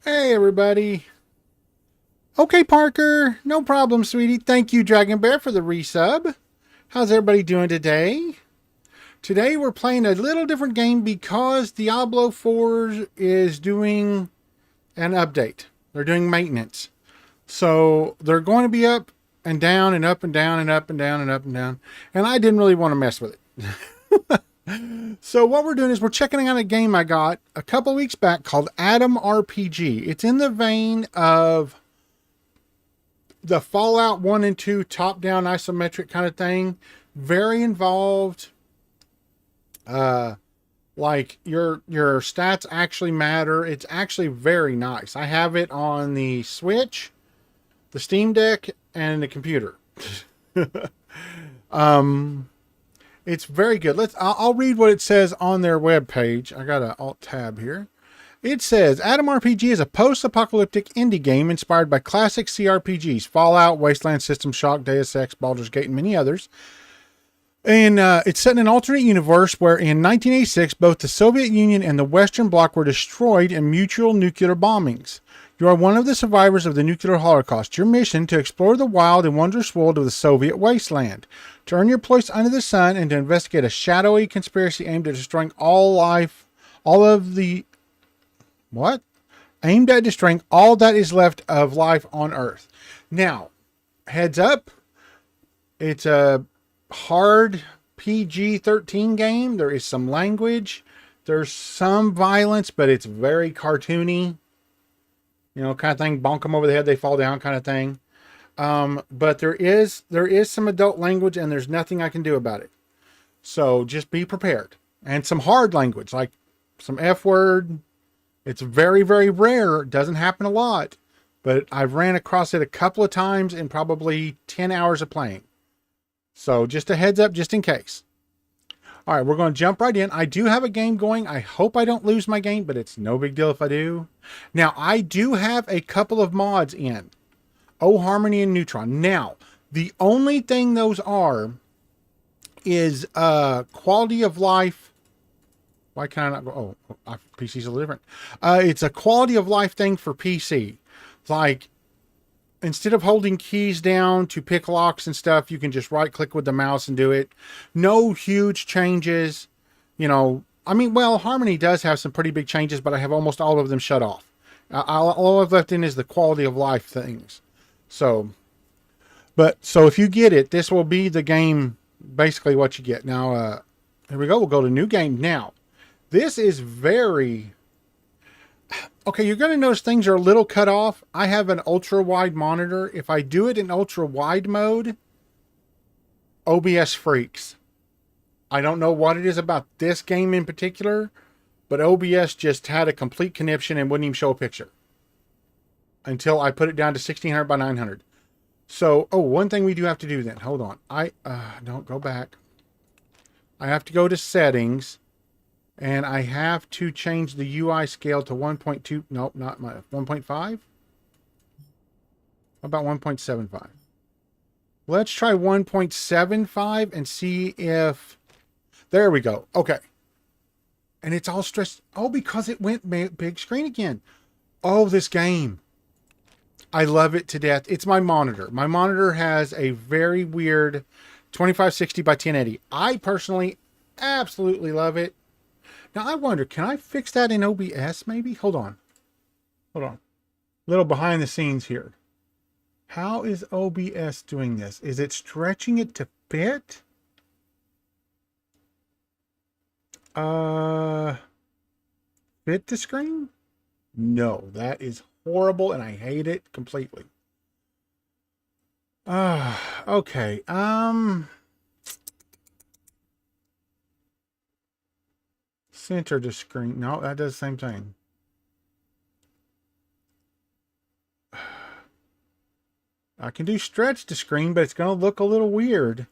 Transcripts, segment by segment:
Hey, everybody. Okay, Parker. No problem, sweetie. Thank you, Dragon Bear, for the resub. How's everybody doing today? Today, we're playing a little different game because Diablo 4 is doing an update. They're doing maintenance. So, they're going to be up and down and up and down and up and down and up and down. And I didn't really want to mess with it. So what we're doing is we're checking out a game I got a couple weeks back called Atom RPG. It's in the vein of the Fallout 1 and 2 top-down isometric kind of thing. Very involved. Like your stats actually matter. It's actually very nice. I have it on the Switch, the Steam Deck, and the computer. It's very good. I'll read what it says on their webpage. I got an alt tab here. It says Atom RPG is a post-apocalyptic indie game inspired by classic CRPGs, Fallout, Wasteland, System Shock, Deus Ex, Baldur's Gate, and many others. And it's set in an alternate universe where in 1986, both the Soviet Union and the Western Bloc were destroyed in mutual nuclear bombings. You are one of the survivors of the nuclear holocaust. Your mission to explore the wild and wondrous world of the Soviet wasteland, to earn your place under the sun, and to investigate a shadowy conspiracy aimed at destroying all life, all of the what? Aimed at destroying all that is left of life on Earth. Now, heads up, it's a hard PG-13 game. There is some language. There's some violence, but it's very cartoony. You know, kind of thing. Bonk them over the head, they fall down kind of thing. But there is some adult language, and there's nothing I can do about it. So just be prepared. And some hard language, like some F word. It's very, very rare. It doesn't happen a lot. But I've ran across it a couple of times in probably 10 hours of playing. So just a heads up, just in case. All right, we're going to jump right in. I do have a game going. I hope I don't lose my game, but it's no big deal if I do. Now, I do have a couple of mods in. Oh, Harmony and Neutron. Now, the only thing those are is quality of life. Why can I not go? Oh, PC's a little different. It's a quality of life thing for PC. Like, instead of holding keys down to pick locks and stuff, you can just right click with the mouse and do it. No huge changes. You know, I mean, well, Harmony does have some pretty big changes, but I have almost all of them shut off. All I've left in is the quality of life things. So if you get it, this will be the game, basically what you get. Now, here we go. We'll go to new game now. This is very... Okay, you're going to notice things are a little cut off. I have an ultra-wide monitor. If I do it in ultra-wide mode, OBS freaks. I don't know what it is about this game in particular, but OBS just had a complete conniption and wouldn't even show a picture until I put it down to 1600 by 900. So, one thing we do have to do then. Hold on. Don't go back. I have to go to settings. And I have to change the UI scale to 1.2. Nope, not my 1.5. How about 1.75? Let's try 1.75 and see if... There we go. Okay. And it's all stressed. Oh, because it went big screen again. Oh, this game. I love it to death. It's my monitor. My monitor has a very weird 2560 by 1080. I personally absolutely love it. Now, I wonder, can I fix that in OBS maybe? Hold on. A little behind the scenes here. How is OBS doing this? Is it stretching it to fit? Fit the screen? No, that is horrible and I hate it completely. Okay. Center the screen. No, that does the same thing. I can do stretch the screen, but it's going to look a little weird.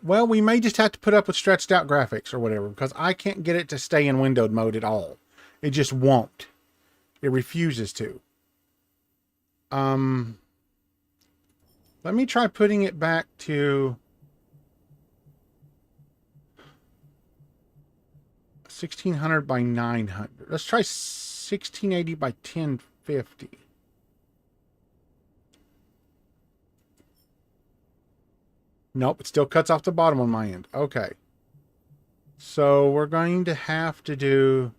Well, we may just have to put up with stretched out graphics or whatever, because I can't get it to stay in windowed mode at all. It just won't. It refuses to. Let me try putting it back to 1600 by 900. Let's try 1680 by 1050. Nope, it still cuts off the bottom on my end. Okay. So we're going to have to do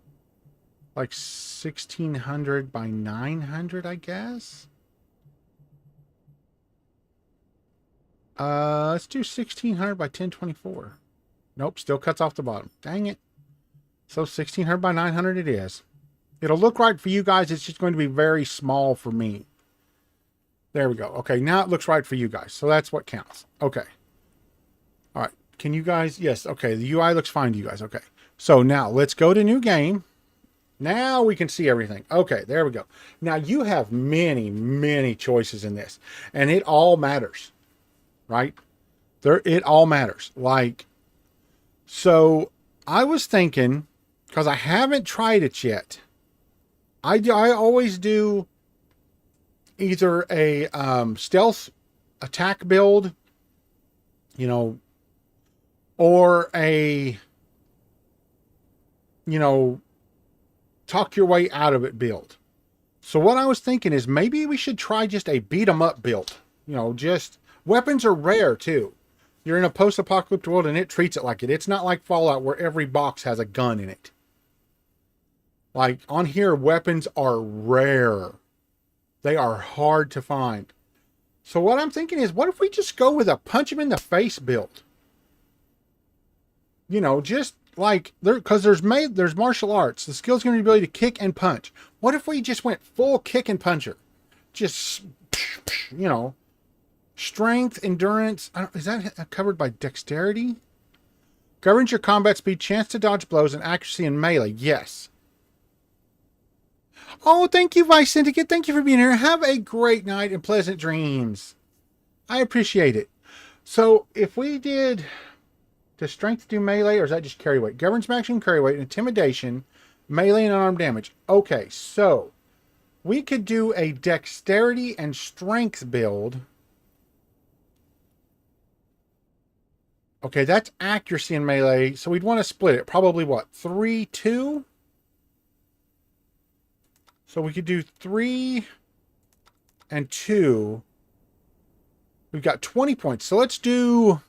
like 1600 by 900, I guess. Let's do 1600 by 1024. Nope, still cuts off the bottom. Dang it. So 1600 by 900 it is. It'll look right for you guys. It's just going to be very small for me. There we go. Okay, now it looks right for you guys. So that's what counts. Okay. All right. Can you guys? Yes. Okay. The UI looks fine to you guys. Okay. So now let's go to new game. Now we can see everything. Okay. There we go. Now you have many, many choices in this, and it all matters, right? It all matters. Like, so I was thinking, because I haven't tried it yet. I always do either a stealth attack build, you know, or a, you know, talk your way out of it build. So what I was thinking is maybe we should try just a beat 'em up build. You know, just weapons are rare too. You're in a post-apocalyptic world and it treats it like it. It's not like Fallout where every box has a gun in it. Like on here, weapons are rare. They are hard to find. So what I'm thinking is, what if we just go with a punch him in the face build? You know, just like because there's martial arts. The skill's going to be the ability to kick and punch. What if we just went full kick and puncher? Just, you know, strength, endurance. Is that covered by dexterity? Governs your combat speed, chance to dodge blows, and accuracy in melee. Yes. Oh, thank you, Vice Syndicate. Thank you for being here. Have a great night and pleasant dreams. I appreciate it. So if we did, does strength do melee or is that just carry weight? Governs maximum carry weight, intimidation, melee, and unarmed damage. Okay, so we could do a dexterity and strength build. Okay, that's accuracy in melee. So we'd want to split it. Probably what? 3, 2? So we could do 3 and 2. We've got 20 points. So let's do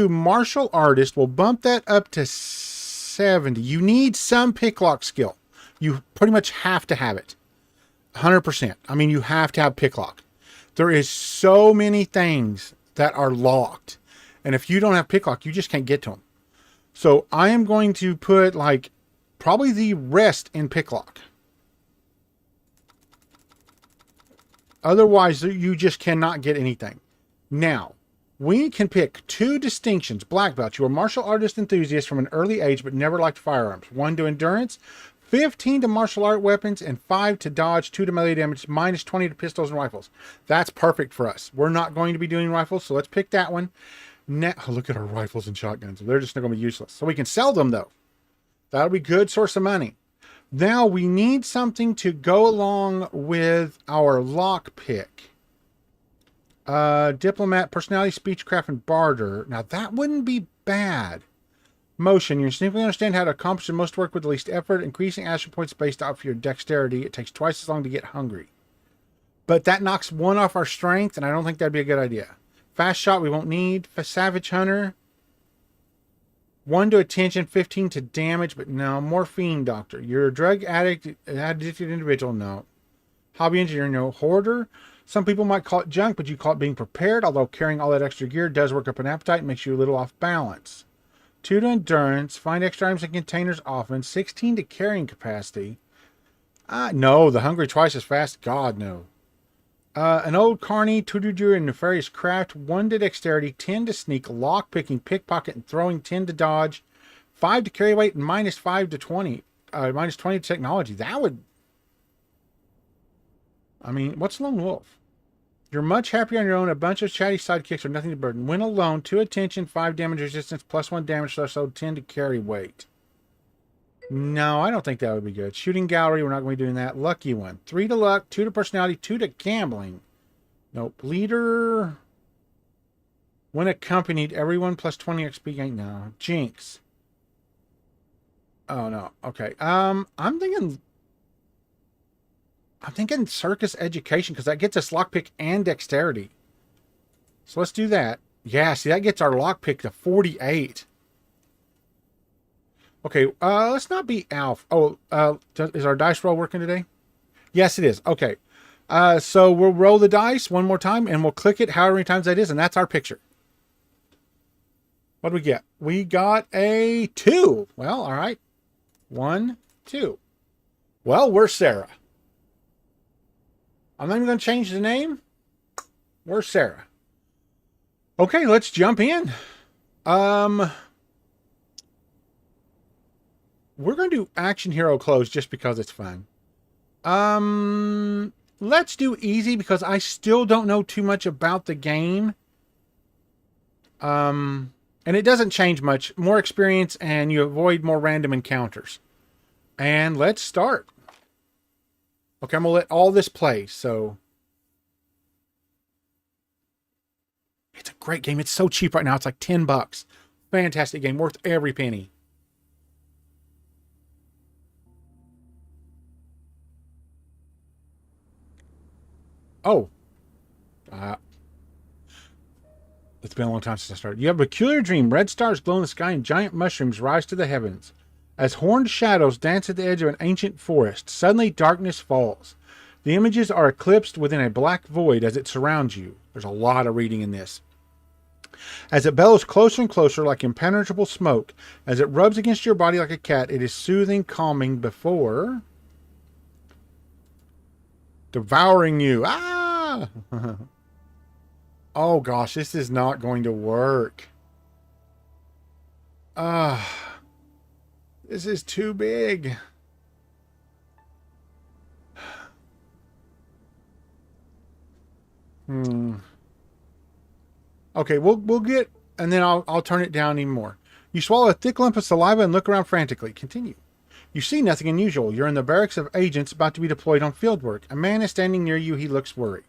martial artist. We'll bump that up to 70. You need some picklock skill. You pretty much have to have it. 100%. I mean, you have to have picklock. There is so many things that are locked. And if you don't have picklock, you just can't get to them. So I am going to put like probably the rest in picklock. Otherwise, you just cannot get anything. Now, we can pick 2 distinctions. Black belt. You are a martial artist enthusiast from an early age, but never liked firearms. 1 to endurance, 15 to martial art weapons, and 5 to dodge, 2 to melee damage, minus 20 to pistols and rifles. That's perfect for us. We're not going to be doing rifles, so let's pick that one. Now, look at our rifles and shotguns. They're just not going to be useless. So we can sell them, though. That'll be a good source of money. Now we need something to go along with our lock pick. Diplomat, personality, speechcraft, and barter. Now that wouldn't be bad. Motion. You simply understand how to accomplish the most work with the least effort. Increasing action points based off your dexterity. It takes twice as long to get hungry. But that knocks 1 off our strength, and I don't think that'd be a good idea. Fast shot we won't need. Savage hunter. 1 to attention, 15 to damage, but no. Morphine doctor. You're a drug addicted individual, no. Hobby engineer, no. Hoarder. Some people might call it junk, but you call it being prepared, although carrying all that extra gear does work up an appetite and makes you a little off balance. 2 to endurance. Find extra items in containers often. 16 to carrying capacity. No, the hungry twice as fast. God, no. An old carny, 2 to do and nefarious craft, 1 to dexterity, 10 to sneak, lock picking, pickpocket, and throwing, 10 to dodge, 5 to carry weight, and minus 5 to 20. Minus 20 to technology. That would... I mean, what's Lone Wolf? You're much happier on your own. A bunch of chatty sidekicks are nothing to burden. When alone, 2 attention, 5 damage resistance, plus 1 damage threshold, 10 to carry weight. No, I don't think that would be good. Shooting gallery, we're not going to be doing that. Lucky one. 3 to luck, 2 to personality, 2 to gambling. Nope. Leader. When accompanied, everyone plus 20 XP gain. No. Jinx. Oh no. Okay. I'm thinking circus education because that gets us lockpick and dexterity. So let's do that. Yeah, see, that gets our lockpick to 48. Okay, let's not be Alf. Oh, is our dice roll working today? Yes, it is. Okay. So we'll roll the dice one more time and we'll click it however many times that is, and that's our picture. What do we get? We got a 2. Well, all right. 1, 2. Well, we're Sarah. I'm not even going to change the name. We're Sarah. Okay, let's jump in. We're going to do action hero close just because it's fun. Let's do easy because I still don't know too much about the game. And it doesn't change much. More experience and you avoid more random encounters. And let's start. Okay, I'm going to let all this play, so... It's a great game. It's so cheap right now. It's like $10. Fantastic game. Worth every penny. Oh. It's been a long time since I started. You have a peculiar dream. Red stars glow in the sky and giant mushrooms rise to the heavens. As horned shadows dance at the edge of an ancient forest, suddenly darkness falls. The images are eclipsed within a black void as it surrounds you. There's a lot of reading in this. As it bellows closer and closer like impenetrable smoke, as it rubs against your body like a cat, it is soothing, calming before devouring you. Ah! Oh gosh, this is not going to work. This is too big. Okay, we'll get, and then I'll turn it down even more. You swallow a thick lump of saliva and look around frantically. Continue. You see nothing unusual. You're in the barracks of agents about to be deployed on field work. A man is standing near you. He looks worried.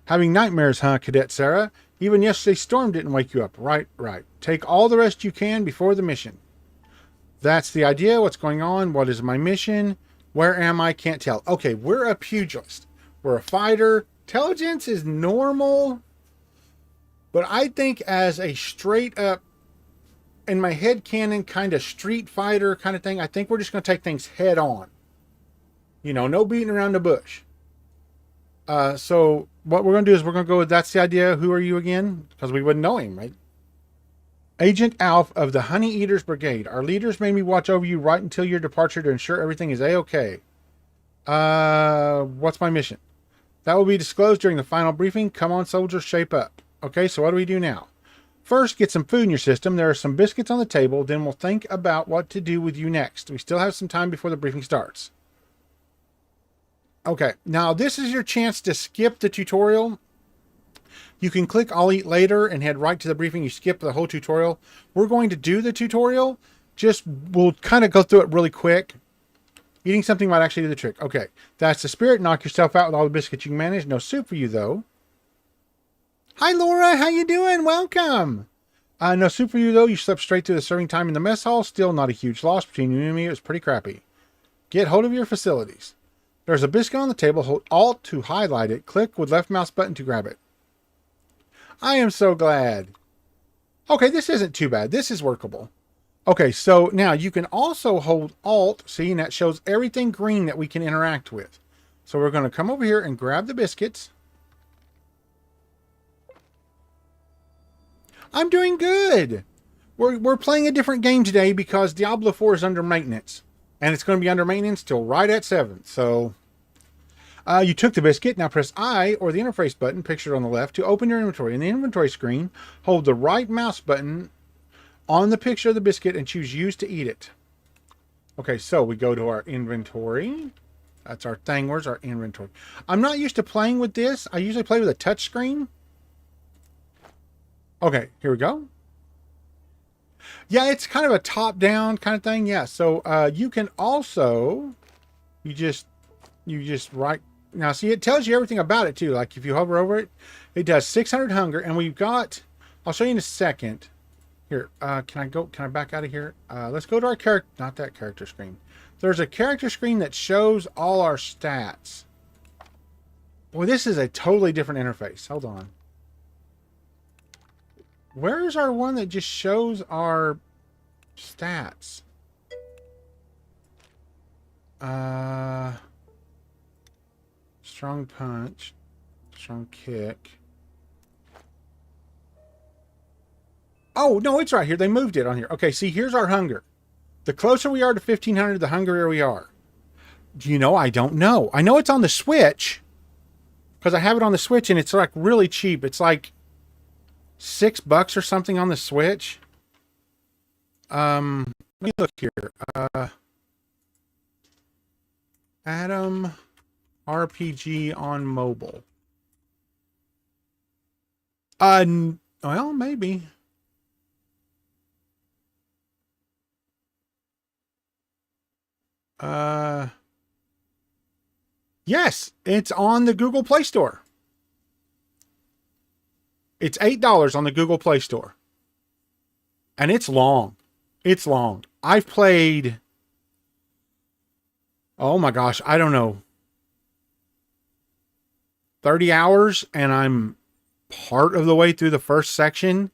Having nightmares, huh, Cadet Sarah? Even yesterday's storm didn't wake you up. Right. Take all the rest you can before the mission. That's the idea. What's going on? What is my mission? Where am I? Can't tell. Okay, we're a pugilist. We're a fighter. Intelligence is normal. But I think as a straight up, in my head canon, kind of street fighter kind of thing, I think we're just going to take things head on. You know, no beating around the bush. So what we're going to do is we're going to go with, that's the idea. Who are you again? Because we wouldn't know him, right? Agent Alf of the Honey Eaters Brigade. Our leaders made me watch over you right until your departure to ensure everything is A-okay. What's my mission? That will be disclosed during the final briefing. Come on, soldiers, shape up. Okay, so what do we do now? First, get some food in your system. There are some biscuits on the table. Then we'll think about what to do with you next. We still have some time before the briefing starts. Okay, now this is your chance to skip the tutorial. You can click I'll eat later and head right to the briefing. You skip the whole tutorial. We're going to do the tutorial. We'll kind of go through it really quick. Eating something might actually do the trick. Okay, that's the spirit. Knock yourself out with all the biscuits you can manage. No soup for you, though. Hi, Laura. How you doing? Welcome. No soup for you, though. You slept straight through the serving time in the mess hall. Still not a huge loss between you and me. It was pretty crappy. Get hold of your facilities. There's a biscuit on the table. Hold Alt to highlight it. Click with left mouse button to grab it. I am so glad. Okay, this isn't too bad. This is workable. Okay, so now you can also hold Alt. See, and that shows everything green that we can interact with. So we're going to come over here and grab the biscuits. I'm doing good. We're playing a different game today because Diablo 4 is under maintenance. And it's going to be under maintenance till right at 7. So you took the biscuit. Now press I or the interface button pictured on the left to open your inventory. In the inventory screen, hold the right mouse button on the picture of the biscuit and choose use to eat it. Okay, so we go to our inventory. That's our thing. Where's our inventory? I'm not used to playing with this. I usually play with a touch screen. Okay, here we go. Yeah, it's kind of a top-down kind of thing. Yeah, so you can also, you just write. Now, see, it tells you everything about it, too. Like, if you hover over it, it does 600 hunger. And we've got, I'll show you in a second. Here, can I back out of here? Let's go to our character, not that character screen. There's a character screen that shows all our stats. Boy, this is a totally different interface. Hold on. Where is our one that just shows our stats? Strong punch, strong kick. Oh, no, it's right here. They moved it on here. Okay, see, here's our hunger. The closer we are to 1500, the hungrier we are. Do you know? I don't know. I know it's on the Switch because I have it on the Switch and it's like really cheap. It's like $6 or something on the Switch. Let me look here. Adam RPG on mobile. Well, maybe. Yes, it's on the Google Play Store. It's $8 on the Google Play Store. And it's long. It's long. I've played, oh my gosh, I don't know, 30 hours, and I'm part of the way through the first section.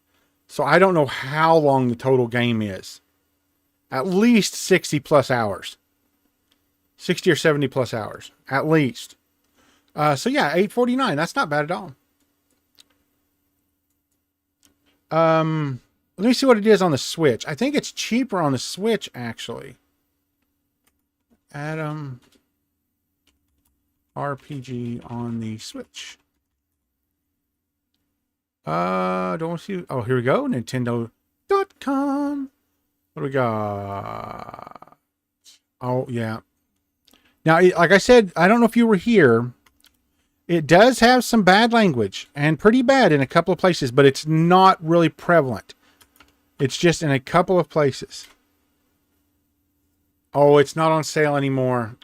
So I don't know how long the total game is. At least 60 plus hours. 60 or 70 plus hours, at least. So yeah, $8.49. That's not bad at all. Let me see what it is on the Switch. I think it's cheaper on the Switch, actually. Adam RPG on the Switch. Don't see. Oh, here we go. Nintendo.com. What do we got? Oh, yeah. Now, like I said, I don't know if you were here. It does have some bad language, and pretty bad in a couple of places, but it's not really prevalent. It's just in a couple of places. Oh, it's not on sale anymore.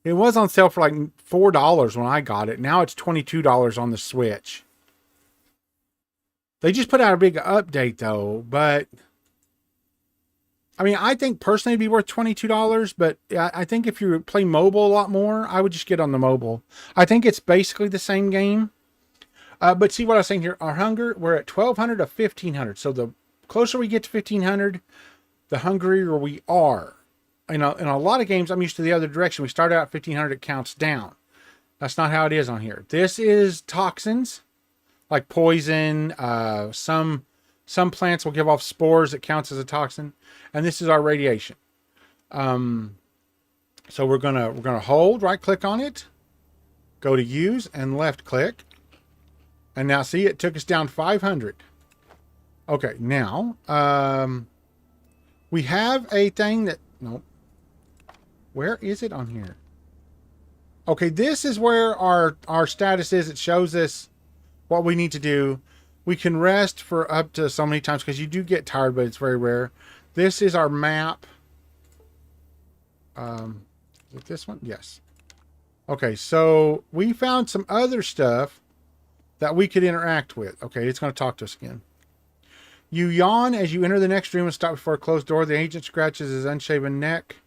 It was on sale for like $4 when I got it. Now it's $22 on the Switch. They just put out a big update, though, but I mean, I think personally it'd be worth $22, but I think if you play mobile a lot more, I would just get on the mobile. I think it's basically the same game. But see what I was saying here, our hunger, we're at 1200 to 1500. So the closer we get to 1500, the hungrier we are. You know, in a lot of games, I'm used to the other direction. We start out at 1500, it counts down. That's not how it is on here. This is toxins, like poison. Some plants will give off spores that counts as a toxin. And this is our radiation. So we're gonna hold, right click on it, go to use, and left click. And now see, it took us down 500. Okay, now we have a thing that, no, where is it on here? Okay, this is where our status is. It shows us what we need to do. We can rest for up to so many times because you do get tired, but it's very rare. This is our map. Is it this one? Yes. Okay, so we found some other stuff that we could interact with. Okay, it's going to talk to us again. You yawn as you enter the next room and stop before a closed door. The agent scratches his unshaven neck.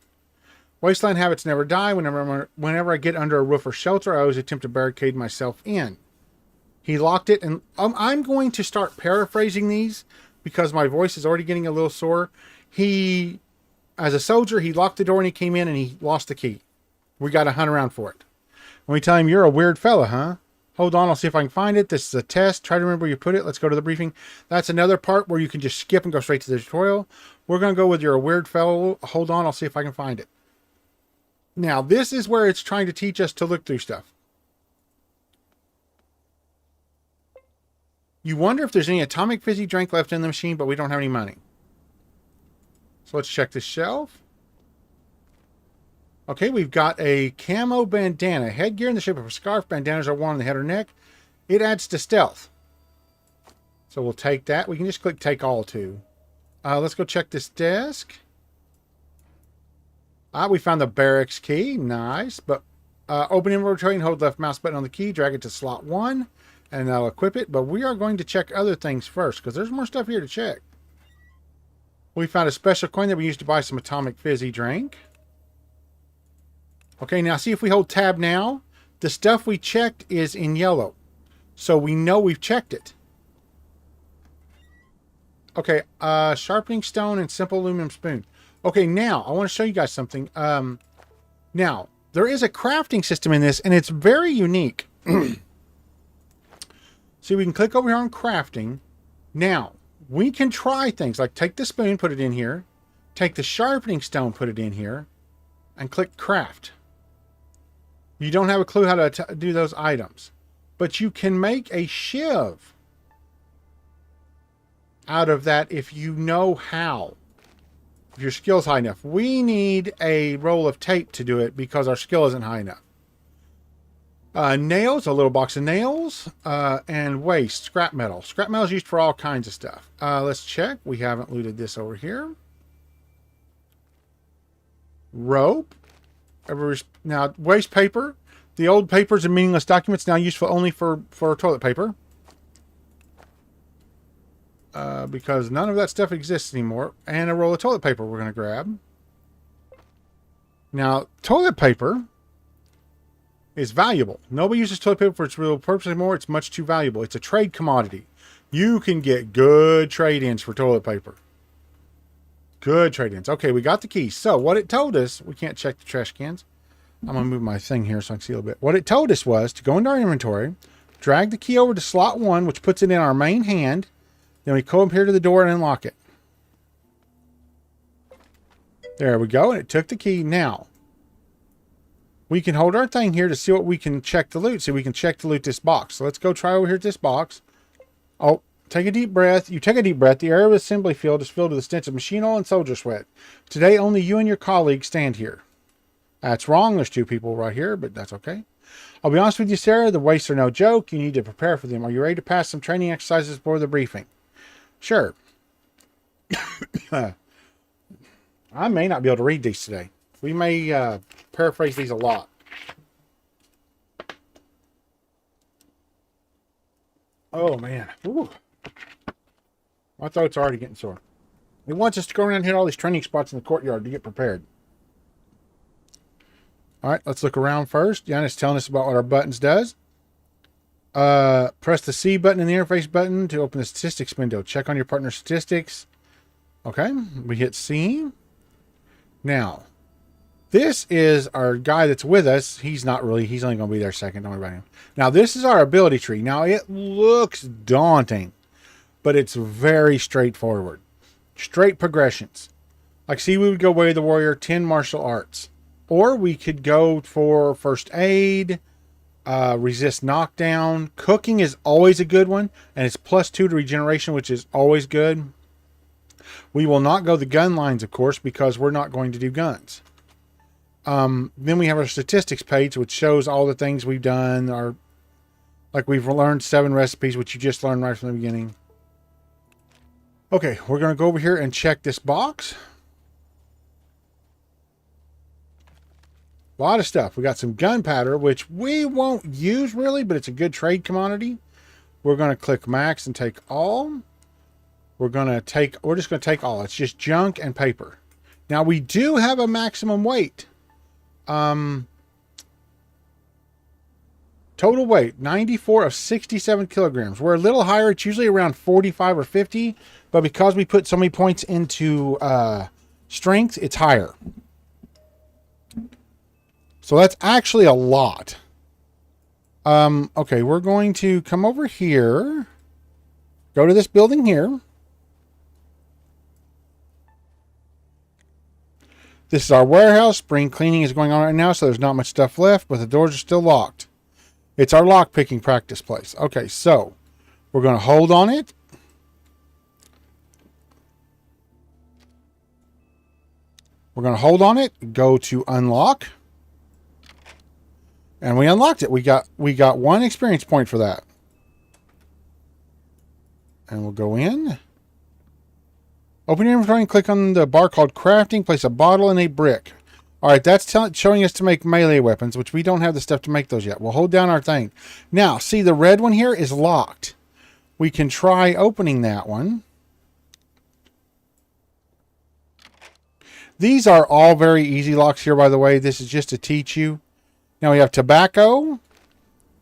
Wasteland habits never die. Whenever I get under a roof or shelter, I always attempt to barricade myself in. He locked it, and I'm going to start paraphrasing these because my voice is already getting a little sore. He, as a soldier, he locked the door and he came in and he lost the key. We got to hunt around for it. And we tell him, you're a weird fella, huh? Hold on, I'll see if I can find it. This is a test. Try to remember where you put it. Let's go to the briefing. That's another part where you can just skip and go straight to the tutorial. We're going to go with you're a weird fellow. Hold on, I'll see if I can find it. Now, this is where it's trying to teach us to look through stuff. You wonder if there's any atomic fizzy drink left in the machine, but we don't have any money. So let's check the shelf. Okay, we've got a camo bandana. Headgear in the shape of a scarf. Bandanas are worn on the head or neck. It adds to stealth. So we'll take that. We can just click take all too. Let's go check this desk. We found the barracks key. Nice. But open inventory and hold left mouse button on the key. Drag it to slot 1. and that'll equip it. But we are going to check other things first because there's more stuff here to check. We found a special coin that we used to buy some atomic fizzy drink. Okay, now see if we hold tab now. The stuff we checked is in yellow. So we know we've checked it. Okay, sharpening stone and simple aluminum spoon. Okay, now I want to show you guys something. Now, there is a crafting system in this, and it's very unique. See, we can click over here on crafting. Now, we can try things like take the spoon, put it in here. Take the sharpening stone, put it in here. And click craft. You don't have a clue how to do those items. But you can make a shiv out of that if you know how. If your skill's high enough. We need a roll of tape to do it because our skill isn't high enough. Nails, a little box of nails, and waste, scrap metal. Scrap metal is used for all kinds of stuff. Let's check. We haven't looted this over here. Rope. Now, waste paper. The old papers and meaningless documents now useful only for toilet paper. Because none of that stuff exists anymore. And a roll of toilet paper we're going to grab. Now, toilet paper is valuable. Nobody uses toilet paper for its real purpose anymore. It's much too valuable. It's a trade commodity. You can get good trade-ins for toilet paper. Good trade-ins. Okay, we got the key. So what it told us, we can't check the trash cans. I'm going to move my thing here so I can see a little bit. What it told us was to go into our inventory, drag the key over to slot 1, which puts it in our main hand. Then we go up here to the door and unlock it. There we go. And it took the key. Now, we can hold our thing here to see what we can check the loot. See, we can check to loot this box. So let's go try over here at this box. Oh, take a deep breath. You take a deep breath. The area of the assembly field is filled with the stench of machine oil and soldier sweat. Today, only you and your colleagues stand here. That's wrong. There's 2 people right here, but that's okay. I'll be honest with you, Sarah. The wastes are no joke. You need to prepare for them. Are you ready to pass some training exercises before the briefing? Sure. I may not be able to read these today. We may paraphrase these a lot. Oh, man. Ooh. My throat's already getting sore. It wants us to go around and hit all these training spots in the courtyard to get prepared. All right, let's look around first. Janet's telling us about what our buttons does. Press the C button and the interface button to open the statistics window. Check on your partner's statistics. Okay, we hit C. Now, this is our guy that's with us. He's not really, he's only going to be there second. Don't worry about him. Now, this is our ability tree. Now, it looks daunting, but it's very straightforward. Straight progressions. Like, see, we would go Way of the Warrior, 10 martial arts. Or we could go for first aid, resist knockdown. Cooking is always a good one, and it's +2 to regeneration, which is always good. We will not go the gun lines, of course, because we're not going to do guns. Then we have our statistics page, which shows all the things we've done. Like we've learned 7 recipes, which you just learned right from the beginning. Okay, we're going to go over here and check this box. A lot of stuff. We got some gunpowder, which we won't use really, but it's a good trade commodity. We're going to click max and take all. We're just going to take all. It's just junk and paper. Now we do have a maximum weight. Total weight, 94 of 67 kilograms. We're a little higher. It's usually around 45 or 50, but because we put so many points into strength, it's higher. So that's actually a lot. Okay, we're going to come over here. Go to this building here. This is our warehouse. Spring cleaning is going on right now, so there's not much stuff left, but the doors are still locked. It's our lock picking practice place. Okay, so we're going to hold on it. We're going to hold on it, go to unlock. And we unlocked it. We got 1 experience point for that. And we'll go in. Open your inventory and click on the bar called crafting. Place a bottle and a brick. All right, that's showing us to make melee weapons, which we don't have the stuff to make those yet. We'll hold down our thing. Now, see, the red one here is locked. We can try opening that one. These are all very easy locks here, by the way. This is just to teach you. Now we have tobacco,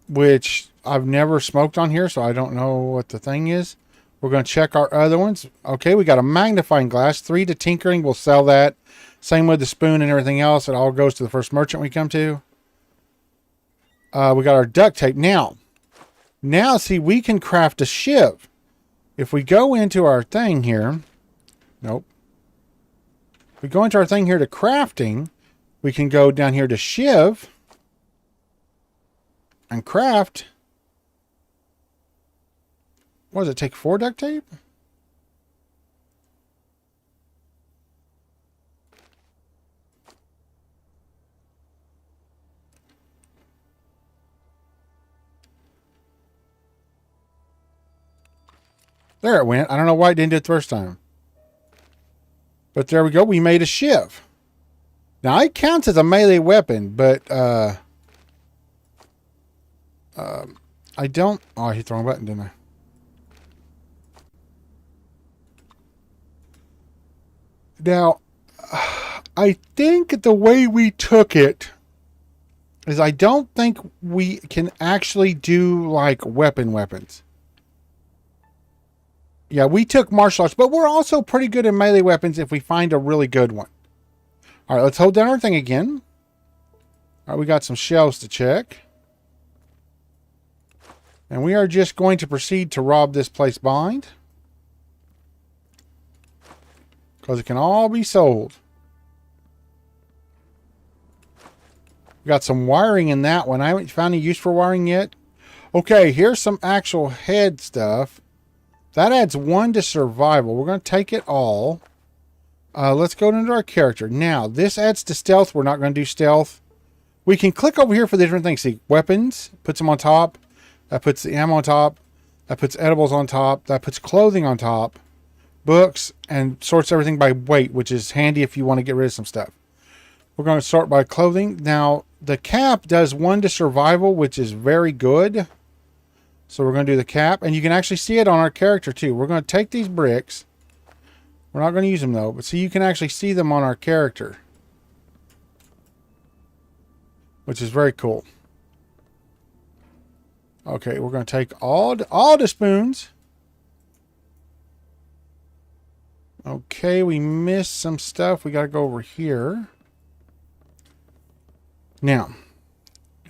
which I've never smoked on here, so I don't know what the thing is. We're going to check our other ones. Okay, we got a magnifying glass. 3 to tinkering. We'll sell that. Same with the spoon and everything else. It all goes to the first merchant we come to. We got our duct tape. Now, see, we can craft a shiv. If we go into our thing here. Nope. If we go into our thing here to crafting, we can go down here to shiv and craft. What does it take? 4 duct tape? There it went. I don't know why it didn't do it the first time. But there we go. We made a shiv. Now, it counts as a melee weapon, but I don't... Oh, I hit the wrong button, didn't I? Now, I think the way we took it is I don't think we can actually do, like, weapons. Yeah, we took martial arts, but we're also pretty good in melee weapons if we find a really good one. All right, let's hold down our thing again. All right, we got some shelves to check. And we are just going to proceed to rob this place blind. Because it can all be sold. We got some wiring in that one. I haven't found any use for wiring yet. Okay, here's some actual head stuff. That adds 1 to survival. We're going to take it all. Let's go into our character. Now, this adds to stealth. We're not going to do stealth. We can click over here for the different things. See, weapons, puts them on top. That puts the ammo on top. That puts edibles on top. That puts clothing on top. Books, and sorts everything by weight, which is handy if you want to get rid of some stuff. We're going to sort by clothing. Now, the cap does 1 to survival, which is very good. So we're going to do the cap, and you can actually see it on our character too. We're going to take these bricks. We're not going to use them though, but see, you can actually see them on our character, which is very cool. Okay, we're going to take all the spoons. Okay, we missed some stuff. We got to go over here. Now,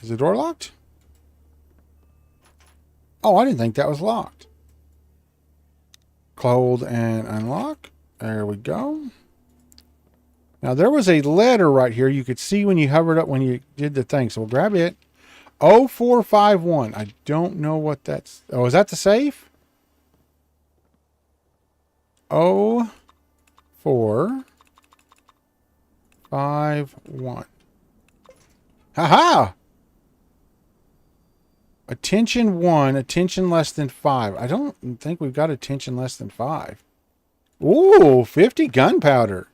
is the door locked? Oh, I didn't think that was locked. Clothe and unlock. There we go. Now, there was a letter right here. You could see when you hovered up when you did the thing. So we'll grab it. 0451. I don't know what that's... Oh, is that the safe? 0451. Ha-ha! Attention 1, attention less than 5. I don't think we've got attention less than 5. Ooh, 50 gunpowder.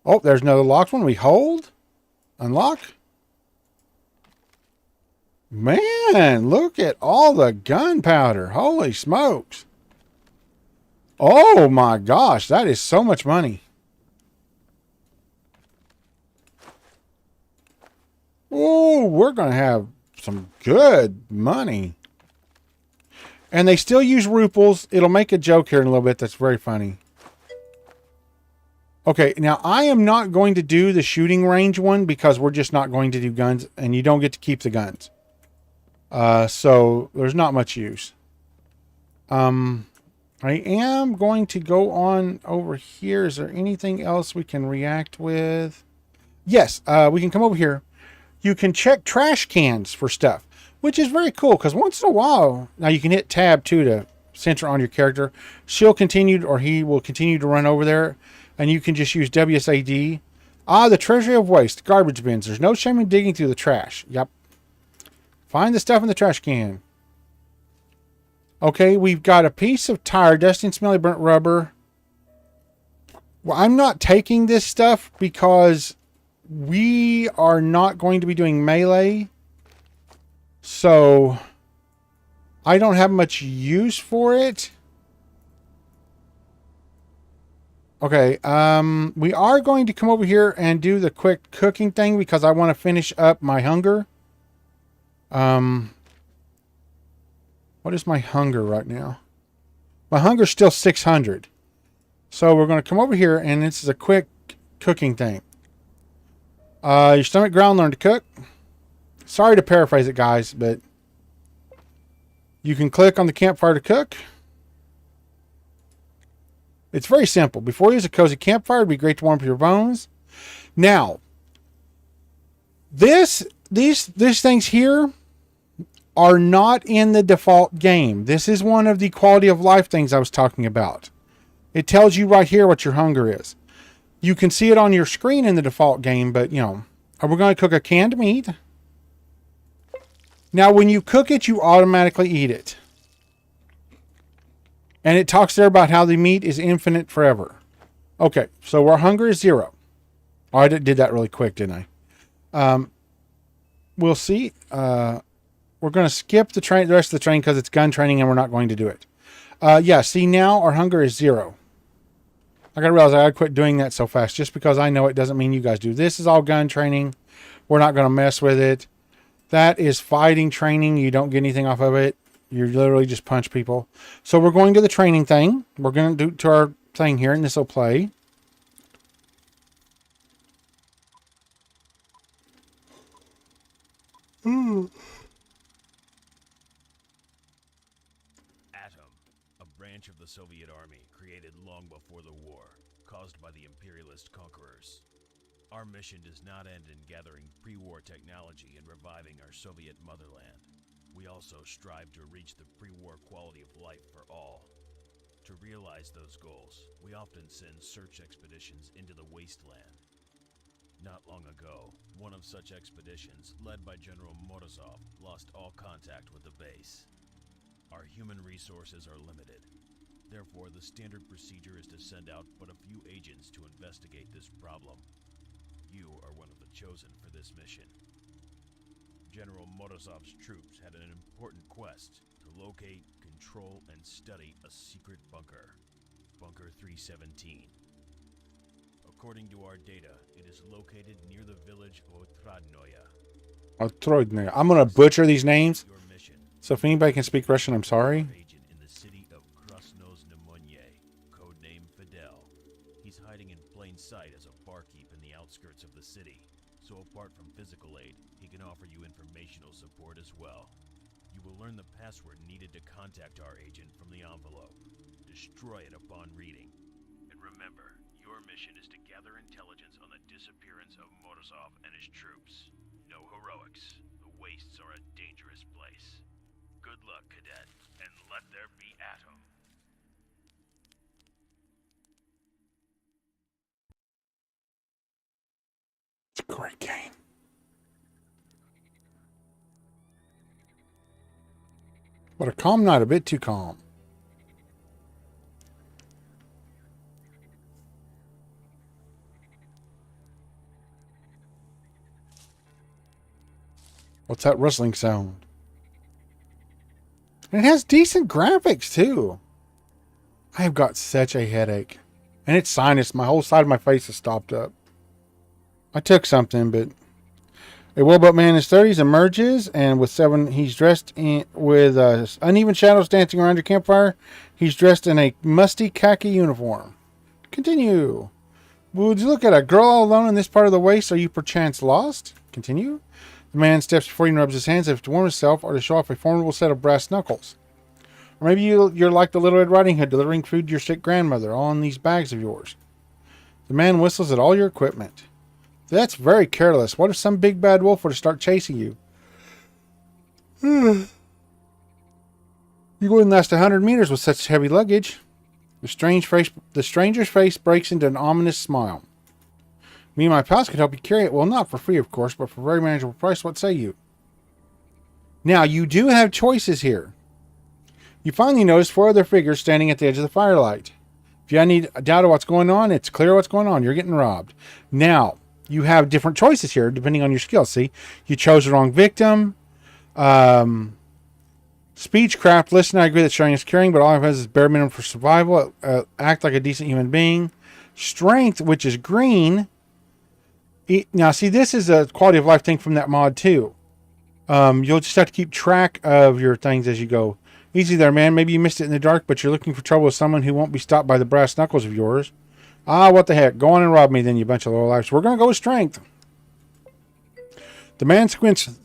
Oh, there's another locked one. We hold. Unlock. Man, look at all the gunpowder. Holy smokes. Oh my gosh, that is so much money. Oh, we're going to have some good money. And they still use ruples. It'll make a joke here in a little bit that's very funny. Okay, now I am not going to do the shooting range one because we're just not going to do guns, and you don't get to keep the guns. So there's not much use. I am going to go on over here. Is there anything else we can react with? Yes, we can come over here. You can check trash cans for stuff, which is very cool because once in a while, now you can hit tab too to center on your character. She'll continue, or he will continue to run over there, and you can just use WSAD. The treasury of waste, garbage bins. There's no shame in digging through the trash. Yep. Find the stuff in the trash can. Okay, we've got a piece of tire, dusty and smelly burnt rubber. Well, I'm not taking this stuff because We are not going to be doing melee, so I don't have much use for it. Okay, we are going to come over here and do the quick cooking thing because I want to finish up my hunger. What is my hunger right now? My hunger's still 600. So we're going to come over here and this is a quick cooking thing. Your stomach ground, learn to cook. Sorry to paraphrase it, guys, but you can click on the campfire to cook. It's very simple. Before you use a cozy campfire, it'd be great to warm up your bones. Now, these things here are not in the default game. This is one of the quality of life things I was talking about. It tells you right here what your hunger is. You can see it on your screen in the default game, but you know, we're going to cook a canned meat. Now, when you cook it, you automatically eat it. And it talks there about how the meat is infinite forever. Okay, so our hunger is 0. Oh, I did that really quick, didn't I? We'll see. We're going to skip the rest of the train because it's gun training and we're not going to do it. Yeah, see now our hunger is 0. I got to realize I got to quit doing that so fast. Just because I know it doesn't mean you guys do. This is all gun training. We're not going to mess with it. That is fighting training. You don't get anything off of it. You literally just punch people. So we're going to the training thing. We're going to do to our thing here, and this will play. Atom, a branch of the Soviet Army created long before the war, caused by the imperialist conquerors. Our mission does not end in gathering pre-war technology and reviving our Soviet motherland. We also strive to reach the pre-war quality of life for all. To realize those goals, we often send search expeditions into the wasteland. Not long ago, one of such expeditions, led by General Morozov, lost all contact with the base. Our human resources are limited. Therefore, the standard procedure is to send out but a few agents to investigate this problem. You are one of the chosen for this mission. General Morozov's troops had an important quest to locate, control, and study a secret bunker. Bunker 317. According to our data, it is located near the village Otradnoye. Otradnoye. I'm going to butcher these names. So if anybody can speak Russian, I'm sorry. Agent in the city of Krasnoznamenye, codename Fidel. He's hiding in plain sight as a barkeep in the outskirts of the city. So apart from physical aid, he can offer you informational support as well. You will learn the password needed to contact our agent from the envelope. Destroy it upon reading. And remember, your mission is to gather intelligence on the disappearance of Morozov and his troops. No heroics. The wastes are a dangerous place. Good luck, cadet, and let there be Atom. It's a great game. But a calm night, a bit too calm. What's that rustling sound? And it has decent graphics too. I have got such a headache. And it's sinus. My whole side of my face is stopped up. I took something, but a well-built man in his 30s emerges, and he's dressed with uneven shadows dancing around your campfire. He's dressed in a musty khaki uniform. Continue. Would you look at a girl all alone in this part of the waste? Are you perchance lost? Continue. The man steps before you and rubs his hands as if to warm himself or to show off a formidable set of brass knuckles. Or maybe you're like the Little Red Riding Hood delivering food to your sick grandmother, all in these bags of yours. The man whistles at all your equipment. That's very careless. What if some big bad wolf were to start chasing you? You wouldn't last 100 meters with such heavy luggage. The stranger's face breaks into an ominous smile. Me and my pals could help you carry it. Well, not for free, of course, but for a very manageable price. What say you? Now, you do have choices here. You finally notice 4 other figures standing at the edge of the firelight. If you need a doubt of what's going on, it's clear what's going on. You're getting robbed. Now, you have different choices here depending on your skill. See, you chose the wrong victim. Speechcraft, listen, I agree that sharing is caring, but all it has is bare minimum for survival. Act like a decent human being. Strength, which is green. Now, see, this is a quality of life thing from that mod, too. You'll just have to keep track of your things as you go. Easy there, man. Maybe you missed it in the dark, but you're looking for trouble with someone who won't be stopped by the brass knuckles of yours. Ah, what the heck. Go on and rob me, then, you bunch of lowlifes. We're going to go with strength. The man squints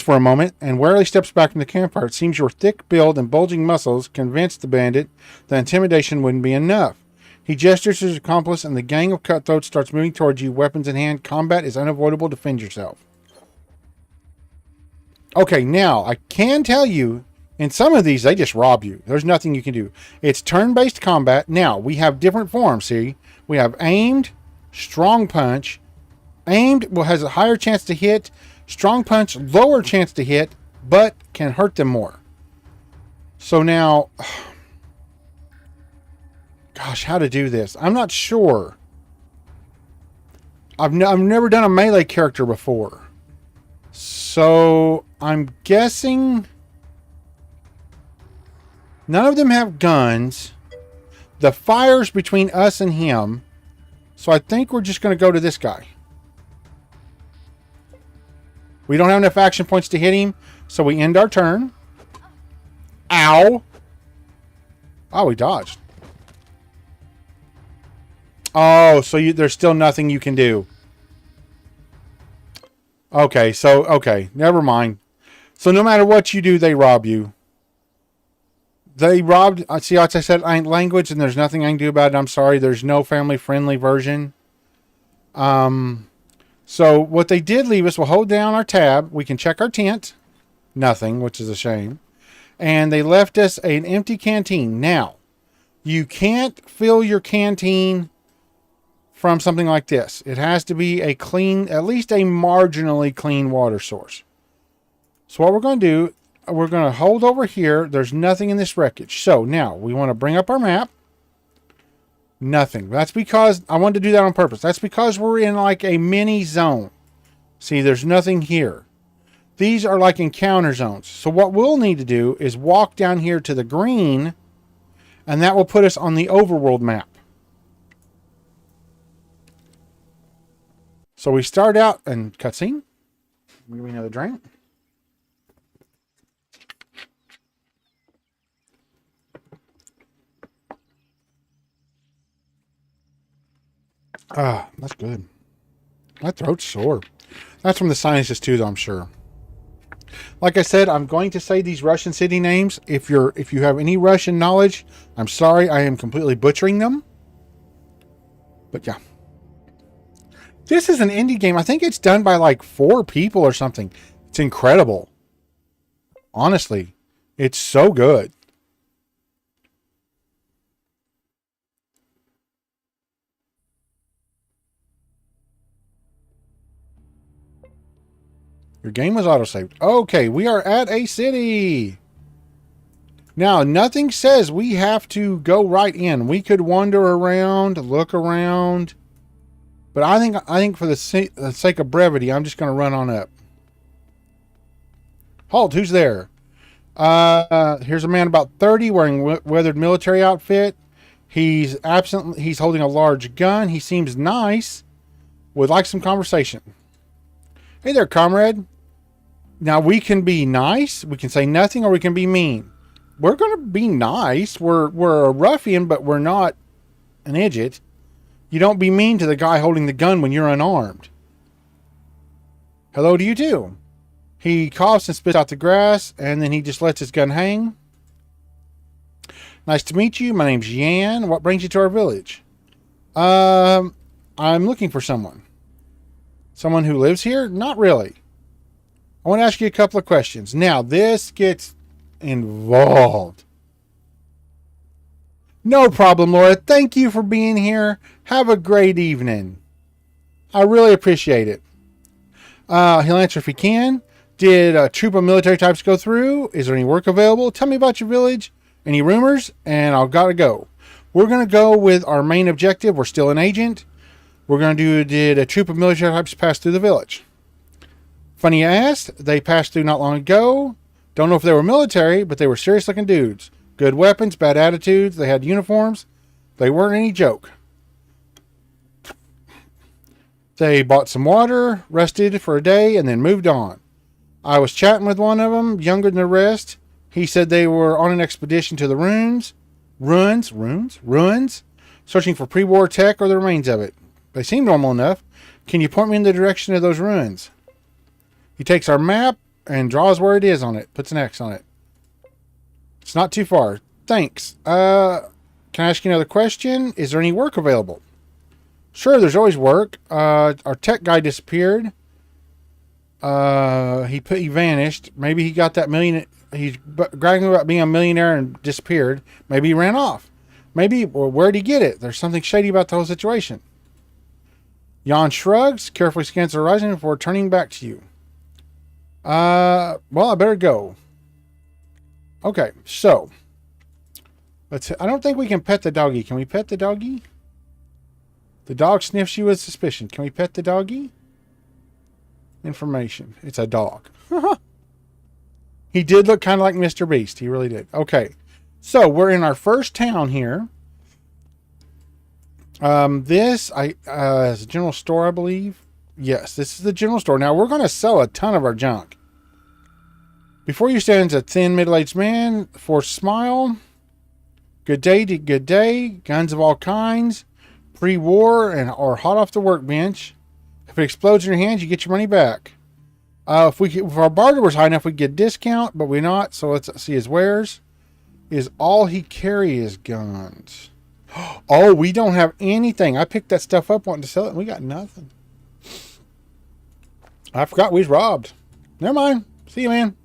for a moment and warily steps back from the campfire. It seems your thick build and bulging muscles convinced the bandit that intimidation wouldn't be enough. He gestures to his accomplice, and the gang of cutthroats starts moving towards you, weapons in hand. Combat is unavoidable. Defend yourself. Okay, now, I can tell you, in some of these, they just rob you. There's nothing you can do. It's turn-based combat. Now, we have different forms, see? We have aimed, strong punch. Aimed has a higher chance to hit. Strong punch, lower chance to hit, but can hurt them more. So now, gosh, how to do this? I'm not sure. I've never done a melee character before. So I'm guessing none of them have guns. The fire's between us and him. So I think we're just going to go to this guy. We don't have enough action points to hit him, so we end our turn. Ow. Oh, we dodged. Oh, so there's still nothing you can do. Okay, never mind. So no matter what you do, they rob you. They robbed, see, like I said, I ain't language, and there's nothing I can do about it. I'm sorry, there's no family-friendly version. So what they did leave us, we'll hold down our tab. We can check our tent. Nothing, which is a shame. And they left us an empty canteen. Now, you can't fill your canteen from something like this. It has to be a clean, at least a marginally clean water source. So what we're going to do, we're going to hold over here. There's nothing in this wreckage. So now we want to bring up our map. Nothing. That's because I wanted to do that on purpose. That's because we're in like a mini zone. See, there's nothing here. These are like encounter zones. So what we'll need to do is walk down here to the green, and that will put us on the overworld map. So we start out and cutscene. Give me another drink. Ah, that's good. My throat's sore. That's from the sinuses too, though, I'm sure. Like I said, I'm going to say these Russian city names. If you have any Russian knowledge, I'm sorry, I am completely butchering them. But yeah. This is an indie game. I think it's done by like 4 people or something. It's incredible. Honestly, it's so good. Your game was autosaved. Okay, we are at a city. Now, nothing says we have to go right in. We could wander around, look around. But I think for the sake of brevity, I'm just going to run on up. Halt, who's there? Here's a man about 30 wearing weathered military outfit. He's absent. He's holding a large gun. He seems nice. Would like some conversation. Hey there, comrade. Now, we can be nice. We can say nothing, or we can be mean. We're going to be nice. We're a ruffian, but we're not an idiot. You don't be mean to the guy holding the gun when you're unarmed. Hello to you, too. He coughs and spits out the grass, and then he just lets his gun hang. Nice to meet you. My name's Yan. What brings you to our village? I'm looking for someone. Someone who lives here? Not really. I want to ask you a couple of questions. Now, this gets involved. No problem, Laura. Thank you for being here. Have a great evening. I really appreciate it. He'll answer if he can. Did a troop of military types go through? Is there any work available? Tell me about your village. Any rumors? And I've got to go. We're going to go with our main objective. We're still an agent. We're going to do, did a troop of military types pass through the village? Funny you asked. They passed through not long ago. Don't know if they were military, but they were serious looking dudes. Good weapons, bad attitudes. They had uniforms. They weren't any joke. They bought some water, rested for a day, and then moved on. I was chatting with one of them, younger than the rest. He said they were on an expedition to the ruins, searching for pre-war tech or the remains of it. They seem normal enough. Can you point me in the direction of those ruins? He takes our map and draws where it is on it, puts an X on it. It's not too far. Thanks. Can I ask you another question? Is there any work available? Sure, there's always work. Our tech guy disappeared. He vanished. Maybe he got that million. He's bragging about being a millionaire and disappeared. Maybe he ran off. Maybe, or where'd he get it? There's something shady about the whole situation. Jan shrugs, carefully scans the horizon before turning back to you. Well, I better go. Okay, so I don't think we can pet the doggy. Can we pet the doggy? The dog sniffs you with suspicion. Can we pet the doggy? Information. It's a dog. He did look kind of like Mr. Beast. He really did. Okay. So we're in our first town here. This is a general store, I believe. Yes, this is the general store. Now we're going to sell a ton of our junk. Before you stands a thin, middle-aged man, forced smile. Good day to good day. Guns of all kinds. Pre-war or hot off the workbench. If it explodes in your hands, you get your money back. If our barter was high enough, we'd get a discount, but we're not. So let's see his wares. Is all he carries guns? Oh, we don't have anything. I picked that stuff up wanting to sell it, and we got nothing. I forgot we was robbed. Never mind. See you, man.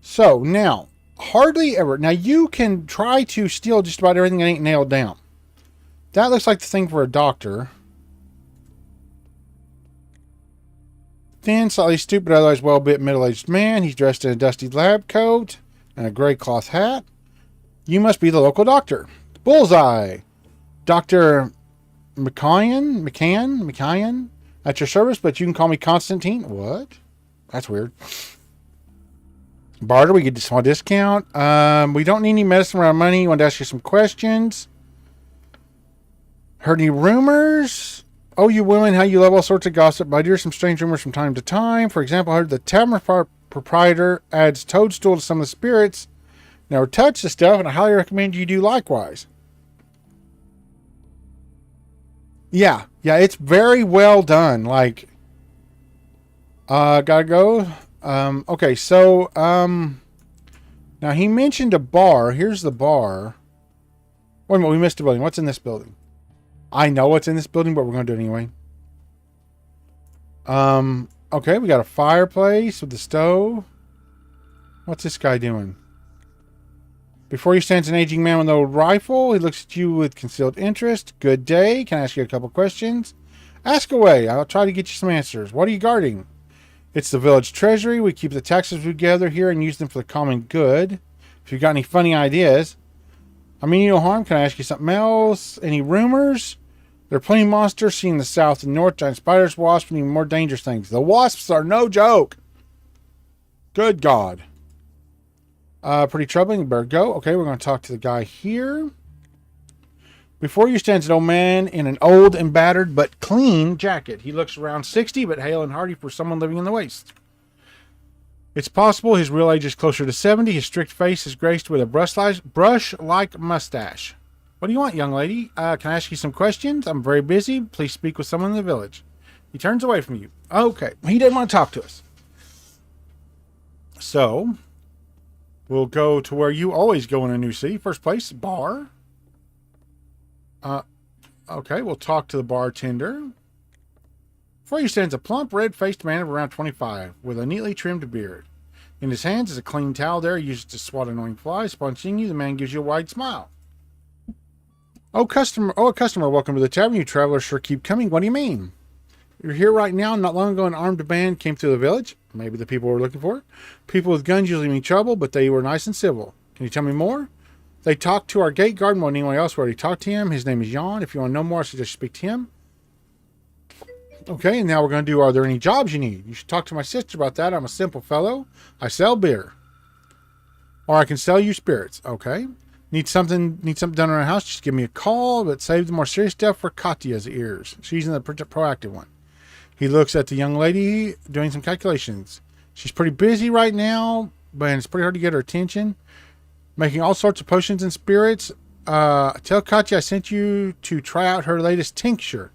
So now, hardly ever. Now you can try to steal just about everything that ain't nailed down. That looks like the thing for a doctor. Thin, slightly stupid, otherwise well-built middle-aged man. He's dressed in a dusty lab coat and a gray cloth hat. You must be the local doctor. Bullseye. Dr. McCann. At your service, but you can call me Constantine. What? That's weird. Barter, we get a small discount. We don't need any medicine around money. Want to ask you some questions. Heard any rumors? Oh, you women, how you love all sorts of gossip. But I hear some strange rumors from time to time. For example, I heard the tavern proprietor adds toadstool to some of the spirits. Never touch the stuff, and I highly recommend you do likewise. Yeah, it's very well done. Like, gotta go. Okay, so, now he mentioned a bar. Here's the bar. Wait a minute, we missed a building. What's in this building? I know what's in this building, but we're going to do it anyway. Okay, we got a fireplace with the stove. What's this guy doing? Before you stands an aging man with an old rifle. He looks at you with concealed interest. Good day. Can I ask you a couple questions? Ask away. I'll try to get you some answers. What are you guarding? It's the village treasury. We keep the taxes we gather here and use them for the common good. If you've got any funny ideas. I mean you no harm. Can I ask you something else? Any rumors? There are plenty of monsters seen in the south and north. Giant spiders, wasps, and even more dangerous things. The wasps are no joke. Good God. Pretty troubling. Better go. Okay, we're going to talk to the guy here. Before you stands an old man in an old and battered but clean jacket. He looks around 60, but hale and hearty for someone living in the waste. It's possible his real age is closer to 70. His strict face is graced with a brush-like mustache. What do you want, young lady? Can I ask you some questions? I'm very busy. Please speak with someone in the village. He turns away from you. Okay. He didn't want to talk to us. So, we'll go to where you always go in a new city. First place, bar. Okay, we'll talk to the bartender. Before you stands a plump, red-faced man of around 25 with a neatly trimmed beard. In his hands is a clean towel there used to swat annoying flies. Upon seeing you, the man gives you a wide smile. A customer, welcome to the tavern. You travelers sure keep coming. What do you mean? You're here right now. Not long ago, an armed band came through the village. Maybe the people we're looking for. People with guns usually mean trouble, but they were nice and civil. Can you tell me more? They talked to our gate guard more than anyone else. We already talked to him. His name is Jan. If you want to know more, I suggest you speak to him. Okay, and now we're going to do, are there any jobs you need? You should talk to my sister about that. I'm a simple fellow. I sell beer. Or I can sell you spirits. Okay. Need something done around the house? Just give me a call, but save the more serious stuff for Katya's ears. She's in the proactive one. He looks at the young lady doing some calculations. She's pretty busy right now, but it's pretty hard to get her attention. Making all sorts of potions and spirits. Tell Katya I sent you to try out her latest tincture.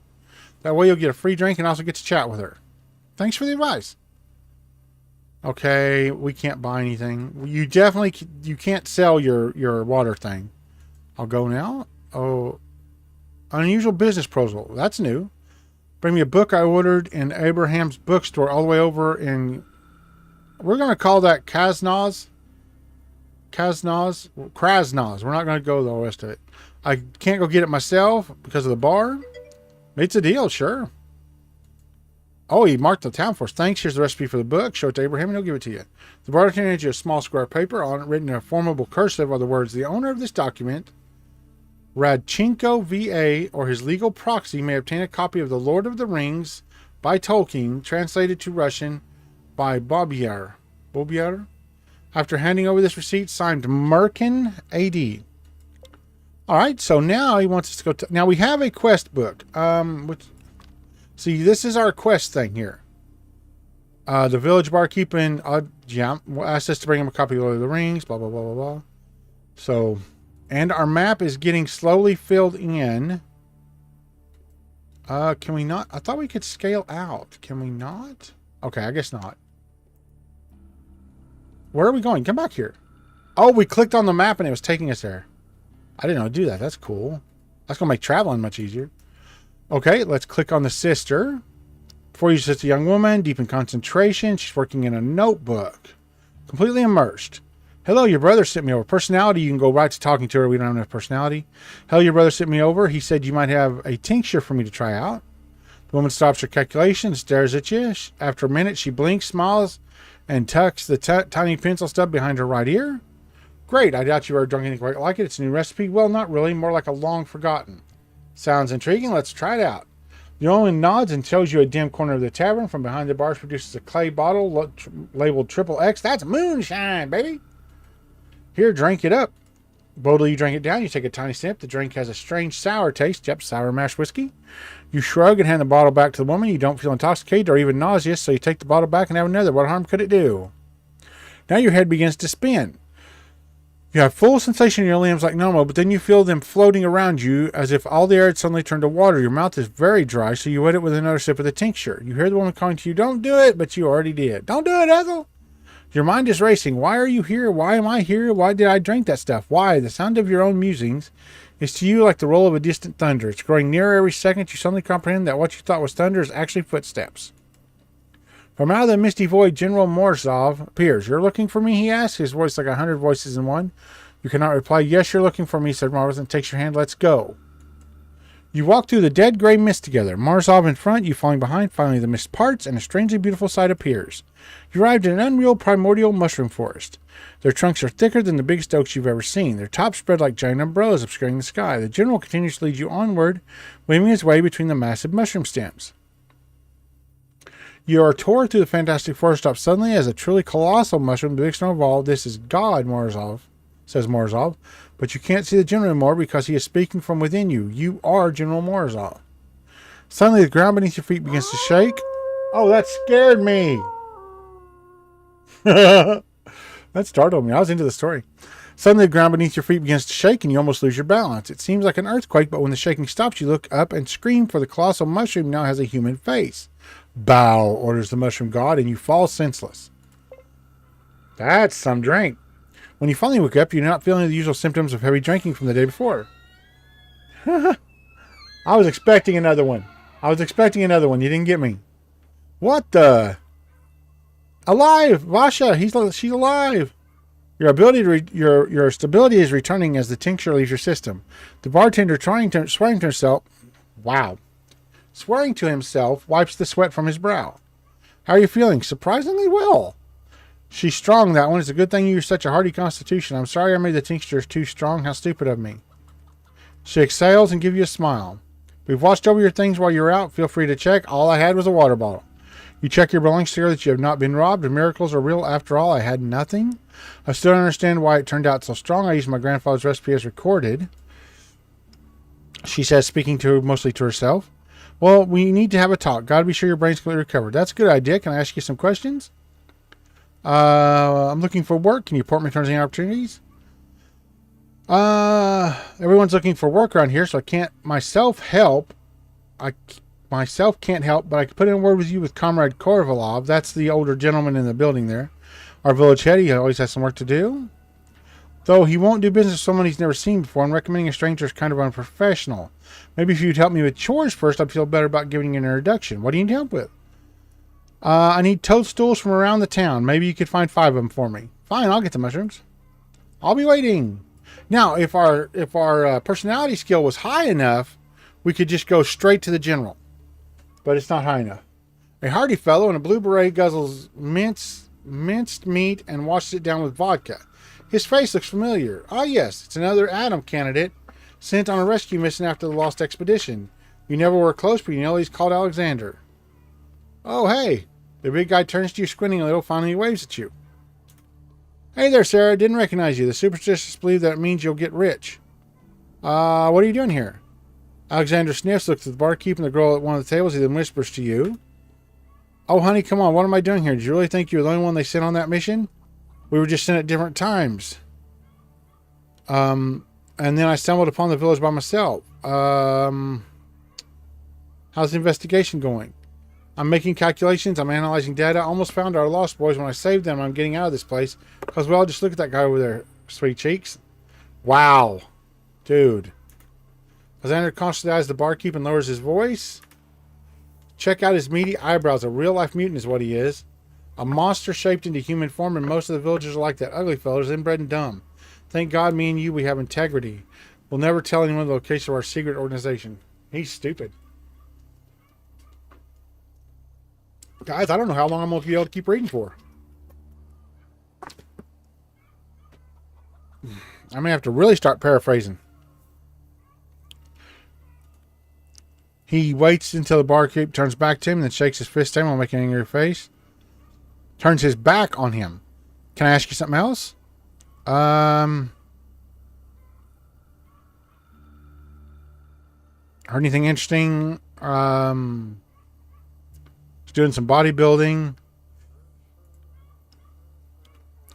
That way you'll get a free drink and also get to chat with her. Thanks for the advice. Okay, we can't buy anything. You can't sell your water thing. I'll go now. Oh, unusual business proposal. That's new. Bring me a book I ordered in Abraham's bookstore all the way over in... We're going to call that Krasnoz. We're not going to go the rest of it. I can't go get it myself because of the bar. It's a deal, sure. Oh, he marked the town for us. Thanks. Here's the recipe for the book. Show it to Abraham and he'll give it to you. The bartender hands you a small square of paper. On it, written in a formidable cursive, are the words, the owner of this document, Radchenko VA, or his legal proxy, may obtain a copy of The Lord of the Rings by Tolkien, translated to Russian by Bobier. After handing over this receipt, signed Merkin AD. All right, so now he wants us to go. Now we have a quest book. See, this is our quest thing here. The village barkeeping asked us to bring him a copy of Lord of the Rings. Blah blah blah blah blah. So, and our map is getting slowly filled in. Can we not? I thought we could scale out. Can we not? Okay, I guess not. Where are we going? Come back here. Oh, we clicked on the map and it was taking us there. I didn't know how to do that. That's cool. That's going to make traveling much easier. Okay, let's click on the sister. Before you sits a young woman, deep in concentration. She's working in a notebook. Completely immersed. Hello, your brother sent me over. Personality, you can go right to talking to her. We don't have enough personality. Hello, your brother sent me over. He said you might have a tincture for me to try out. The woman stops her calculation, stares at you. After a minute, she blinks, smiles, and tucks the tiny pencil stub behind her right ear. Great, I doubt you ever drunk anything quite like it. It's a new recipe. Well, not really. More like a long forgotten. Sounds intriguing. Let's try it out. The woman nods and shows you a dim corner of the tavern. From behind the bar produces a clay bottle labeled Triple X. That's moonshine, baby. Here, drink it up. Boldly you drink it down. You take a tiny sip. The drink has a strange sour taste. Yep, sour mash whiskey. You shrug and hand the bottle back to the woman. You don't feel intoxicated or even nauseous, so you take the bottle back and have another. What harm could it do? Now your head begins to spin. You have full sensation in your limbs like normal, but then you feel them floating around you as if all the air had suddenly turned to water. Your mouth is very dry, so you wet it with another sip of the tincture. You hear the woman calling to you, don't do it, but you already did. Don't do it, Ethel. Your mind is racing. Why are you here? Why am I here? Why did I drink that stuff? Why? The sound of your own musings is to you like the roll of a distant thunder. It's growing nearer every second. You suddenly comprehend that what you thought was thunder is actually footsteps. From out of the misty void, General Morozov appears. You're looking for me, he asks, his voice like 100 voices in one. You cannot reply. Yes, you're looking for me, said Morozov, and takes your hand. Let's go. You walk through the dead gray mist together. Morozov in front, you falling behind. Finally, the mist parts, and a strangely beautiful sight appears. You arrived in an unreal primordial mushroom forest. Their trunks are thicker than the biggest oaks you've ever seen. Their tops spread like giant umbrellas obscuring the sky. The general continues to lead you onward, weaving his way between the massive mushroom stems. You are tore through the fantastic forest, stopped suddenly as a truly colossal mushroom, the biggest of all. This is God, Morozov, says Morozov. But you can't see the general anymore because he is speaking from within you. You are General Morozov. Suddenly the ground beneath your feet begins to shake. Oh, that scared me. That startled me. I was into the story. Suddenly the ground beneath your feet begins to shake and you almost lose your balance. It seems like an earthquake, but when the shaking stops, you look up and scream, for the colossal mushroom now has a human face. Bow, orders the mushroom god, and you fall senseless. That's some drink. When you finally wake up, you're not feeling the usual symptoms of heavy drinking from the day before. I was expecting another one. You didn't get me. What the? Alive! Vasha, she's alive. Your stability is returning as the tincture leaves your system. The bartender swearing to himself, wipes the sweat from his brow. How are you feeling? Surprisingly well. She's strong, that one. It's a good thing you're such a hardy constitution. I'm sorry I made the tincture too strong. How stupid of me. She exhales and gives you a smile. We've watched over your things while you're out. Feel free to check. All I had was a water bottle. You check your belongings to sure that you have not been robbed. The miracles are real. After all, I had nothing. I still don't understand why it turned out so strong. I used my grandfather's recipe as recorded. She says, speaking mostly to herself. Well, we need to have a talk. Gotta be sure your brain's completely recovered. That's a good idea. Can I ask you some questions? I'm looking for work. Can you report me towards any opportunities? Everyone's looking for work around here, so I can't myself help. I myself can't help, but I could put in a word with you with Comrade Korvalov. That's the older gentleman in the building there. Our village head. He always has some work to do. Though he won't do business with someone he's never seen before, and recommending a stranger is kind of unprofessional. Maybe if you'd help me with chores first, I'd feel better about giving you an introduction. What do you need help with? I need toadstools from around the town. Maybe you could find 5 of them for me. Fine, I'll get the mushrooms. I'll be waiting. Now, if our personality skill was high enough, we could just go straight to the general. But it's not high enough. A hardy fellow in a blue beret guzzles minced meat and washes it down with vodka. His face looks familiar. Ah, yes, it's another Adam candidate sent on a rescue mission after the lost expedition. You never were close, but you know he's called Alexander. Oh, hey. The big guy turns to you, squinting a little, finally waves at you. Hey there, Sarah. Didn't recognize you. The superstitious believe that it means you'll get rich. What are you doing here? Alexander sniffs, looks at the barkeep and the girl at one of the tables. He then whispers to you. Oh, honey, come on. What am I doing here? Did you really think you were the only one they sent on that mission? We were just sent at different times. And then I stumbled upon the village by myself. How's the investigation going? I'm making calculations. I'm analyzing data. I almost found our lost boys when I saved them. I'm getting out of this place. Because, well, just look at that guy over there. Sweet cheeks. Wow. Dude. Alexander cautiously eyes the barkeep and lowers his voice. Check out his meaty eyebrows. A real-life mutant is what he is. A monster shaped into human form, and most of the villagers are like that. Ugly fellows, inbred and dumb. Thank God me and you, we have integrity. We'll never tell anyone the location of our secret organization. He's stupid. Guys, I don't know how long I'm going to be able to keep reading for. I may have to really start paraphrasing. He waits until the barkeep turns back to him, then shakes his fist at him while making an angry face. Turns his back on him. Can I ask you something else? Heard anything interesting? Doing some bodybuilding.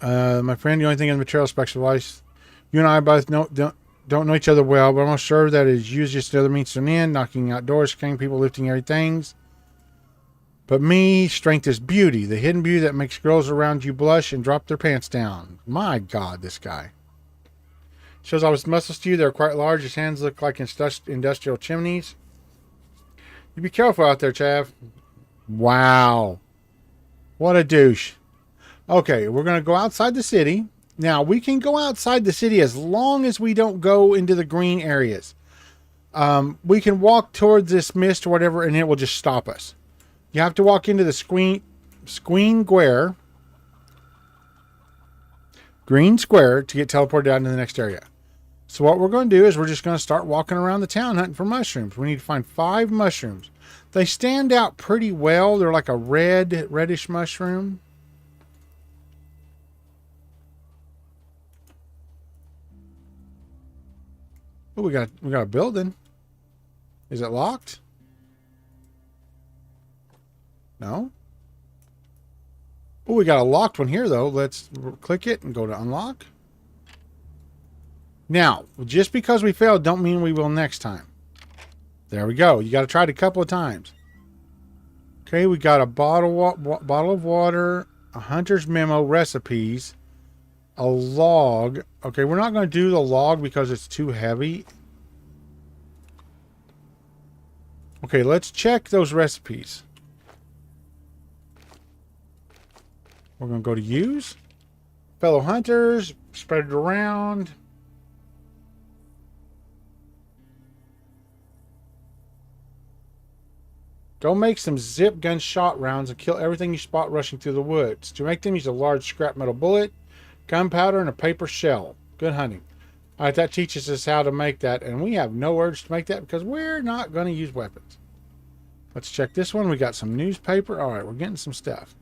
My friend, the only thing in the material specialized. You and I both don't know each other well, but I'm almost sure that it's used just the other means to an end, knocking outdoors, scanning people, lifting heavy things. But me, strength is beauty, the hidden beauty that makes girls around you blush and drop their pants down. My God, this guy. Shows all his muscles to you. They're quite large. His hands look like industrial chimneys. You be careful out there, Chav. Wow. What a douche. Okay, we're going to go outside the city. Now, we can go outside the city as long as we don't go into the green areas. We can walk towards this mist or whatever, and it will just stop us. You have to walk into the green square to get teleported out into the next area. So what we're going to do is we're just going to start walking around the town hunting for mushrooms. We need to find 5 mushrooms. They stand out pretty well. They're like a reddish mushroom. Oh, we got a building. Is it locked? No. Oh, we got a locked one here though. Let's click it and go to unlock. Now, just because we failed don't mean we will next time. There we go. You got to try it a couple of times. Okay, we got a bottle of water, a hunter's memo, recipes, a log. Okay, we're not going to do the log because it's too heavy. Okay, let's check those recipes. We're going to go to use. Fellow hunters, spread it around. Go make some zip gun shot rounds and kill everything you spot rushing through the woods. To make them, use a large scrap metal bullet, gunpowder, and a paper shell. Good hunting. All right, that teaches us how to make that, and we have no urge to make that because we're not going to use weapons. Let's check this one. We got some newspaper. All right, we're getting some stuff.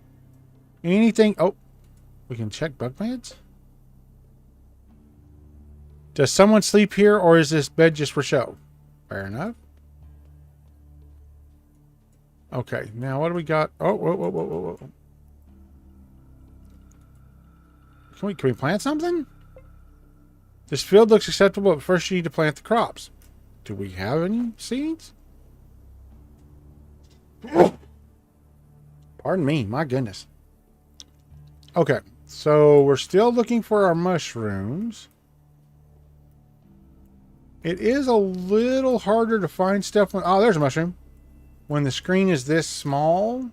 Anything? Oh, we can check bug beds. Does someone sleep here, or is this bed just for show? Fair enough. Okay, now what do we got? Oh, whoa, whoa, whoa, whoa, whoa. Can we plant something? This field looks acceptable, but first you need to plant the crops. Do we have any seeds? Pardon me, my goodness. Okay, so we're still looking for our mushrooms. It is a little harder to find stuff when... Oh, there's a mushroom. When the screen is this small.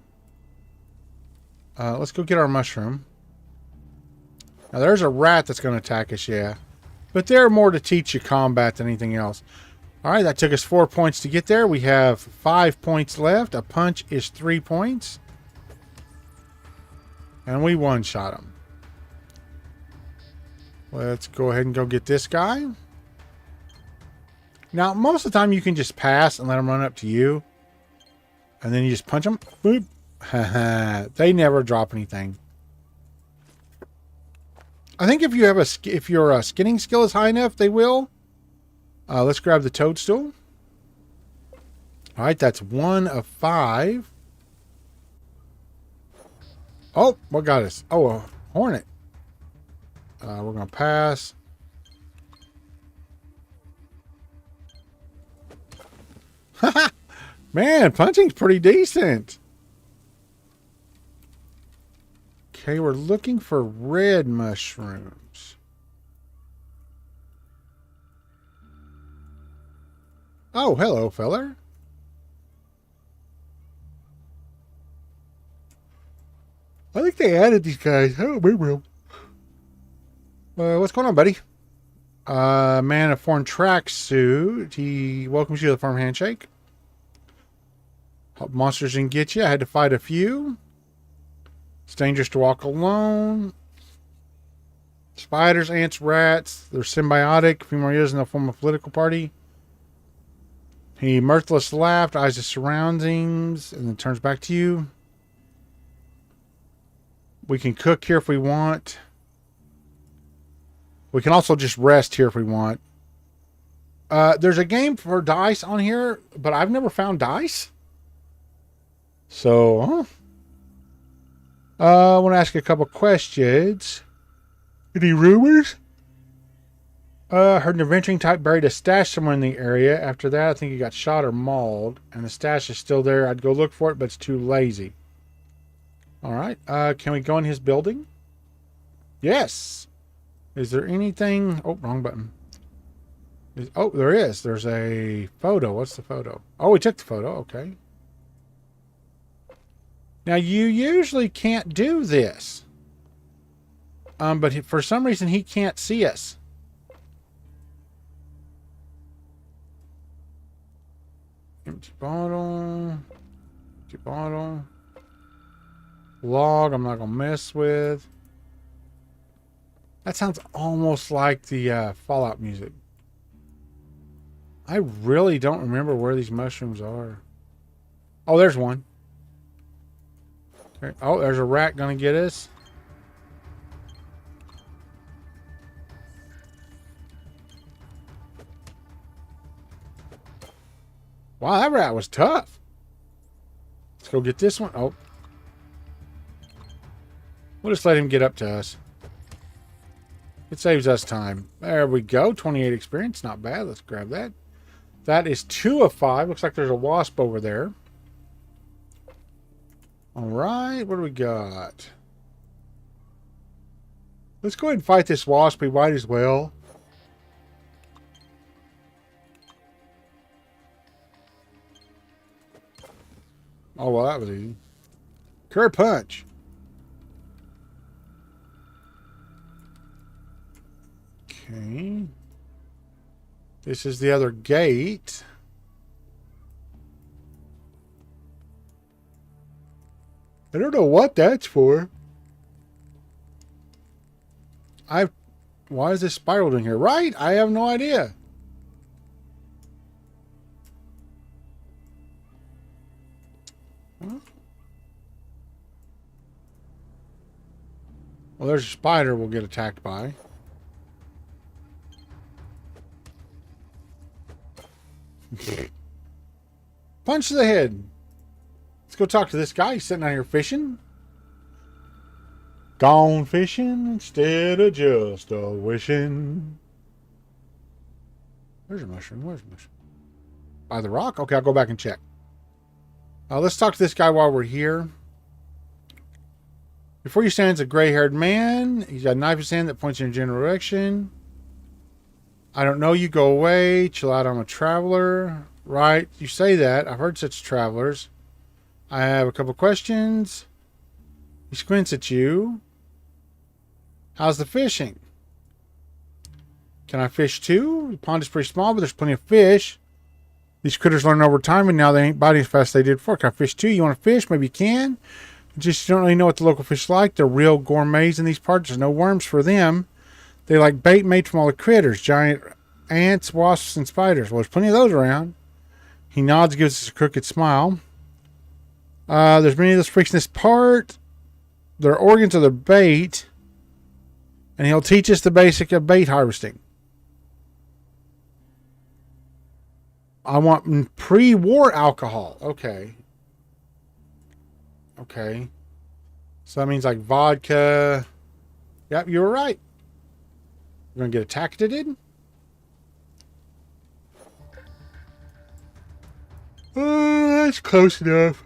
Let's go get our mushroom. Now, there's a rat that's going to attack us, yeah. But they're more to teach you combat than anything else. All right, that took us 4 points to get there. We have 5 points left. A punch is 3 points. And we one-shot him. Let's go ahead and go get this guy. Now, most of the time you can just pass and let them run up to you. And then you just punch them. Boop. They never drop anything. I think if you have if your skinning skill is high enough, they will. Let's grab the toadstool. All right, that's 1 of 5. Oh, what got us? Oh, a hornet. We're going to pass. Man, punching's pretty decent. Okay, we're looking for red mushrooms. Oh, hello, feller. I think they added these guys. Oh, remember. What's going on, buddy? Man in foreign tracksuit. He welcomes you to the farm handshake. Hope monsters didn't get you. I had to fight a few. It's dangerous to walk alone. Spiders, ants, rats. They're symbiotic. A few more years in the form of a political party. He mirthless laughed, eyes the surroundings, and then turns back to you. We can cook here if we want. We can also just rest here if we want. There's a game for dice on here, but I've never found dice. So, I want to ask you a couple questions. Any rumors? Heard an adventuring type buried a stash somewhere in the area. After that, I think he got shot or mauled, and the stash is still there. I'd go look for it, but it's too lazy. All right. Can we go in his building? Yes. Is there anything? Oh, wrong button. Oh, there is. There's a photo. What's the photo? Oh, we took the photo. Okay. Now, you usually can't do this. But for some reason, he can't see us. Empty bottle. Empty bottle. Log, I'm not going to mess with. That sounds almost like the Fallout music. I really don't remember where these mushrooms are. Oh, there's one. Okay. Oh, there's a rat going to get us. Wow, that rat was tough. Let's go get this one. Oh. We'll just let him get up to us. It saves us time. There we go. 28 experience. Not bad. Let's grab that. That is 2 of 5. Looks like there's a wasp over there. All right. What do we got? Let's go ahead and fight this wasp. We might as well. Oh, well, that was easy. Curry punch. Okay. This is the other gate. I don't know what that's for. Why is this spiral doing here? Right? I have no idea. Well, there's a spider we'll get attacked by. Punch to the head. Let's go talk to this guy. He's sitting out here fishing. Gone fishing instead of just a wishing. Where's your mushroom? Where's your mushroom? By the rock? Okay, I'll go back and check. Let's talk to this guy while we're here. Before you stands a gray-haired man. He's got a knife in his hand that points in a general direction. I don't know you. Go away. Chill out. I'm a traveler. Right. You say that. I've heard such travelers. I have a couple questions. He squints at you. How's the fishing? Can I fish too? The pond is pretty small, but there's plenty of fish. These critters learn over time, and now they ain't biting as fast as they did before. Can I fish too? You want to fish? Maybe you can. Just don't really know what the local fish like. They're real gourmets in these parts. There's no worms for them. They like bait made from all the critters. Giant ants, wasps, and spiders. Well, there's plenty of those around. He nods, gives us a crooked smile. There's many of those freaks in this part. Their organs are the bait. And he'll teach us the basic of bait harvesting. I want pre-war alcohol. Okay. Okay. So that means like vodka. Yep, you were right. We're going to get attacked, did? Oh, that's close enough.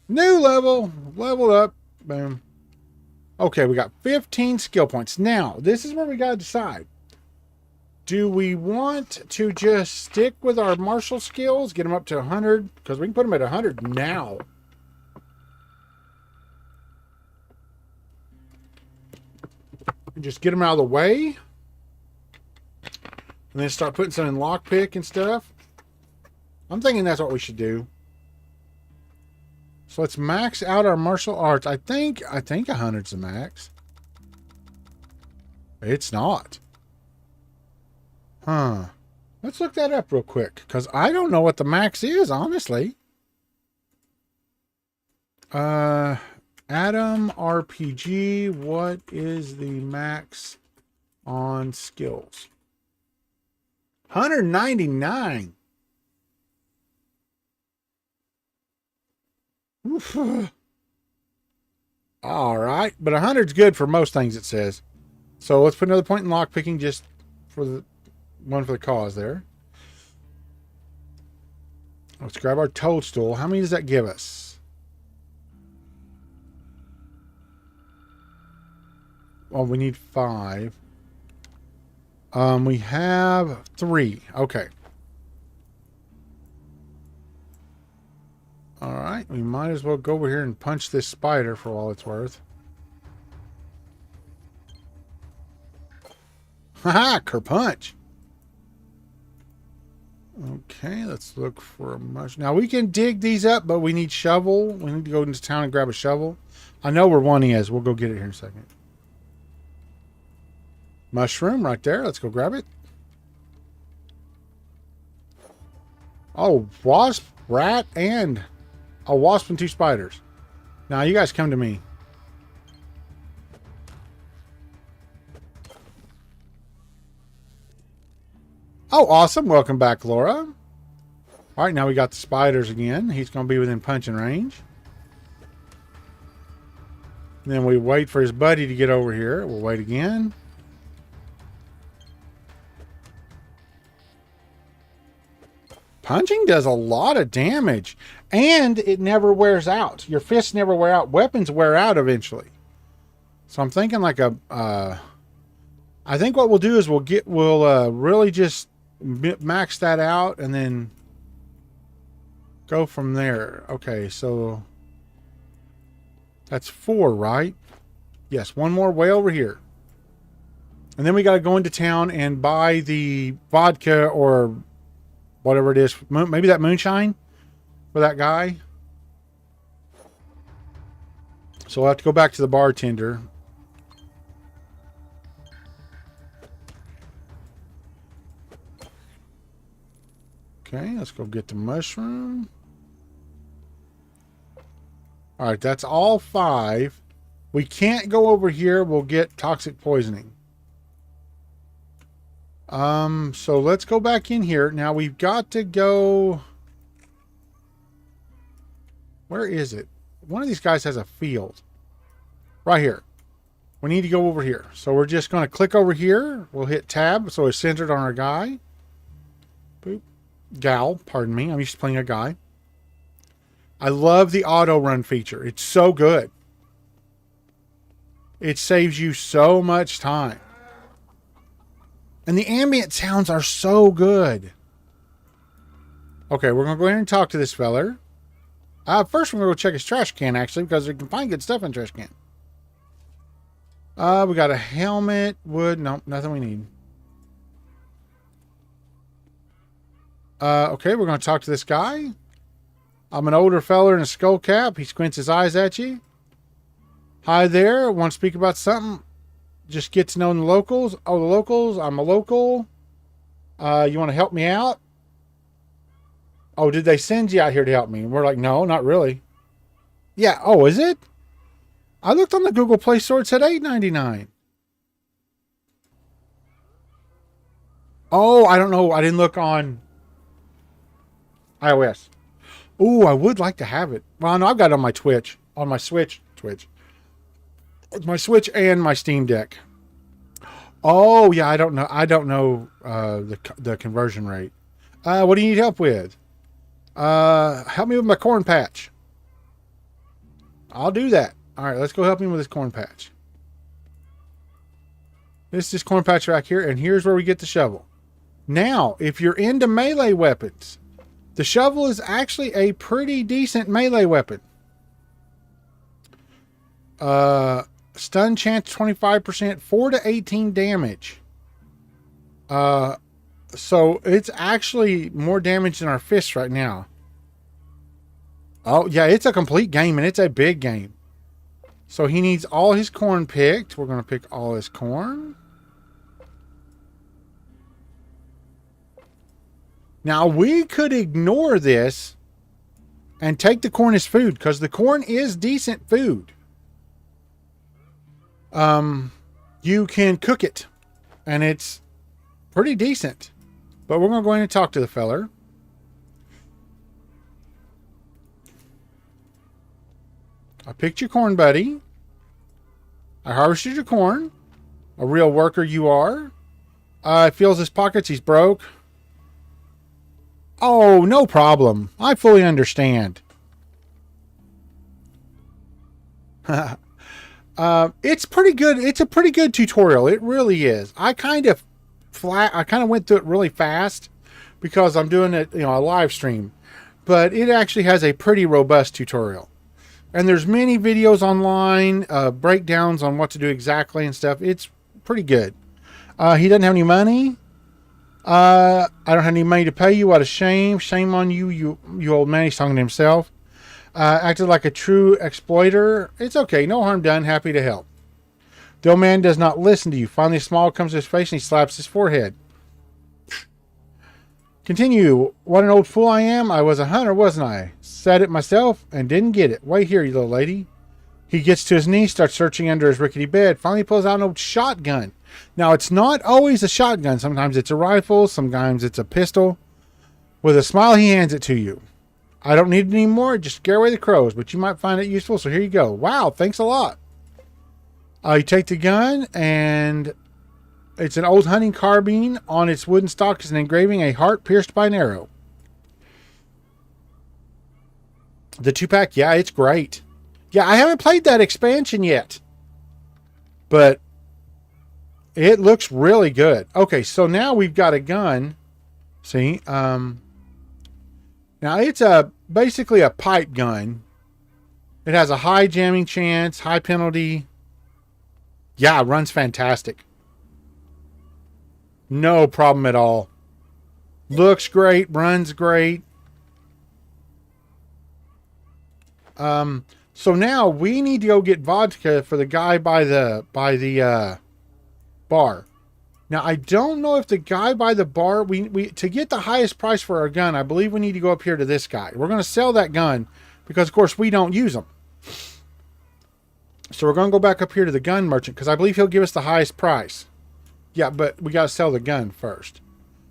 New level. Leveled up. Boom. Okay, we got 15 skill points. Now, this is where we got to decide. Do we want to just stick with our martial skills, get them up to 100? Because we can put them at 100 now. And just get them out of the way. And then start putting some in lockpick and stuff. I'm thinking that's what we should do. So let's max out our martial arts. I think 100's the max. It's not. Huh. Let's look that up real quick. Because I don't know what the max is, honestly. Adam RPG. What is the max on skills? 199. Oof. All right, but 100's good for most things, it says. So let's put another point in lockpicking just for the one for the cause there. Let's grab our toadstool. How many does that give us? Well, we need 5. We have 3. Okay. All right, we might as well go over here and punch this spider for all it's worth. Haha, kerpunch. Okay, let's look for a mushroom. Now we can dig these up, but we need shovel. We need to go into town and grab a shovel. I know where one is. We'll go get it here in a second. Mushroom right there. Let's go grab it. Oh, wasp, rat, and a wasp and 2 spiders. Now you guys come to me. Oh, awesome. Welcome back, Laura. All right, now we got the spiders again. He's going to be within punching range. And then we wait for his buddy to get over here. We'll wait again. Punching does a lot of damage. And it never wears out. Your fists never wear out. Weapons wear out eventually. So I'm thinking like a... I think what we'll do is we'll really just max that out and then go from there. Okay, so that's 4, right? Yes, one more way over here. And then we got to go into town and buy the vodka or whatever it is. Maybe that moonshine for that guy. So we'll have to go back to the bartender. Okay, let's go get the mushroom. All right, that's all 5. We can't go over here. We'll get toxic poisoning. So let's go back in here. Now we've got to go... Where is it? One of these guys has a field. Right here. We need to go over here. So we're just going to click over here. We'll hit tab so it's centered on our guy. Boop. Gal, pardon me. I'm used to playing a guy. I love the auto run feature. It's so good. It saves you so much time. And the ambient sounds are so good. Okay, we're going to go ahead and talk to this feller. First, we're going to go check his trash can, actually, because we can find good stuff in the trash can. We got a helmet, wood. Nope, nothing we need. Okay, we're going to talk to this guy. I'm an older feller in a skull cap. He squints his eyes at you. Hi there. Want to speak about something? Just get to know the locals. Oh, the locals. I'm a local. You want to help me out? Oh, did they send you out here to help me? And we're like, no, not really. Yeah. Oh, is it? I looked on the Google Play Store. It said $8.99. Oh, I don't know. I didn't look on iOS. Ooh, I would like to have it. Well, no, I've got it on my Twitch. On my Switch. My Switch and my Steam Deck. Oh, yeah, I don't know. I don't know the conversion rate. What do you need help with? Help me with my corn patch. I'll do that. All right, let's go help him with his corn patch. This is corn patch right here, and here's where we get the shovel. Now, if you're into melee weapons, the shovel is actually a pretty decent melee weapon. Stun chance 25%, 4 to 18 damage. So it's actually more damage than our fists right now. Oh, yeah, it's a complete game, and it's a big game. So he needs all his corn picked. We're going to pick all his corn. Now, we could ignore this and take the corn as food, because the corn is decent food. You can cook it, and it's pretty decent. But we're going to go in and talk to the feller. I picked your corn, buddy. I harvested your corn. A real worker you are. It fills his pockets. He's broke. Oh, no problem. I fully understand. It's pretty good. It's a pretty good tutorial. It really is. I kind of went through it really fast because I'm doing it, a live stream. But it actually has a pretty robust tutorial. And there's many videos online, breakdowns on what to do exactly and stuff. It's pretty good. He doesn't have any money. I don't have any money to pay you. What a shame. Shame on you, you old man. He's talking to himself. Acted like a true exploiter. It's okay. No harm done. Happy to help. The old man does not listen to you. Finally, a smile comes to his face and he slaps his forehead. Continue. What an old fool I am. I was a hunter, wasn't I? Said it myself and didn't get it. Wait here, you little lady. He gets to his knees, starts searching under his rickety bed. Finally pulls out an old shotgun. Now, it's not always a shotgun. Sometimes it's a rifle. Sometimes it's a pistol. With a smile, he hands it to you. I don't need it anymore. Just scare away the crows, but you might find it useful, so here you go. Wow, thanks a lot. You take the gun, and it's an old hunting carbine. On its wooden stock is an engraving, a heart pierced by an arrow. The 2-pack, yeah, it's great. Yeah, I haven't played that expansion yet, but it looks really good. Okay, so now we've got a gun. See, now it's basically a pipe gun. It has a high jamming chance, high penalty. Yeah, it runs fantastic. No problem at all. Looks great, runs great. So now we need to go get vodka for the guy by the bar. Now, I don't know if the guy by the bar, we to get the highest price for our gun, I believe we need to go up here to this guy. We're going to sell that gun because, of course, we don't use them. So we're going to go back up here to the gun merchant because I believe he'll give us the highest price. Yeah, but we got to sell the gun first.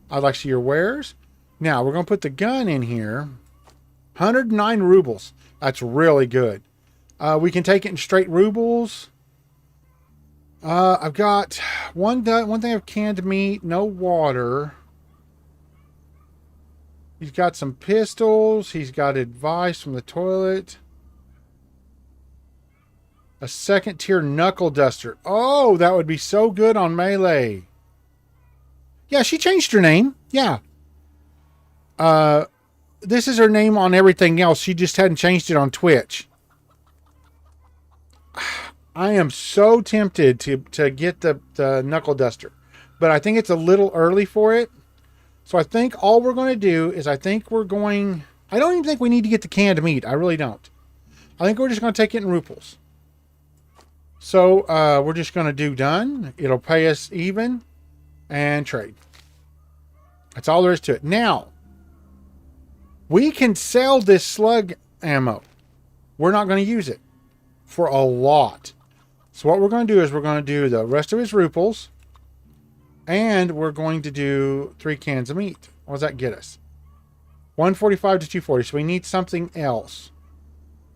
I'd like to see your wares. Now, we're going to put the gun in here. 109 rubles. That's really good. We can take it in straight rubles. I've got one thing of canned meat, no water. He's got some pistols. He's got advice from the toilet. A second tier knuckle duster. Oh, that would be so good on Melee. Yeah, she changed her name. Yeah. This is her name on everything else. She just hadn't changed it on Twitch. I am so tempted to get the knuckle duster, but I think it's a little early for it. So I think all we're going to do is I don't even think we need to get the canned meat. I really don't. I think we're just going to take it in ruples. So we're just going to do done. It'll pay us even and trade. That's all there is to it. Now, we can sell this slug ammo. We're not going to use it for a lot. So what we're going to do is we're going to do the rest of his ruples. And we're going to do 3 cans of meat. What does that get us? 145 to 240. So we need something else.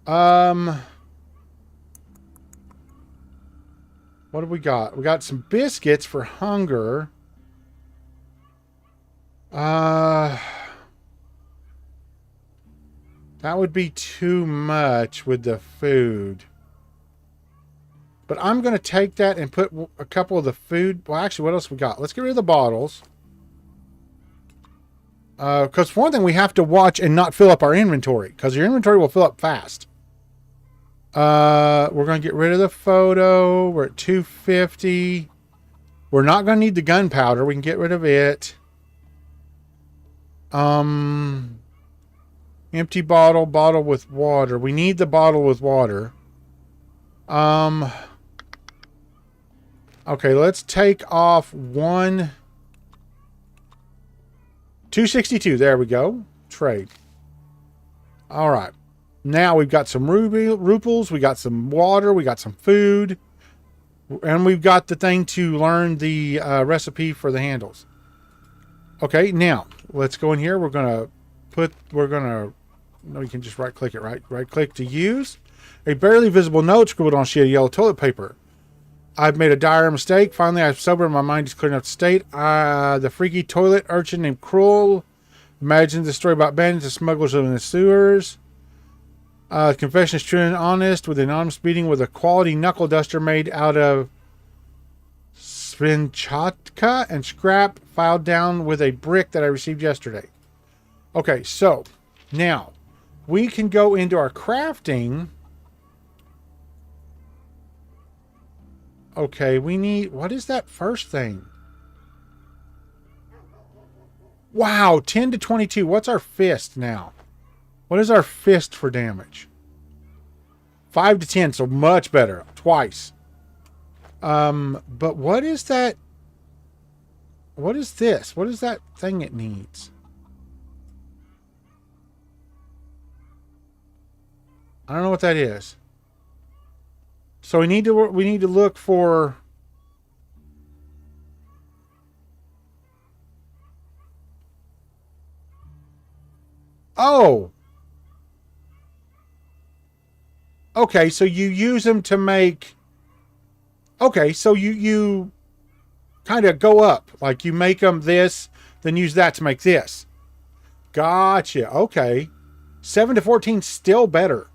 What have we got? We got some biscuits for hunger. That would be too much with the food. But I'm going to take that and put a couple of the food. Well, actually, what else we got? Let's get rid of the bottles. Because for one thing, we have to watch and not fill up our inventory. Because your inventory will fill up fast. We're going to get rid of the photo. We're at 250. We're not going to need the gunpowder. We can get rid of it. Empty bottle, bottle with water. We need the bottle with water. Okay, let's take off 262. There we go. Trade. All right. Now we've got some ruples. We got some water. We got some food. And we've got the thing to learn the recipe for the handles. Okay, now let's go in here. We can just right click it, right click to use. A barely visible note scribbled on a sheet of yellow toilet paper. I've made a dire mistake. Finally, I've sobered. My mind is clear enough to state. The freaky toilet urchin named Cruel imagines the story about bandits and smugglers living in the sewers. Confession is true and honest, with an anonymous beating with a quality knuckle duster made out of svinchatka and scrap filed down with a brick that I received yesterday. Okay, so now we can go into our crafting. Okay, we need... What is that first thing? Wow, 10 to 22. What's our fist now? What is our fist for damage? 5 to 10, so much better. Twice. But what is that? What is this? What is that thing it needs? I don't know what that is. So we need to look for... Oh! Okay, so you use them to make... Okay, so you kind of go up. Like you make them this, then use that to make this. Gotcha. Okay. 7 to 14 still better.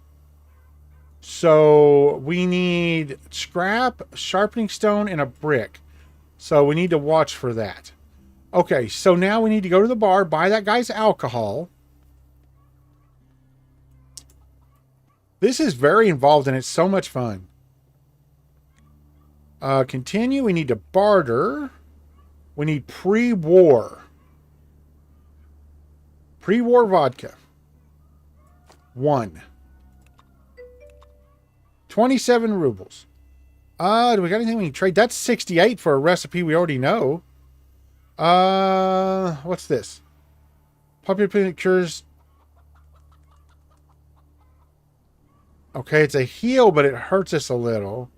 So we need scrap, sharpening stone, and a brick. So we need to watch for that. Okay, so now we need to go to the bar, buy that guy's alcohol. This is very involved and it's so much fun. Continue. We need to barter. We need pre-war. Pre-war vodka. 1. 27 rubles. Do we got anything we can trade? That's 68 for a recipe we already know. What's this? Popular opinion cures. Okay, it's a heal, but it hurts us a little.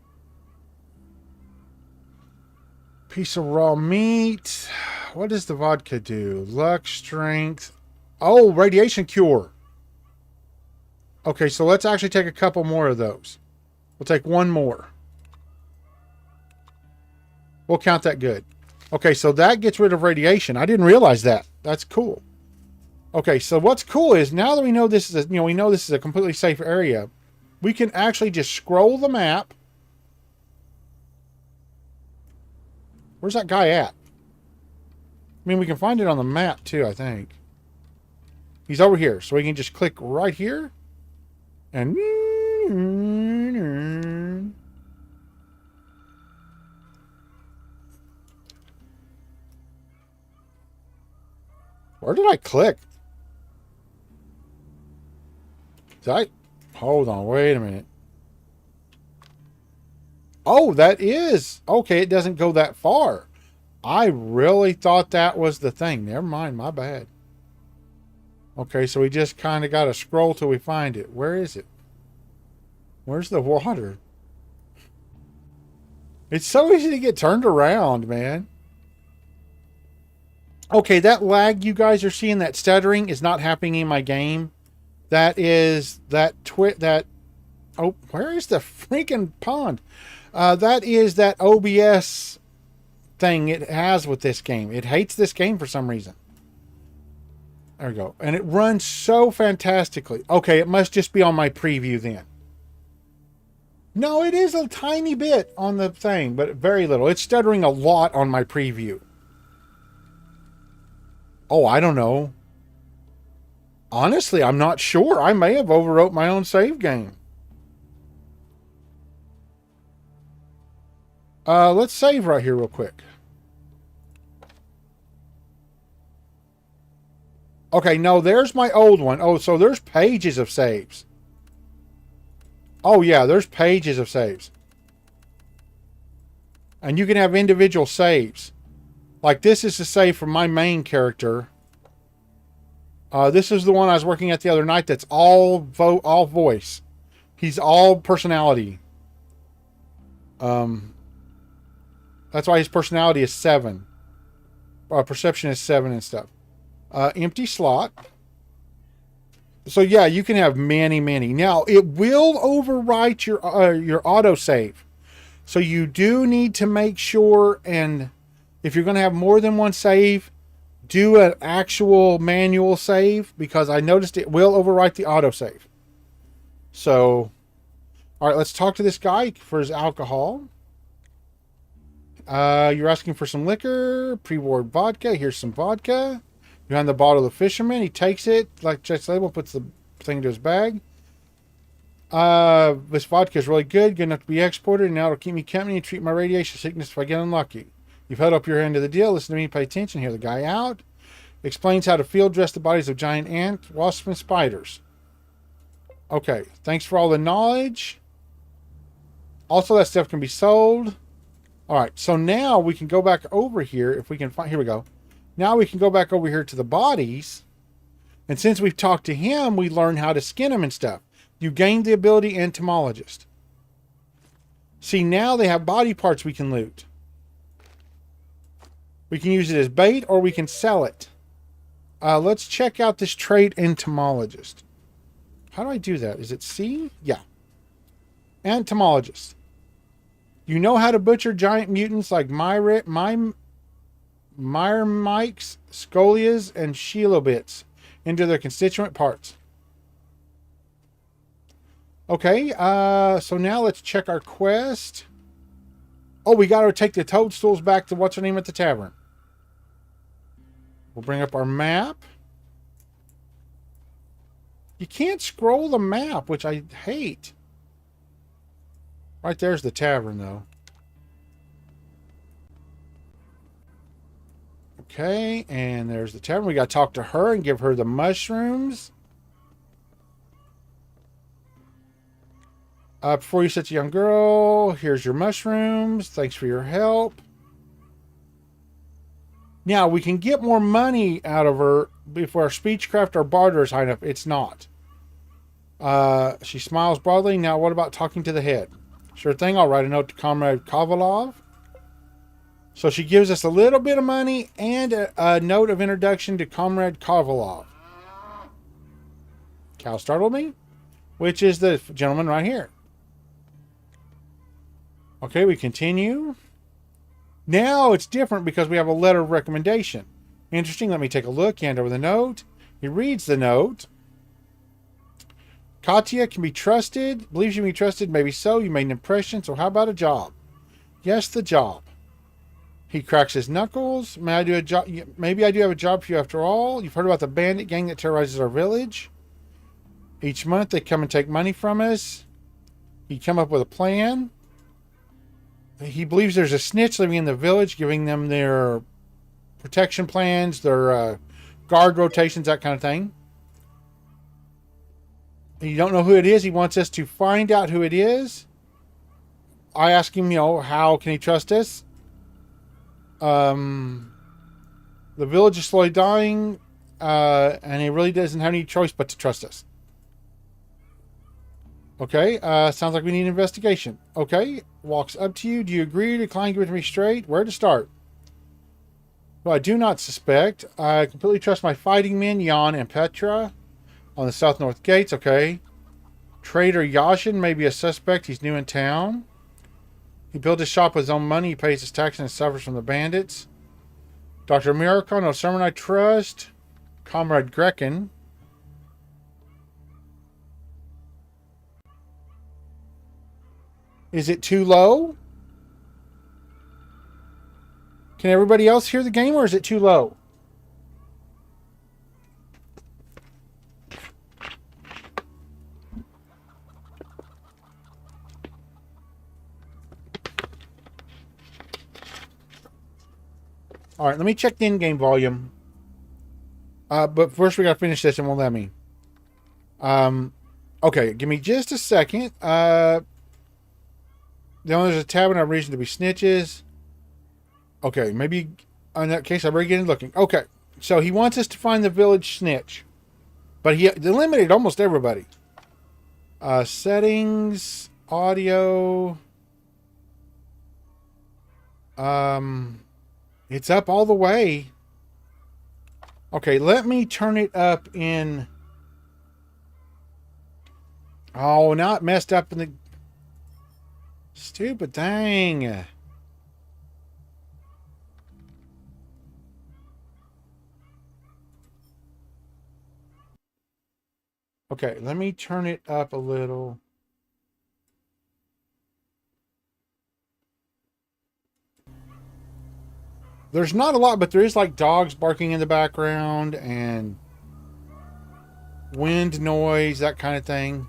Piece of raw meat. What does the vodka do? Luck, strength. Oh, radiation cure. Okay, so let's actually take a couple more of those. We'll take one more. We'll count that good. Okay, so that gets rid of radiation. I didn't realize that. That's cool. Okay, so what's cool is now that we know this is we know this is a completely safe area, we can actually just scroll the map. Where's that guy at? I mean, we can find it on the map too, I think. He's over here, so we can just click right here. And... where did I click? Hold on, wait a minute. Oh, that is... okay, it doesn't go that far. I really thought that was the thing. Never mind, my bad. Okay, so we just kind of got to scroll till we find it. Where is it? Where's the water? It's so easy to get turned around, man. Okay, that lag you guys are seeing, that stuttering, is not happening in my game. That is that oh, where is the freaking pond? That is that OBS thing it has with this game. It hates this game for some reason. There we go. And it runs so fantastically. Okay, it must just be on my preview then. No, it is a tiny bit on the thing, but very little. It's stuttering a lot on my preview. Oh, I don't know. Honestly, I'm not sure. I may have overwrote my own save game. Let's save right here real quick. Okay, no, there's my old one. Oh, so there's pages of saves. Oh, yeah, there's pages of saves. And you can have individual saves. Like, this is the save from my main character. This is the one I was working at the other night that's all voice. He's all personality. That's why his personality is 7. Perception is 7 and stuff. Empty slot. So yeah, you can have many. Now it will overwrite your autosave. So you do need to make sure, and if you're going to have more than one save, do an actual manual save, because I noticed it will overwrite the autosave. So, all right, let's talk to this guy for his alcohol. You're asking for some liquor, pre-warred vodka. Here's some vodka. Behind the bottle of the fisherman, he takes it, like checks the label, puts the thing into his bag. This vodka is really good enough to be exported, and now it'll keep me company and treat my radiation sickness if I get unlucky. You've held up your end of the deal. Listen to me, pay attention. Hear the guy out. Explains how to field dress the bodies of giant ants, wasps, and spiders. Okay, thanks for all the knowledge. Also, that stuff can be sold. All right, so now we can go back over here. If we can find, here we go. Now we can go back over here to the bodies. And since we've talked to him, we learn how to skin them and stuff. You gain the ability entomologist. See, now they have body parts we can loot. We can use it as bait, or we can sell it. Let's check out this trait entomologist. How do I do that? Is it C? Yeah. Entomologist. You know how to butcher giant mutants like Myrmics, Scolias, and Shelobits into their constituent parts. Okay, so now let's check our quest. Oh, we got to take the toadstools back to what's her name at the tavern. We'll bring up our map. You can't scroll the map, which I hate. Right there's the tavern, though. Okay, and there's the tavern. We got to talk to her and give her the mushrooms. Before you're such a young girl, here's your mushrooms. Thanks for your help. Now, we can get more money out of her if our speechcraft or barter is high enough. It's not. She smiles broadly. Now, what about talking to the head? Sure thing. I'll write a note to Comrade Kovalov. So she gives us a little bit of money and a note of introduction to Comrade Kovalov. Cal startled me, which is the gentleman right here. Okay, we continue. Now it's different because we have a letter of recommendation. Interesting. Let me take a look. Hand over the note. He reads the note. Katya can be trusted. Believes you can be trusted. Maybe so. You made an impression. So how about a job? Yes, the job. He cracks his knuckles. May I do a job? Maybe I do have a job for you after all. You've heard about the bandit gang that terrorizes our village. Each month they come and take money from us. He come up with a plan. He believes there's a snitch living in the village, giving them their protection plans, their guard rotations, that kind of thing. You don't know who it is. He wants us to find out who it is. I ask him, how can he trust us? The village is slowly dying, and he really doesn't have any choice but to trust us. Okay, sounds like we need an investigation. Okay, walks up to you. Do you agree or decline? Give it to me straight. Where to start? Well, I do not suspect. I completely trust my fighting men, Jan and Petra, on the south-north gates. Okay. Trader Yashin may be a suspect. He's new in town. He built his shop with his own money. He pays his taxes and suffers from the bandits. Dr. Miracle, no sermon I trust. Comrade Grekin. Is it too low? Can everybody else hear the game, or is it too low? All right, let me check the in-game volume. But first we got to finish this and won't let me. Okay, give me just a second. There's a tab and a reason to be snitches. Okay, maybe in that case I better get in looking. Okay, so he wants us to find the village snitch. But he eliminated almost everybody. Settings, audio. It's up all the way. Okay, let me turn it up in... Oh, now it messed up in the... Stupid thing. Okay, let me turn it up a little. There's not a lot, but there is like dogs barking in the background and wind noise, that kind of thing.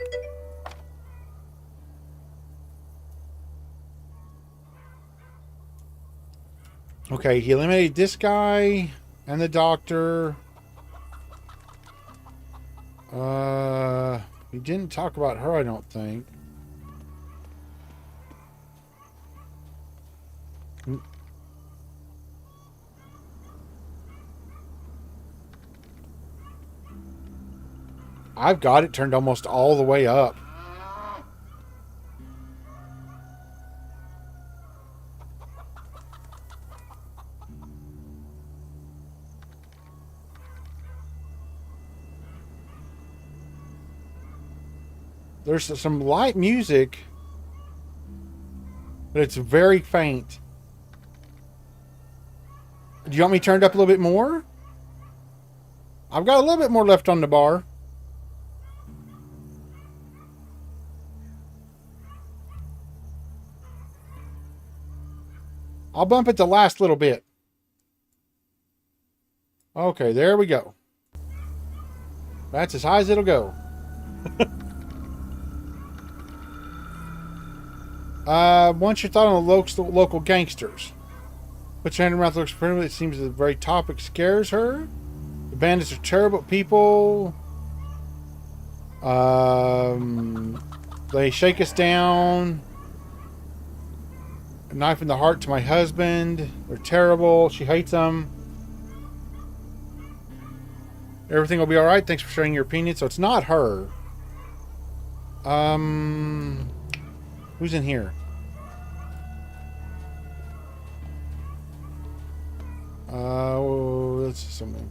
Okay, he eliminated this guy and the doctor. He didn't talk about her, I don't think. I've got it turned almost all the way up. There's some light music, but it's very faint. Do you want me turned up a little bit more? I've got a little bit more left on the bar. I'll bump it the last little bit. Okay, there we go. That's as high as it'll go. What's your thought on the local gangsters? What's your hand around looks friendly? It seems the very topic scares her. The bandits are terrible people. They shake us down. A knife in the heart to my husband. They're terrible. She hates them. Everything will be all right. Thanks for sharing your opinion. So it's not her. Who's in here? Let's see something.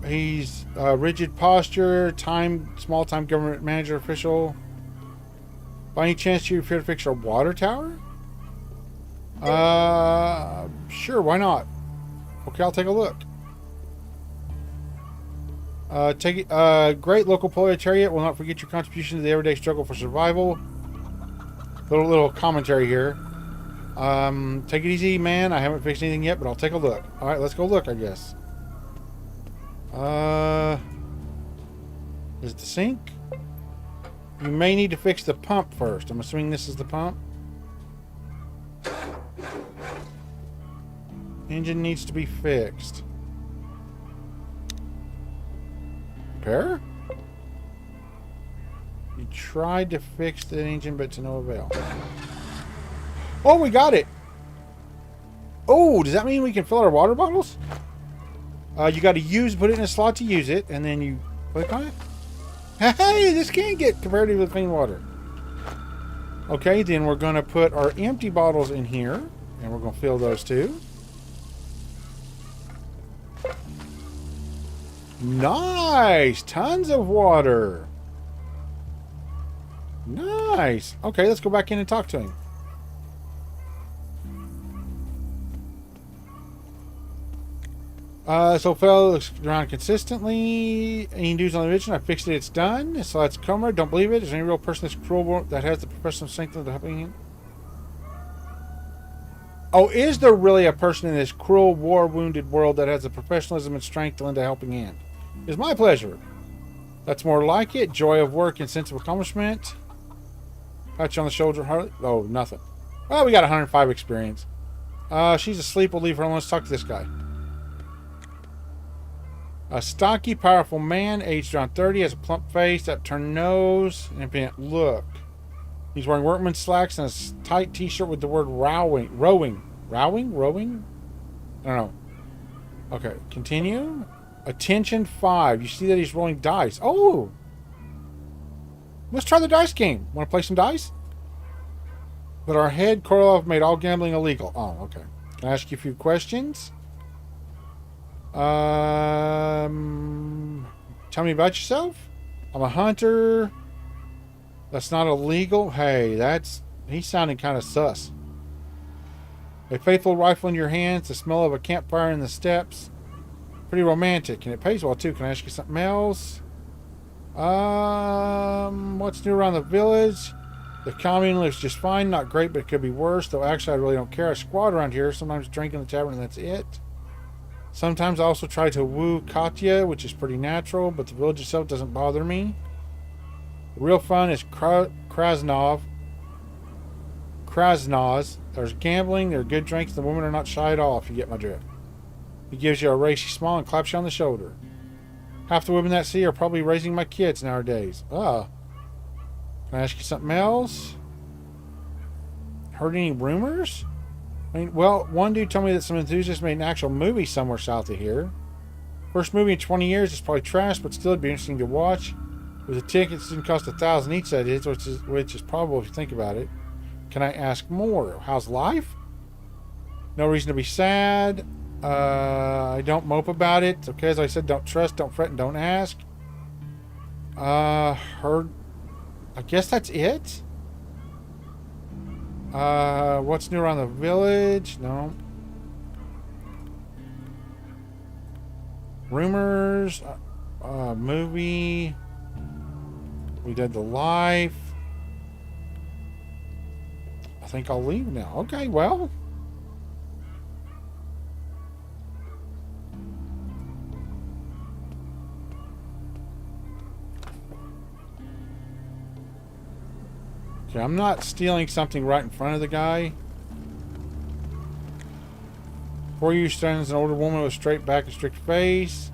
He's rigid posture, small time government manager official. By any chance you appear to fix our water tower? Sure, why not? Okay, I'll take a look. Great local proletariat will not forget your contribution to the everyday struggle for survival. Little commentary here. Take it easy, man. I haven't fixed anything yet, but I'll take a look. All right, let's go look, I guess. Is it the sink? You may need to fix the pump first. I'm assuming this is the pump. Engine needs to be fixed. Repair? You tried to fix the engine, but to no avail. Oh, we got it! Oh, does that mean we can fill our water bottles? You got to put it in a slot to use it, and then you click on it. Hey, this can get comparatively clean water. Okay, then we're going to put our empty bottles in here, and we're going to fill those too. Nice! Tons of water. Nice. Okay, let's go back in and talk to him. So fellow looks around consistently. Any news on the mission? I fixed it. It's done. So that's Comer. Don't believe it. Is there any real person that's cruel that has the professional strength of helping him? Oh, is there really a person in this cruel, war-wounded world that has the professionalism and strength to lend a helping hand? It's my pleasure. That's more like it. Joy of work and sense of accomplishment. Pat you on the shoulder. Harley. Oh, nothing. Well, we got 105 experience. She's asleep. We'll leave her alone. Let's talk to this guy. A stocky, powerful man, aged around 30, has a plump face, upturned nose, and impudent look. He's wearing workman's slacks and a tight t-shirt with the word rowing. Rowing? I don't know. Okay, continue. Attention 5. You see that he's rolling dice. Oh! Let's try the dice game. Want to play some dice? But our head, Korolov, made all gambling illegal. Oh, okay. Can I ask you a few questions? Tell me about yourself. I'm a hunter. That's not illegal. Hey, he's sounding kind of sus. A faithful rifle in your hands, the smell of a campfire in the steppes. Pretty romantic, and it pays well too. Can I ask you something else? What's new around the village? The commune looks just fine, not great, but it could be worse. Though actually, I really don't care. I squat around here, sometimes drink in the tavern, and that's it. Sometimes I also try to woo Katya, which is pretty natural, but the village itself doesn't bother me. The real fun is Krasnoz. There's gambling, there are good drinks, the women are not shy at all, if you get my drift. He gives you a racy smile and claps you on the shoulder. Half the women that see are probably raising my kids nowadays. Can I ask you something else? Heard any rumors? I mean, well, one dude told me that some enthusiasts made an actual movie somewhere south of here. First movie in 20 years. It's probably trash, but still it'd be interesting to watch. With the tickets, it didn't cost $1,000 each, that is, which is probable if you think about it. Can I ask more? How's life? No reason to be sad. I don't mope about it. Okay, as I said, don't trust, don't fret, and don't ask. Heard. I guess that's it. What's new around the village? No. Rumors. Movie. We did the life. I think I'll leave now. Okay, well. Okay, I'm not stealing something right in front of the guy. Before you stands an older woman with straight back and strict face.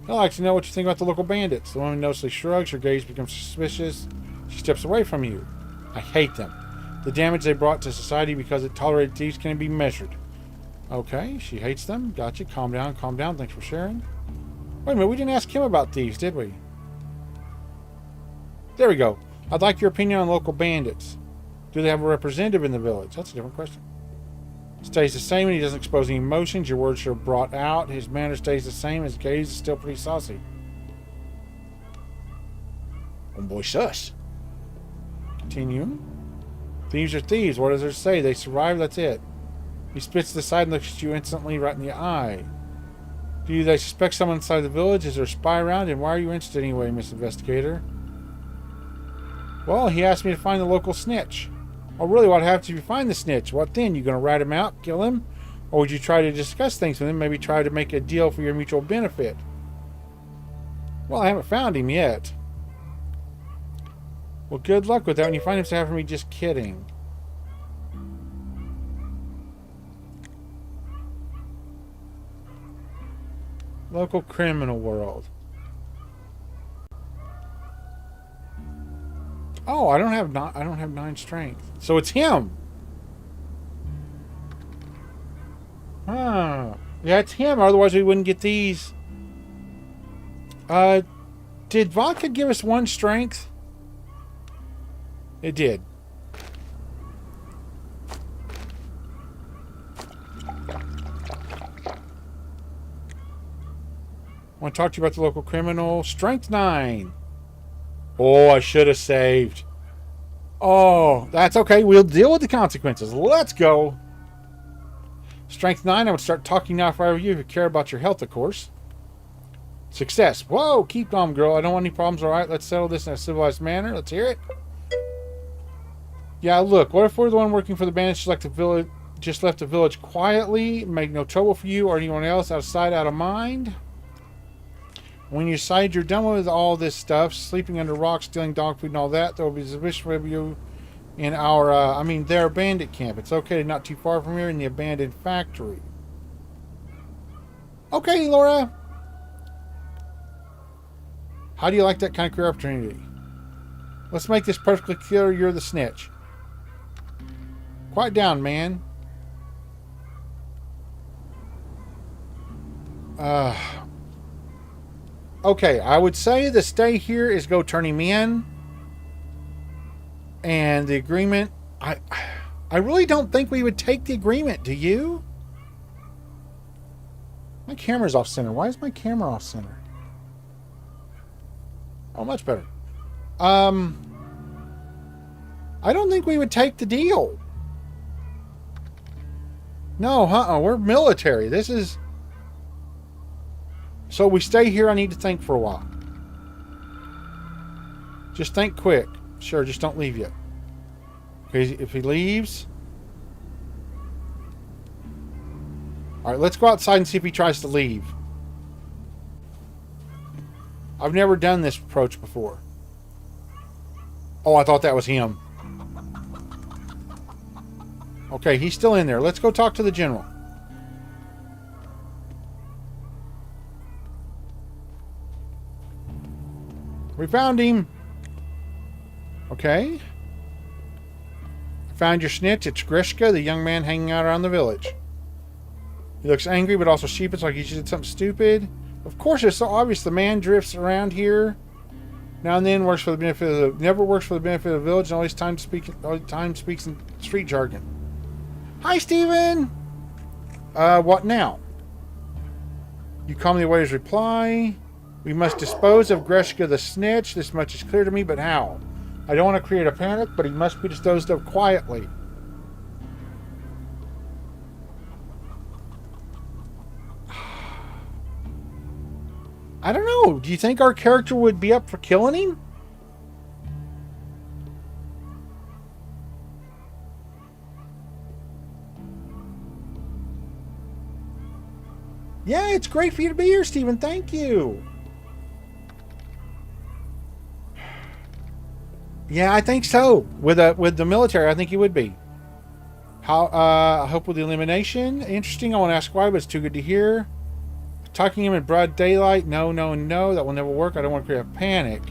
I'd like to know what you think about the local bandits. The woman noticeably shrugs, her gaze becomes suspicious. She steps away from you. I hate them. The damage they brought to society because it tolerated thieves can be measured. Okay, she hates them. Gotcha. Calm down, calm down. Thanks for sharing. Wait a minute, we didn't ask him about thieves, did we? There we go. I'd like your opinion on local bandits. Do they have a representative in the village? That's a different question. Stays the same and he doesn't expose any emotions. Your words are brought out. His manner stays the same. His gaze is still pretty saucy. Oh boy, sus. Continue. Thieves are thieves. What does there say? They survive, that's it. He spits to the side and looks at you instantly right in the eye. Do they suspect someone inside the village? Is there a spy around? And why are you interested anyway, Miss Investigator? Well, he asked me to find the local snitch. Oh, really? What happens if you find the snitch? What then? You going to rat him out, kill him? Or would you try to discuss things with him? Maybe try to make a deal for your mutual benefit? Well, I haven't found him yet. Well, good luck with that. When you find him, say after me, just kidding. Local criminal world. Oh, I don't have 9 strength. So it's him. Huh. Yeah, it's him. Otherwise we wouldn't get these. Did vodka give us 1 strength? It did. I want to talk to you about the local criminal. Strength 9. Oh, I should have saved. Oh, that's okay. We'll deal with the consequences. Let's go. Strength 9. I would start talking now if I were you, if you care about your health, of course. Success. Whoa, keep calm, girl. I don't want any problems, all right? Let's settle this in a civilized manner. Let's hear it. Yeah, look, what if we're the one working for the bandits just left the village quietly, make no trouble for you or anyone else, out of sight, out of mind? When you decide you're done with all this stuff, sleeping under rocks, stealing dog food and all that, there will be a suspicion of you in our, their bandit camp. It's okay, not too far from here, in the abandoned factory. Okay, Laura. How do you like that kind of career opportunity? Let's make this perfectly clear you're the snitch. Quiet down, man. Okay, I would say the stay here is go turn him in. And the agreement, I really don't think we would take the agreement, do you? My camera's off center. Why is my camera off center? Oh, much better. I don't think we would take the deal. No, we're military. This is... So we stay here, I need to think for a while. Just think quick. Sure, just don't leave yet. Okay, if he leaves... Alright, let's go outside and see if he tries to leave. I've never done this approach before. Oh, I thought that was him. Okay, he's still in there. Let's go talk to the general. We found him. Okay. Found your snitch. It's Grishka, the young man hanging out around the village. He looks angry, but also sheepish, like he did something stupid. Of course, it's so obvious. The man drifts around here now and then, never works for the benefit of the village, and always speaks in street jargon. Hi, Steven! What now? You calmly await his reply. We must dispose of Grishka the snitch. This much is clear to me, but how? I don't want to create a panic, but he must be disposed of quietly. I don't know. Do you think our character would be up for killing him? Yeah, it's great for you to be here, Stephen. Thank you. Yeah, I think so. With the military, I think he would be. I hope with the elimination. Interesting. I want to ask why, but it's too good to hear. Talking him in broad daylight. No. That will never work. I don't want to create a panic.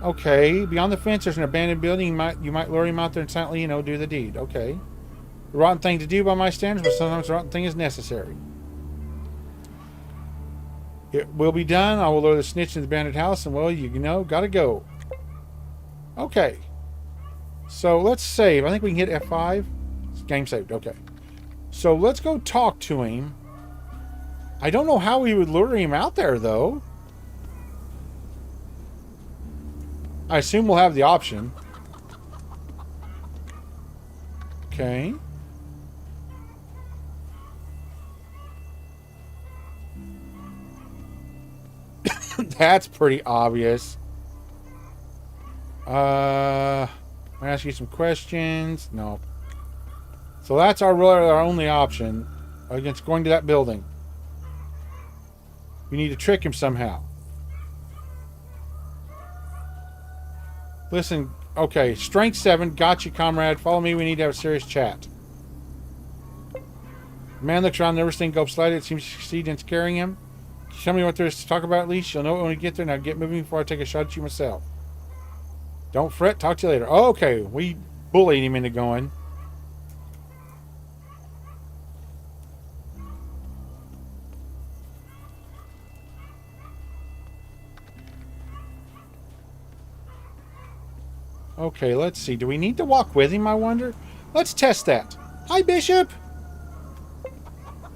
Okay. Beyond the fence, there's an abandoned building. You might lure him out there and silently, do the deed. Okay. The rotten thing to do by my standards, but sometimes the rotten thing is necessary. It will be done. I will lure the snitch in the bandit house, and well, you know, gotta go. Okay. So let's save. I think we can hit F5. Game saved. Okay. So let's go talk to him. I don't know how we would lure him out there, though. I assume we'll have the option. Okay. That's pretty obvious. I'm gonna ask you some questions. No. So that's our only option against going to that building. We need to trick him somehow. Listen, okay, strength 7, got you, comrade. Follow me, we need to have a serious chat. The man looks around, nervous thing gulps slightly. It seems to succeed in scaring him. Can you tell me what there is to talk about at least? You'll know it when we get there. Now get moving before I take a shot at you myself. Don't fret, talk to you later. Oh, okay, we bullied him into going. Okay, let's see. Do we need to walk with him, I wonder? Let's test that. Hi, Bishop!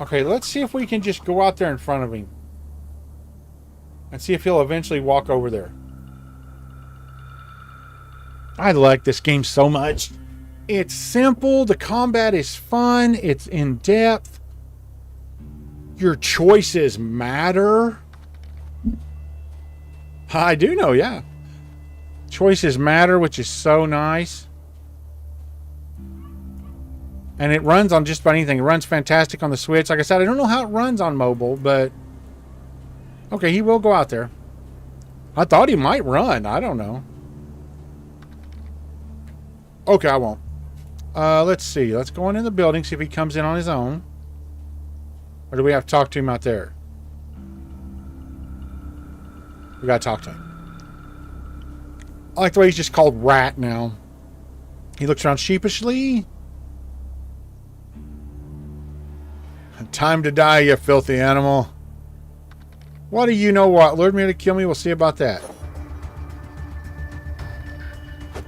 Okay, let's see if we can just go out there in front of him. And see if he'll eventually walk over there. I like this game so much. It's simple. The combat is fun. It's in depth. Your choices matter. I do know, yeah. Choices matter, which is so nice. And it runs on just about anything. It runs fantastic on the Switch. Like I said, I don't know how it runs on mobile, but... Okay, he will go out there. I thought he might run. I don't know. Okay, I won't. Let's see. Let's go in the building, see if he comes in on his own. Or do we have to talk to him out there? We gotta talk to him. I like the way he's just called Rat now. He looks around sheepishly. Time to die, you filthy animal. What do you know what? Lured me to kill me? We'll see about that.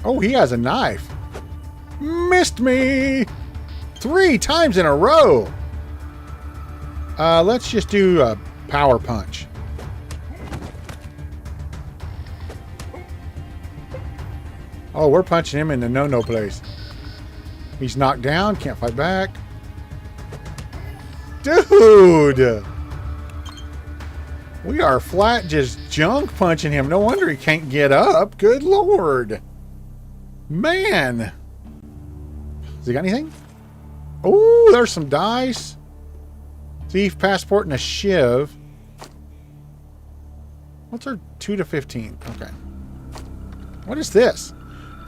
Oh, he has a knife. Missed me! 3 times in a row! Let's just do a power punch. Oh, we're punching him in the no-no place. He's knocked down, can't fight back. Dude! We are flat just junk punching him. No wonder he can't get up. Good lord. Man. Has he got anything? Oh, there's some dice. Thief, passport, and a shiv. What's our 2 to 15? Okay. What is this?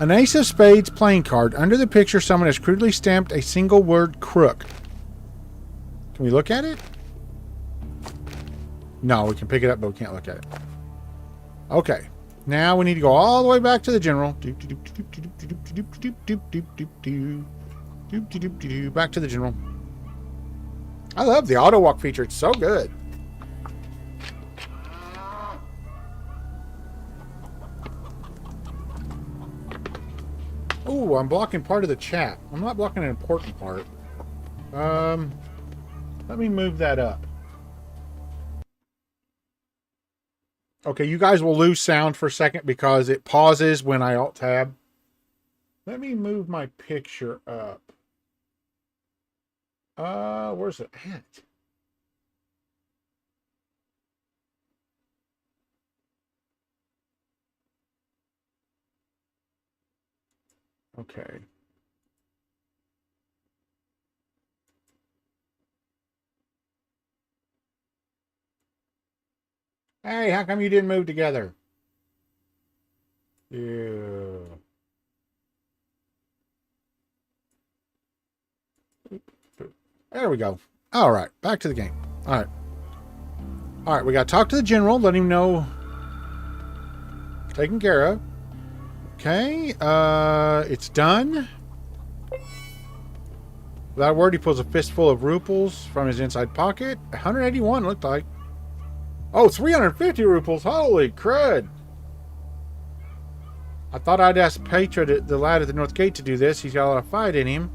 An ace of spades playing card. Under the picture, someone has crudely stamped a single word crook. Can we look at it? No, we can pick it up, but we can't look at it. Okay. Now we need to go all the way back to the general. Back to the general. I love the auto walk feature. It's so good. Oh, I'm blocking part of the chat. I'm not blocking an important part. Let me move that up. Okay, you guys will lose sound for a second because it pauses when I Alt-Tab. Let me move my picture up. Where's it at? Okay. Hey, how come you didn't move together? Yeah. There we go. All right, back to the game. All right. All right, we got to talk to the general, let him know. Taken care of. Okay, it's done. Without a word, he pulls a fistful of ruples from his inside pocket. 181 looked like. Oh, 350 ruples. Holy crud. I thought I'd ask Petra, the lad at the north gate, to do this. He's got a lot of fight in him.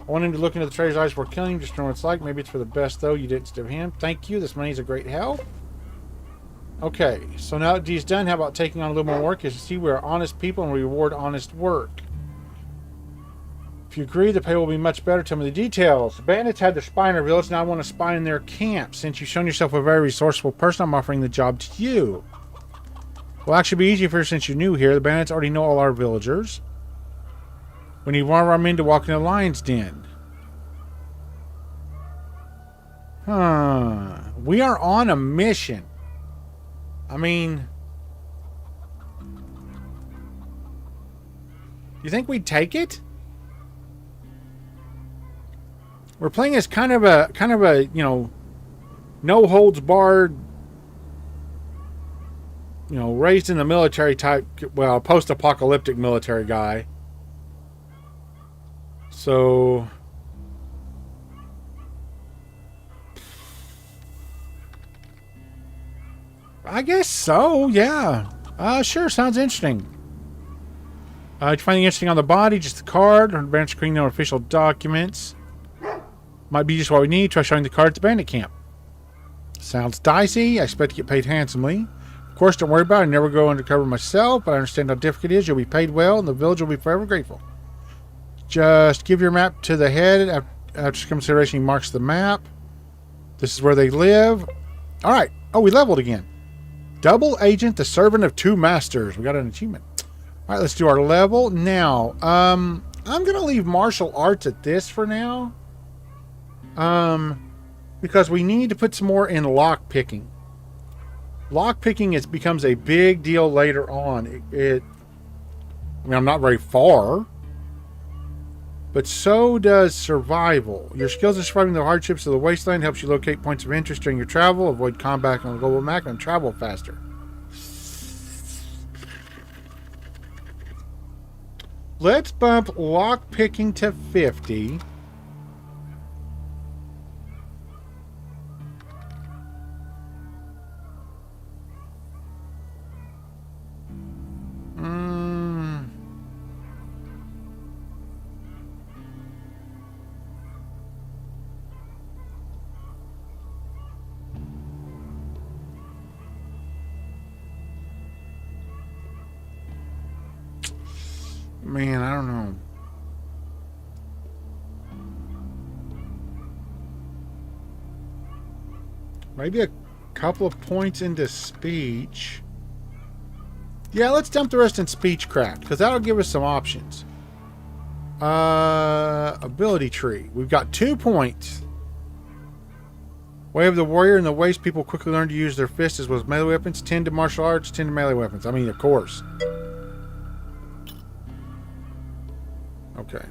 I want him to look into the trader's eyes before killing him, just to know what it's like. Maybe it's for the best, though. You did it to him. Thank you. This money's a great help. Okay, so now that D's done, how about taking on a little more work? As you see, we are honest people and we reward honest work. If you agree, the pay will be much better. Tell me the details. The bandits had their spy in our village. Now I want a spy in their camp. Since you've shown yourself a very resourceful person, I'm offering the job to you. Will actually be easier for you since you're new here. The bandits already know all our villagers. We need one of our men to walk in the lion's den. We are on a mission. I mean, you think we'd take it? We're playing as kind of a, you know, no holds barred, you know, raised in the military type, well, post-apocalyptic military guy. So I guess so, yeah. Sure, sounds interesting. Did you find anything interesting on the body? Just the card, or advanced screen, no official documents. Might be just what we need. Try showing the card at the bandit camp. Sounds dicey. I expect to get paid handsomely. Of course, don't worry about it. I never go undercover myself, but I understand how difficult it is. You'll be paid well, and the village will be forever grateful. Just give your map to the head. After consideration, he marks the map. This is where they live. All right. Oh, we leveled again. Double agent, the servant of two masters. We got an achievement. All right, let's do our level. Now, I'm going to leave martial arts at this for now. Because we need to put some more in lock picking. Lock picking becomes a big deal later on. I mean, I'm not very far. But so does survival. Your skills in surviving the hardships of the wasteland helps you locate points of interest during your travel, avoid combat on a global map, and travel faster. Let's bump lockpicking to 50. Man, I don't know. Maybe a couple of points into speech. Yeah, let's dump the rest in speechcraft, because that'll give us some options. Ability tree. We've got 2 points. Way of the warrior and the waste people quickly learn to use their fists as well as melee weapons. 10 to martial arts, 10 to melee weapons. I mean, of course. Okay.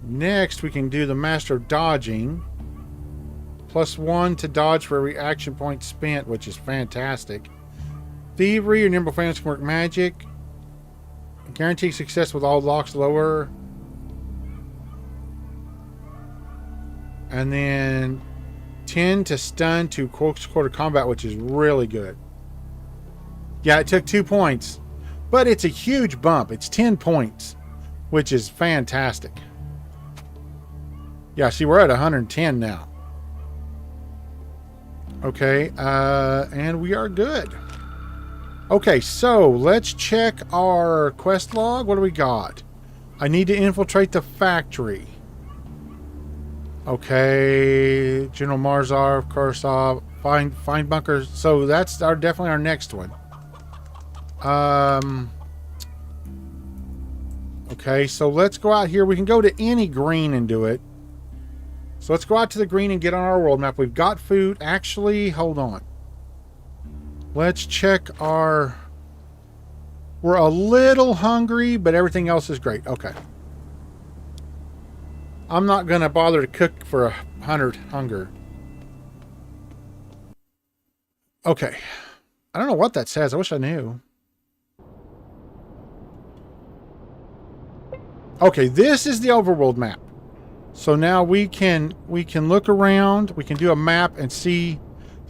Next, we can do the Master of Dodging. +1 to dodge for every action point spent, which is fantastic. Thievery, your nimble fans can work magic. Guarantee success with all locks lower. And then 10 to stun to close quarter combat, which is really good. Yeah, it took 2 points. But it's a huge bump. It's 10 points. Which is fantastic. Yeah, see, we're at 110 now. Okay, and we are good. Okay, so let's check our quest log. What do we got? I need to infiltrate the factory. Okay, General Marzar, of course, find bunkers. So that's definitely our next one. Okay, so let's go out here. We can go to any green and do it. So let's go out to the green and get on our world map. We've got food. Actually, hold on. Let's check our... We're a little hungry, but everything else is great. Okay. I'm not going to bother to cook for 100 hunger. Okay. I don't know what that says. I wish I knew. Okay, this is the overworld map. So now we can look around. We can do a map and see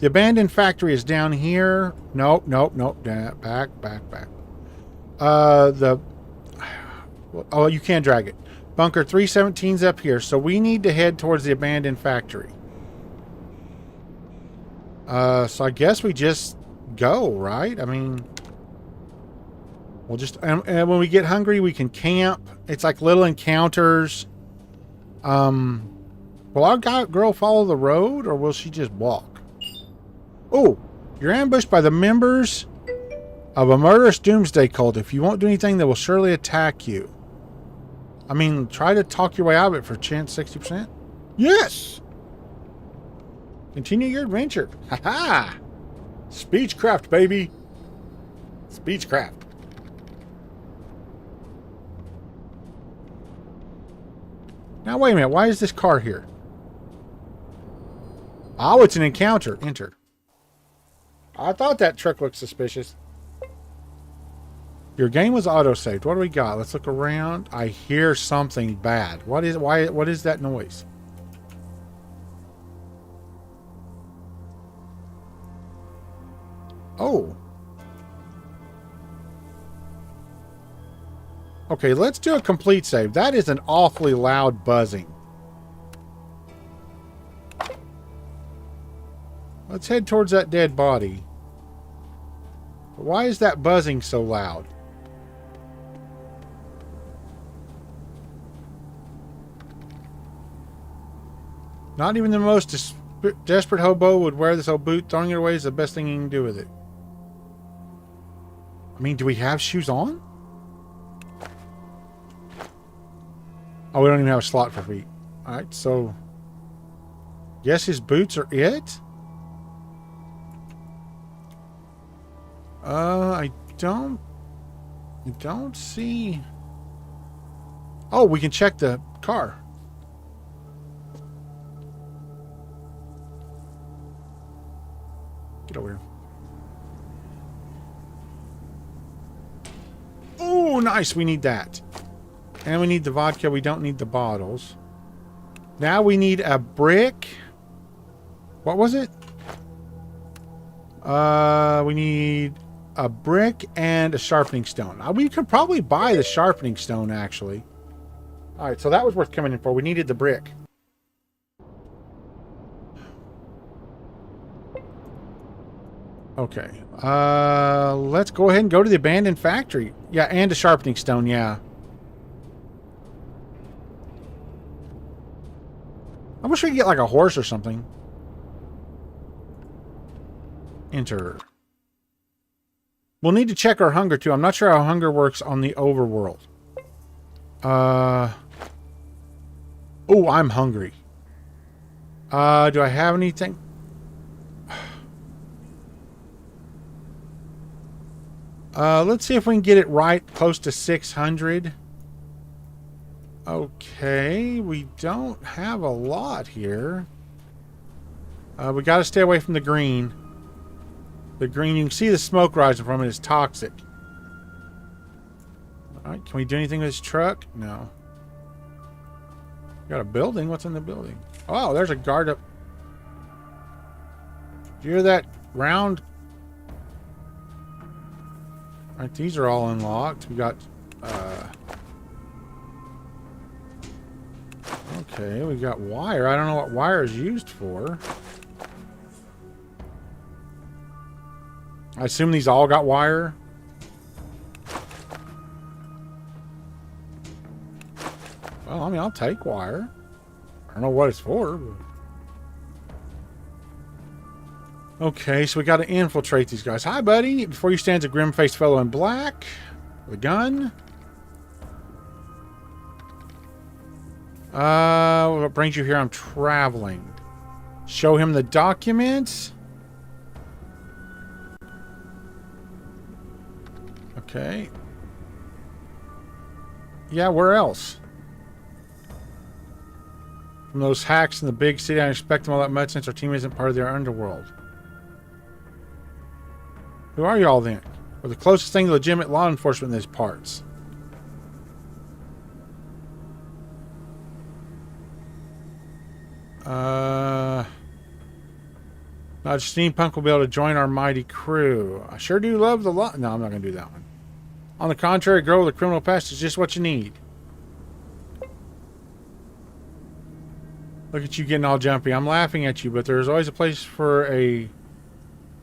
the abandoned factory is down here. Nope. Back. Oh, you can drag it. Bunker 317's up here. So we need to head towards the abandoned factory. So I guess we just go, right? I mean, we'll just... And when we get hungry, we can camp. It's like little encounters. Will our girl follow the road, or will she just walk? Oh, you're ambushed by the members of a murderous doomsday cult. If you won't do anything, they will surely attack you. I mean, try to talk your way out of it for chance 60%. Yes! Continue your adventure. Haha! Speechcraft, baby. Speechcraft. Now, wait a minute. Why is this car here? Oh, it's an encounter. Enter. I thought that truck looked suspicious. Your game was auto-saved. What do we got? Let's look around. I hear something bad. What is that noise? Oh. Okay, let's do a complete save. That is an awfully loud buzzing. Let's head towards that dead body. Why is that buzzing so loud? Not even the most desperate hobo would wear this old boot. Throwing it away is the best thing you can do with it. I mean, do we have shoes on? Oh, we don't even have a slot for feet. Alright, so... Guess his boots are it? I don't see... Oh, we can check the car. Get over here. Oh, nice. We need that. And we need the vodka. We don't need the bottles. Now we need a brick. What was it? We need a brick and a sharpening stone. We could probably buy the sharpening stone, actually. All right, so that was worth coming in for. We needed the brick. Okay. Let's go ahead and go to the abandoned factory. Yeah, and a sharpening stone, yeah. I wish we could get like a horse or something. Enter. We'll need to check our hunger too. I'm not sure how hunger works on the overworld. Oh, I'm hungry. Do I have anything? Let's see if we can get it right close to 600. Okay, we don't have a lot here. We got to stay away from the green. The green, you can see the smoke rising from it is toxic. Alright, can we do anything with this truck? No. Got a building? What's in the building? Oh, there's a guard up. Do you hear that round? Alright, these are all unlocked. We got, okay, we got wire. I don't know what wire is used for. I assume these all got wire. Well, I mean, I'll take wire. I don't know what it's for. But... Okay, so we got to infiltrate these guys. Hi, buddy. Before you stands a grim-faced fellow in black with a gun. What brings you here? I'm traveling. Show him the documents. Okay. Yeah, where else? From those hacks in the big city, I expect them all that much since our team isn't part of their underworld. Who are y'all then? We're the closest thing to legitimate law enforcement in these parts. Not steampunk will be able to join our mighty crew. I sure do love the law. No, I'm not going to do that one. On the contrary, a girl with a criminal past is just what you need. Look at you getting all jumpy. I'm laughing at you, but there's always a place for a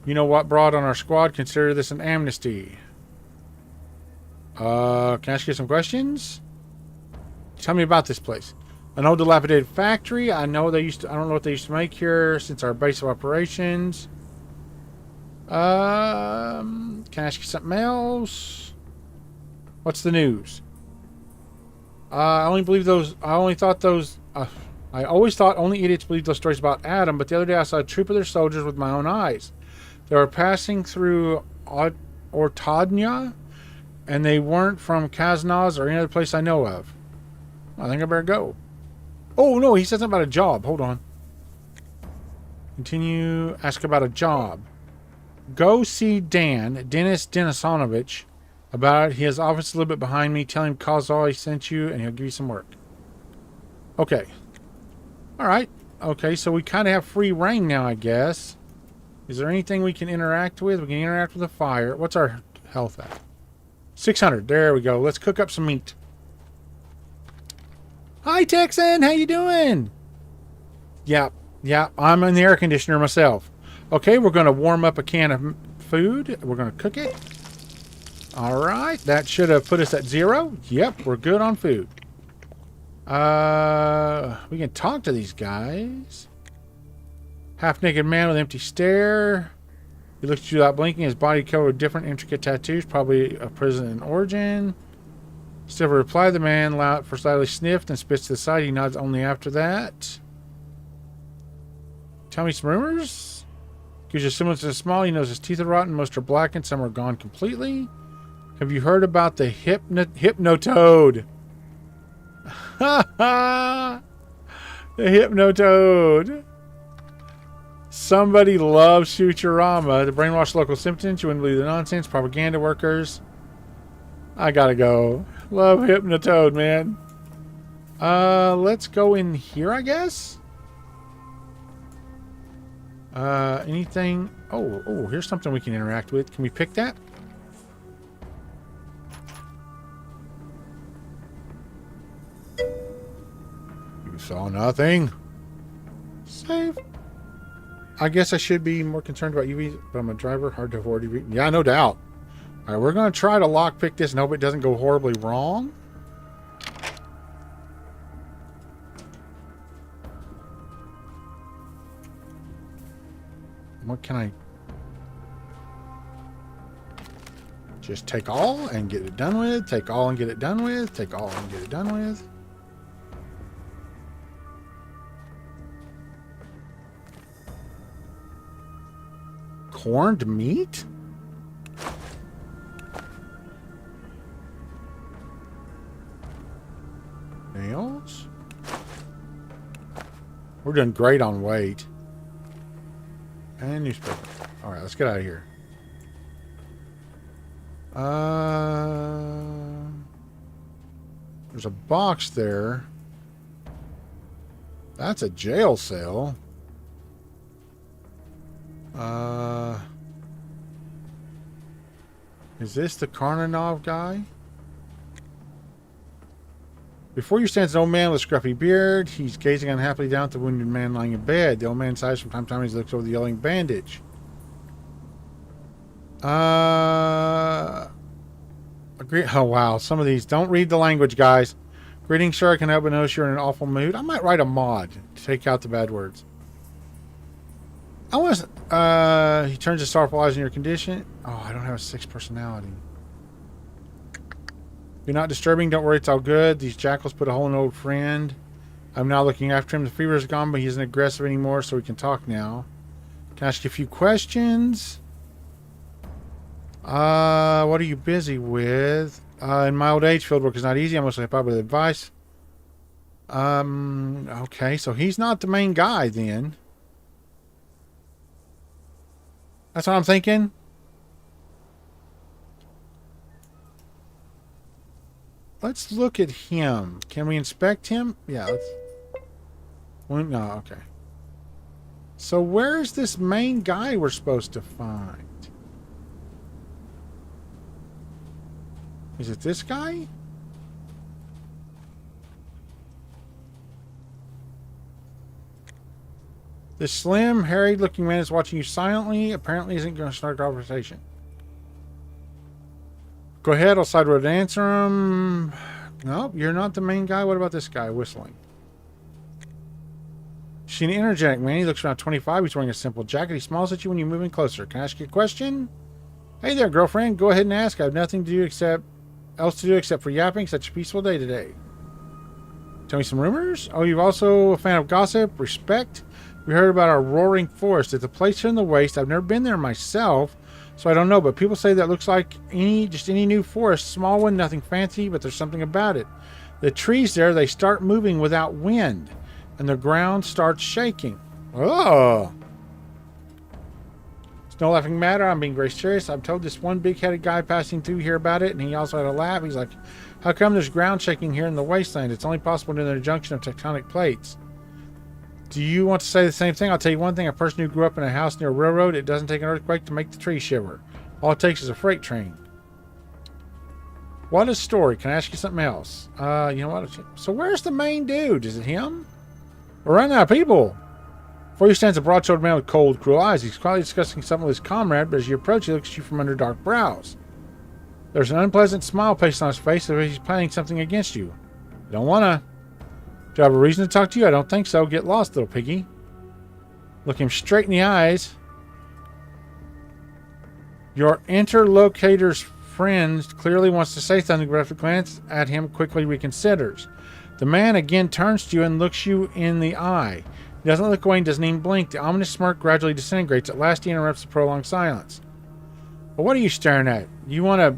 you-know-what broad on our squad. Consider this an amnesty. Can I ask you some questions? Tell me about this place. An old dilapidated factory. I know they used to. I don't know what they used to make here since our base of operations. Can I ask you something else? What's the news? I only believe those. I only thought those. I always thought only idiots believed those stories about Adam. But the other day I saw a troop of their soldiers with my own eyes. They were passing through Ortodnia, and they weren't from Kaznaz or any other place I know of. I think I better go. Oh, no, he said something about a job. Hold on. Continue. Ask about a job. Go see Dennis Denisonovich, about it. His office is a little bit behind me. Tell him Kozai sent you, and he'll give you some work. Okay. All right. Okay, so we kind of have free reign now, I guess. Is there anything we can interact with? We can interact with the fire. What's our health at? 600. There we go. Let's cook up some meat. Hi, Texan. How you doing? Yeah, I'm in the air conditioner myself. Okay, we're going to warm up a can of food. We're going to cook it. All right. That should have put us at 0. Yep, we're good on food. We can talk to these guys. Half-naked man with empty stare. He looks at you without blinking. His body covered with different intricate tattoos, probably a prison in origin. Still reply. The man slightly sniffed and spits to the side. He nods only after that. Tell me some rumors. Gives you semblance to small. He knows his teeth are rotten. Most are blackened. Some are gone completely. Have you heard about the Hypnotoad? Ha ha! The Hypnotoad. Somebody loves Futurama. To brainwash local citizens. You wouldn't believe the nonsense. Propaganda workers. I gotta go. Love Hypnotoad, man. Let's go in here, I guess. Anything? Oh, here's something we can interact with. Can we pick that? You saw nothing. Save. I guess I should be more concerned about UVs, but I'm a driver. Hard to avoid UV. Yeah, no doubt. All right, we're going to try to lockpick this and hope it doesn't go horribly wrong. What can I... Just take all and get it done with. Take all and get it done with. Take all and get it done with. Corned meat? Nails? We're doing great on weight. And newspaper. Alright, let's get out of here. There's a box there. That's a jail cell. Is this the Karnanov guy? Before you stands an old man with a scruffy beard. He's gazing unhappily down at the wounded man lying in bed. The old man sighs from time to time as he looks over the yelling bandage. Agree. Oh, wow. Some of these. Don't read the language, guys. Greetings, sir. I can help but notice you're in an awful mood. I might write a mod to take out the bad words. I want to... he turns his sorrowful eyes in your condition. Oh, I don't have a 6 personality. You're not disturbing. Don't worry. It's all good. These jackals put a hole in an old friend. I'm now looking after him. The fever is gone, but he isn't aggressive anymore, so we can talk now. Can I ask you a few questions? What are you busy with? In my old age, field work is not easy. I mostly help out with advice. Okay, so he's not the main guy then. That's what I'm thinking. Let's look at him. Can we inspect him? Yeah, let's... Well, no, okay. So where's this main guy we're supposed to find? Is it this guy? This slim, harried-looking man is watching you silently. Apparently isn't going to start a conversation. Go ahead, I'll side road answer him. Nope, you're not the main guy. What about this guy whistling? She's an energetic man. He looks around 25. He's wearing a simple jacket. He smiles at you when you move in closer. Can I ask you a question? Hey there, girlfriend. Go ahead and ask. I have nothing to do else to do except for yapping. Such a peaceful day today. Tell me some rumors? Oh, you're also a fan of gossip? Respect? We heard about our roaring forest. It's a place here in the waste. I've never been there myself, so I don't know. But people say that looks like any new forest. Small one, nothing fancy, but there's something about it. The trees there, they start moving without wind, and the ground starts shaking. Oh! It's no laughing matter. I'm being very serious. I've told this one big-headed guy passing through here about it, and he also had a laugh. He's like, how come there's ground shaking here in the wasteland? It's only possible during the junction of tectonic plates. Do you want to say the same thing? I'll tell you one thing. A person who grew up in a house near a railroad, it doesn't take an earthquake to make the trees shiver. All it takes is a freight train. What a story. Can I ask you something else? You know what? So where's the main dude? Is it him? We're running out of people. Before you stands a broad-shouldered man with cold, cruel eyes. He's quietly discussing something with his comrade, but as you approach, he looks at you from under dark brows. There's an unpleasant smile pasted on his face, as if he's planning something against you. You don't wanna. Do I have a reason to talk to you? I don't think so. Get lost, little piggy. Look him straight in the eyes. Your interlocutor's friend clearly wants to say something, but after a glance at him, quickly reconsiders. The man again turns to you and looks you in the eye. He doesn't look away and doesn't even blink. The ominous smirk gradually disintegrates. At last, he interrupts the prolonged silence. Well, what are you staring at? You want to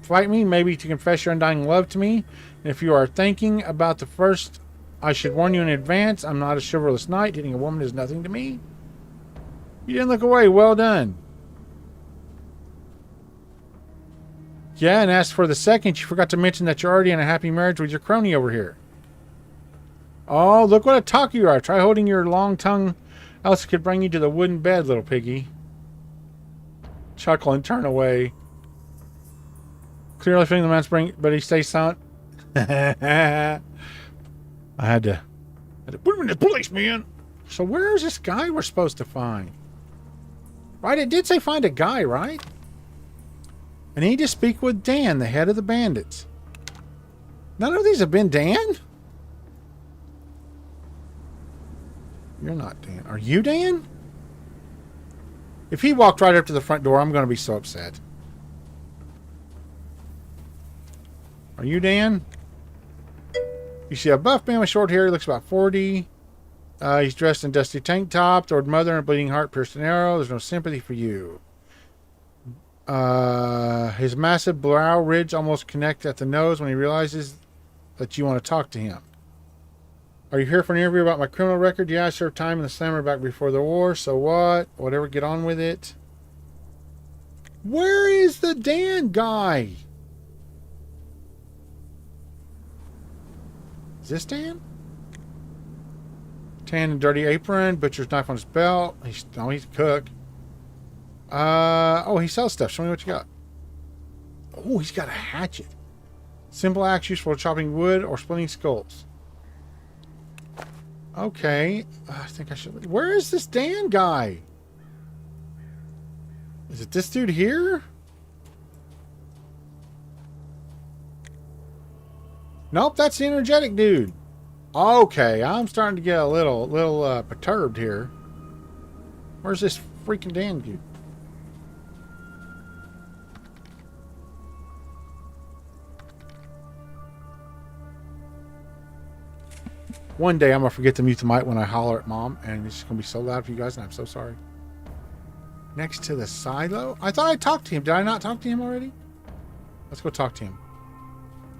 fight me? Maybe to confess your undying love to me? And if you are thinking about the first, I should warn you in advance. I'm not a chivalrous knight. Hitting a woman is nothing to me. You didn't look away. Well done. Yeah, and as for the second, you forgot to mention that you're already in a happy marriage with your crony over here. Oh, look what a talker you are. Try holding your long tongue, else it could bring you to the wooden bed, little piggy. Chuckle and turn away. Clearly feeling the man's brain, but he stays silent. I had to put him in the police, man. So where is this guy we're supposed to find? Right, it did say find a guy, right? I need to speak with Dan, the head of the bandits. None of these have been Dan? You're not Dan. Are you Dan? If he walked right up to the front door, I'm going to be so upset. Are you Dan? You see a buff man with short hair. He looks about 40. He's dressed in dusty tank top, toward mother and a bleeding heart pierced an arrow. There's no sympathy for you. His massive brow ridge almost connects at the nose when he realizes that you want to talk to him. Are you here for an interview about my criminal record? Yeah, I served time in the slammer back before the war. So what? Whatever, get on with it. Where is the Dan guy? Is this Dan? Tan and dirty apron, butcher's knife on his belt. He's a cook. Oh, he sells stuff. Show me what you got. Oh, he's got a hatchet. Simple axe used for chopping wood or splitting skulls. Okay. I think I should... Where is this Dan guy? Is it this dude here? Nope, that's the energetic dude. Okay, I'm starting to get a little perturbed here. Where's this freaking Dan dude? One day I'm going to forget to mute the mic when I holler at Mom, and it's going to be so loud for you guys, and I'm so sorry. Next to the silo? I thought I talked to him. Did I not talk to him already? Let's go talk to him.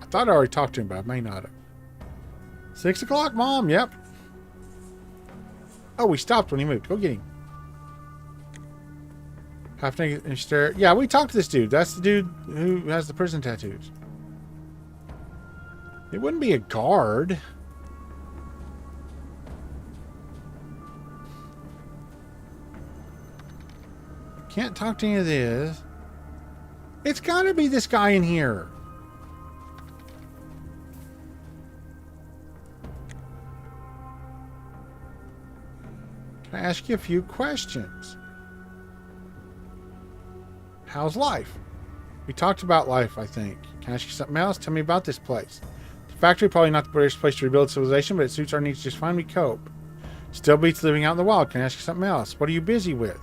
I thought I already talked to him, but I may not have. 6 o'clock, Mom. Yep. Oh, we stopped when he moved. Go get him. Half naked and stare. Yeah, we talked to this dude. That's the dude who has the prison tattoos. It wouldn't be a guard. Can't talk to any of this. It's got to be this guy in here. Can I ask you a few questions? How's life? We talked about life, I think. Can I ask you something else? Tell me about this place. The factory, probably not the greatest place to rebuild civilization, but it suits our needs just fine. We cope. Still beats living out in the wild. Can I ask you something else? What are you busy with?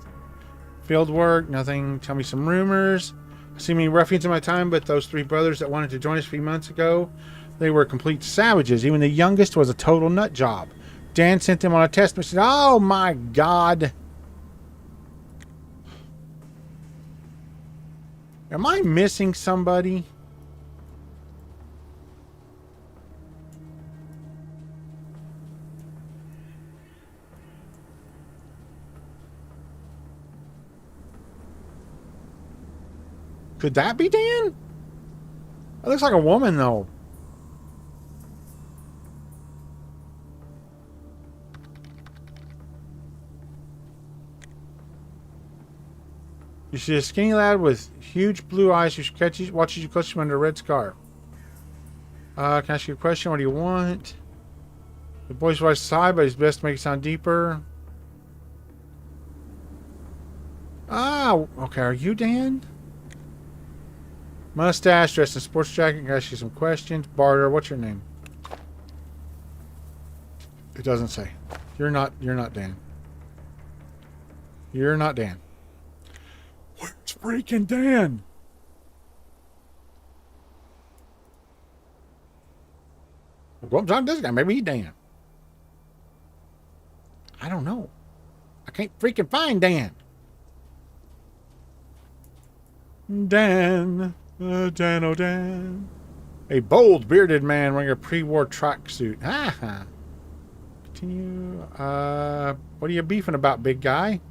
Field work, nothing. Tell me some rumors. I've seen many ruffians in my time, but those three brothers that wanted to join us a few months ago, they were complete savages. Even the youngest was a total nut job. Dan sent them on a test mission. Oh my God. Am I missing somebody? Could that be Dan? That looks like a woman, though. You see a skinny lad with huge blue eyes who watches you closely under a red scarf. Can I ask you a question? What do you want? The boy's voice is high, but it's best to make it sound deeper. Ah, okay. Are you Dan? Mustache, dressed in a sports jacket. Can I ask you some questions? Barter, what's your name? It doesn't say. You're not Dan. You're not Dan. Where's freaking Dan? Well, I'm talking to this guy. Maybe he's Dan. I don't know. I can't freaking find Dan. Dan. Dan, oh Dan. A bold, bearded man wearing a pre-war tracksuit. Ha! Continue. What are you beefing about, big guy?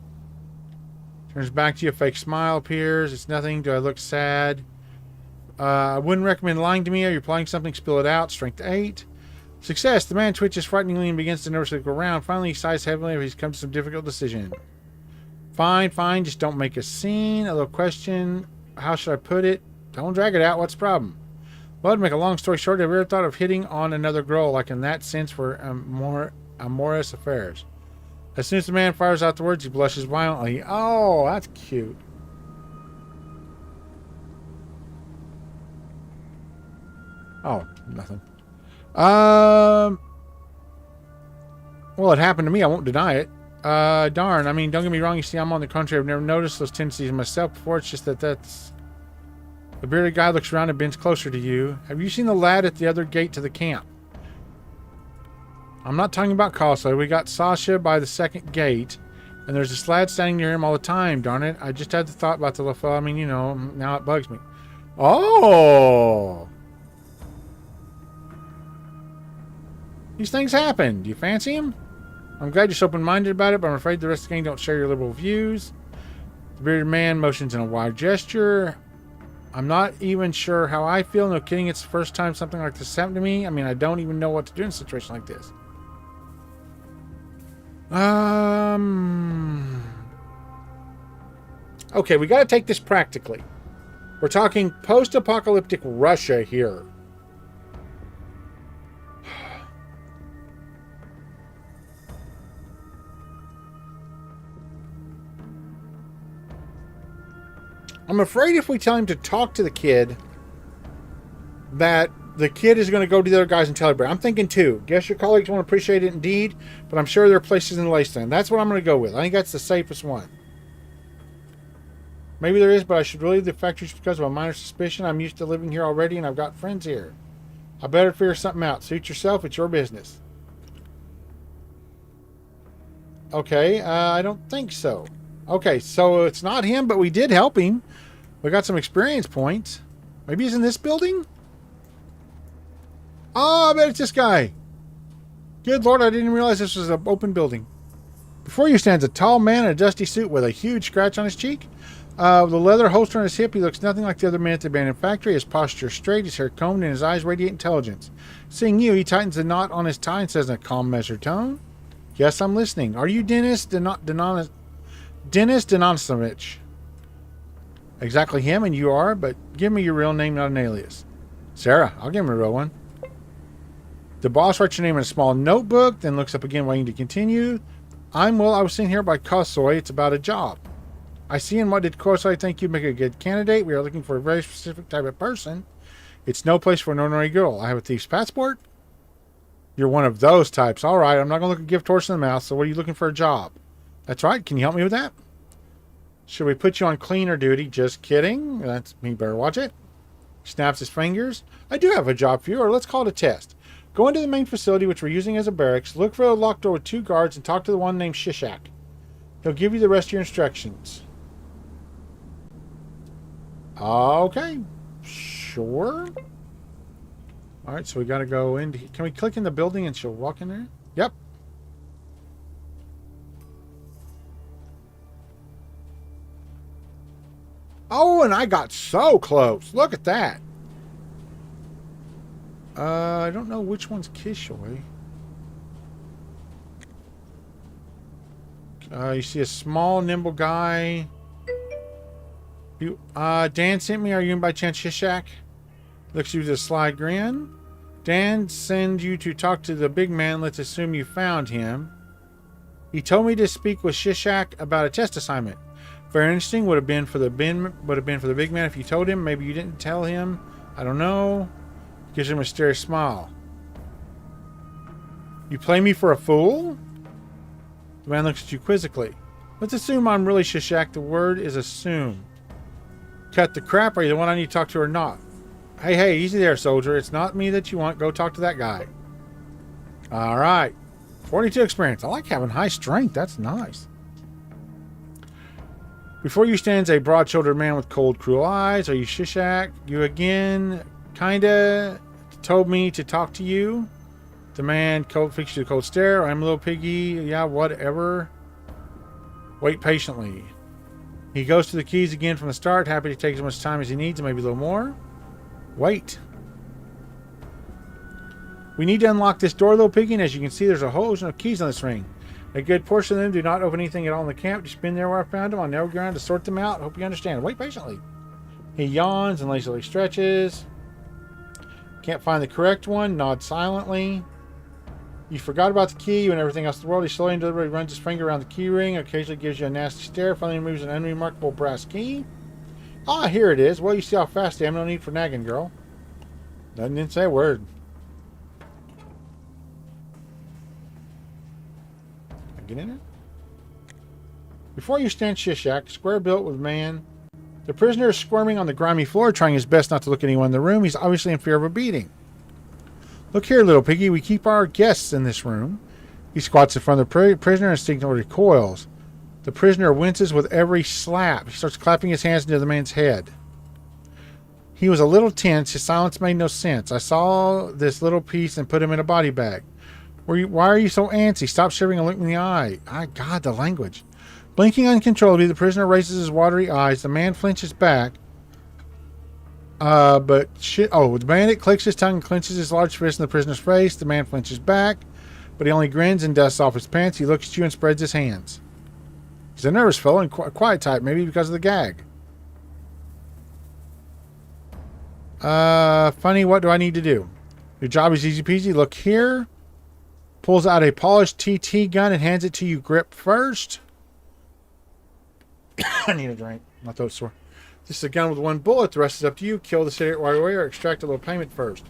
Turns back to you, a fake smile appears. It's nothing. Do I look sad? I wouldn't recommend lying to me. Are you planning something? Spill it out. Strength 8. Success. The man twitches frighteningly and begins to nervously look around. Finally, he sighs heavily as he's come to some difficult decision. Fine. Just don't make a scene. A little question. How should I put it? Don't drag it out. What's the problem? Well, to make a long story short, have you ever thought of hitting on another girl, like in that sense for amorous affairs? As soon as the man fires out the words, he blushes violently. Oh, that's cute. Oh, nothing. Well, it happened to me. I won't deny it. Darn. I mean, don't get me wrong. You see, I'm on the contrary. I've never noticed those tendencies myself before. It's just that's... The bearded guy looks around and bends closer to you. Have you seen the lad at the other gate to the camp? I'm not talking about Costa. We got Sasha by the second gate, and there's this lad standing near him all the time. Darn it. I just had the thought about the little fella. I mean, you know, now it bugs me. Oh! These things happen. Do you fancy him? I'm glad you're so open-minded about it, but I'm afraid the rest of the gang don't share your liberal views. The bearded man motions in a wide gesture. I'm not even sure how I feel. No kidding, it's the first time something like this happened to me. I mean, I don't even know what to do in a situation like this. Okay, we got to take this practically. We're talking post-apocalyptic Russia here. I'm afraid if we tell him to talk to the kid, that the kid is going to go to the other guys and tell everybody. I'm thinking 2. Guess your colleagues won't appreciate it indeed, but I'm sure there are places in the wasteland. That's what I'm going to go with. I think that's the safest one. Maybe there is, but I should really leave the factory just because of a minor suspicion. I'm used to living here already, and I've got friends here. I better figure something out. Suit yourself. It's your business. Okay, I don't think so. Okay, so it's not him, but we did help him. We got some experience points. Maybe he's in this building? Oh, I bet it's this guy. Good Lord, I didn't realize this was an open building. Before you stands a tall man in a dusty suit with a huge scratch on his cheek. With a leather holster on his hip, he looks nothing like the other man at the abandoned factory. His posture straight, his hair combed, and his eyes radiate intelligence. Seeing you, he tightens the knot on his tie and says in a calm, measured tone, "Yes, I'm listening. Are you Dennis Denisovich?" Exactly him, and you are, but give me your real name, not an alias. Sarah, I'll give him a real one. The boss writes your name in a small notebook, then looks up again, waiting to continue. I was sent here by Kosoy. It's about a job. I see, and what did Kosoy think you'd make a good candidate? We are looking for a very specific type of person. It's no place for an ordinary girl. I have a thief's passport. You're one of those types. All right, I'm not going to look a gift horse in the mouth, so what are you looking for a job? That's right. Can you help me with that? Should we put you on cleaner duty? Just kidding. That's me. Better watch it. Snaps his fingers. I do have a job for you, or let's call it a test. Go into the main facility, which we're using as a barracks. Look for a locked door with 2 guards and talk to the one named Shishak. He'll give you the rest of your instructions. Okay. Sure. All right, so we got to go in. Can we click in the building and she'll walk in there? Yep. Oh, and I got so close. Look at that. I don't know which one's Kishoy. You see a small, nimble guy. Dan sent me. Are you in by chance Shishak? Looks at you with a sly grin. Dan sent you to talk to the big man. Let's assume you found him. He told me to speak with Shishak about a test assignment. Very interesting. Would have been for the big man if you told him. Maybe you didn't tell him. I don't know. Gives him a mysterious smile. You play me for a fool? The man looks at you quizzically. Let's assume I'm really Shishak. The word is assume. Cut the crap. Are you the one I need to talk to or not? Hey, easy there, soldier. It's not me that you want. Go talk to that guy. All right. 42 experience. I like having high strength. That's nice. Before you stands a broad-shouldered man with cold, cruel eyes. Are you Shishak? You again? Kinda told me to talk to you. The man fixed you a cold stare. I'm a little piggy. Yeah, whatever. Wait patiently. He goes to the keys again from the start. Happy to take as much time as he needs, and maybe a little more. Wait. We need to unlock this door, little piggy, and as you can see, there's a whole ocean of keys on this ring. A good portion of them do not open anything at all in the camp. Just been there where I found them. I'll never go around to sort them out. Hope you understand. Wait patiently. He yawns and lazily stretches. Can't find the correct one. Nods silently. You forgot about the key and everything else in the world. He slowly and deliberately runs his finger around the key ring. Occasionally gives you a nasty stare. Finally removes an unremarkable brass key. Ah, here it is. Well, you see how fast I am. No need for nagging, girl. Didn't say a word. Get in it. Before you stand Shishak, square built with man. The prisoner is squirming on the grimy floor, trying his best not to look at anyone in the room. He's obviously in fear of a beating. Look here, little piggy. We keep our guests in this room. He squats in front of the prisoner and instinctively recoils. The prisoner winces with every slap. He starts clapping his hands into the man's head. He was a little tense. His silence made no sense. I saw this little piece and put him in a body bag. Why are you so antsy? Stop shivering and look me in the eye. God, the language. Blinking uncontrollably, the prisoner raises his watery eyes. The man flinches back. The bandit clicks his tongue and clenches his large fist in the prisoner's face. The man flinches back, but he only grins and dusts off his pants. He looks at you and spreads his hands. He's a nervous fellow and a quiet type, maybe because of the gag. Funny, what do I need to do? Your job is easy peasy. Look here. Pulls out a polished TT gun and hands it to you. Grip first. I need a drink. My throat's sore. This is a gun with 1 bullet. The rest is up to you. Kill the city right away or extract a little payment first.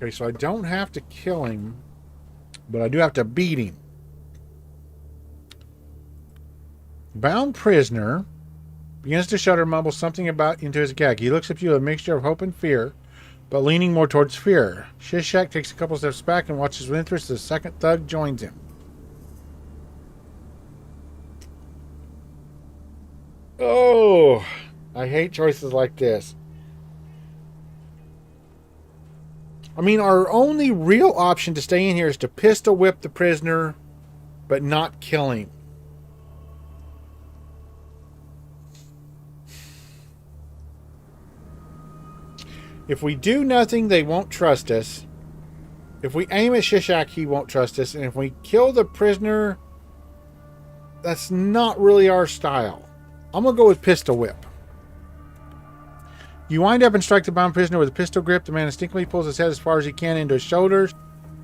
Okay, so I don't have to kill him, but I do have to beat him. Bound prisoner begins to shudder and mumble something into his gag. He looks at you with a mixture of hope and fear, but leaning more towards fear. Shishak takes a couple steps back and watches with interest as the second thug joins him. Oh, I hate choices like this. I mean, our only real option to stay in here is to pistol whip the prisoner, but not kill him. If we do nothing, they won't trust us. If we aim at Shishak, he won't trust us. And if we kill the prisoner, that's not really our style. I'm going to go with pistol whip. You wind up and strike the bound prisoner with a pistol grip. The man instinctively pulls his head as far as he can into his shoulders.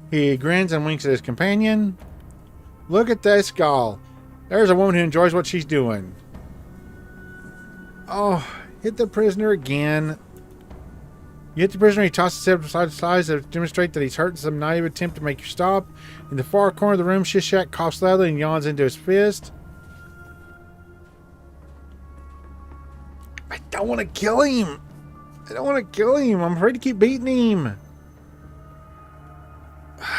He grins and winks at his companion. Look at this gal. There's a woman who enjoys what she's doing. Oh, hit the prisoner again. You hit the prisoner, he tosses his head from side to side to demonstrate that he's hurt in some naive attempt to make you stop. In the far corner of the room, Shishak coughs loudly and yawns into his fist. I don't want to kill him. I'm afraid to keep beating him.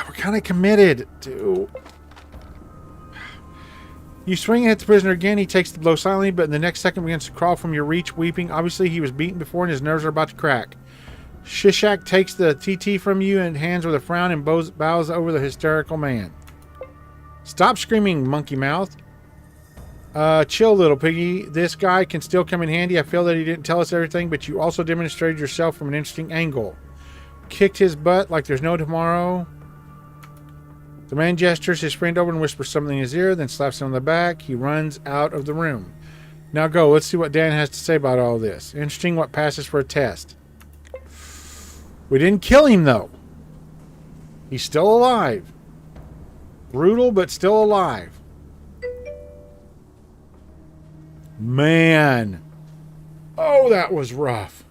We're kind of committed to... You swing and hit the prisoner again. He takes the blow silently, but in the next second begins to crawl from your reach, weeping. Obviously, he was beaten before and his nerves are about to crack. Shishak takes the TT from you and hands with a frown and bows over the hysterical man. Stop screaming, monkey mouth. Chill, little piggy. This guy can still come in handy. I feel that he didn't tell us everything, but you also demonstrated yourself from an interesting angle. Kicked his butt like there's no tomorrow. The man gestures his friend over and whispers something in his ear, then slaps him on the back. He runs out of the room. Now go. Let's see what Dan has to say about all this. Interesting what passes for a test. We didn't kill him, though. He's still alive. Brutal, but still alive. Man. Oh, that was rough.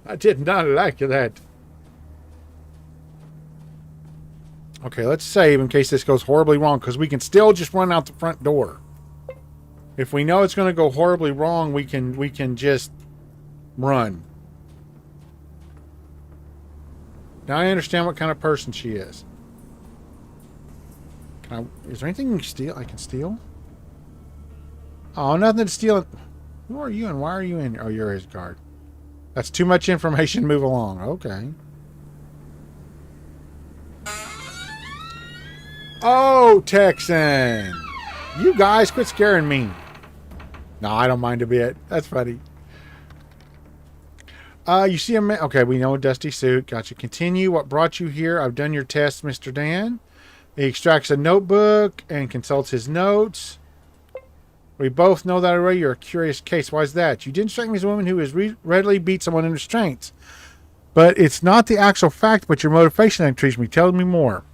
I did not like that. Okay, let's save in case this goes horribly wrong, because we can still just run out the front door. If we know it's going to go horribly wrong, we can just run. Now I understand what kind of person she is. Is there anything I can steal? Oh, nothing to steal. Who are you and why are you in? Oh, you're his guard. That's too much information. Move along. Okay. Oh, Texan. You guys quit scaring me. No, I don't mind a bit. That's funny. You see a man. Okay, we know a dusty suit. Gotcha. Continue. What brought you here? I've done your test, Mr. Dan. He extracts a notebook and consults his notes. We both know that already. You're a curious case. Why is that? You didn't strike me as a woman who has readily beat someone in restraints. But it's not the actual fact, but your motivation that intrigues me. Tell me more.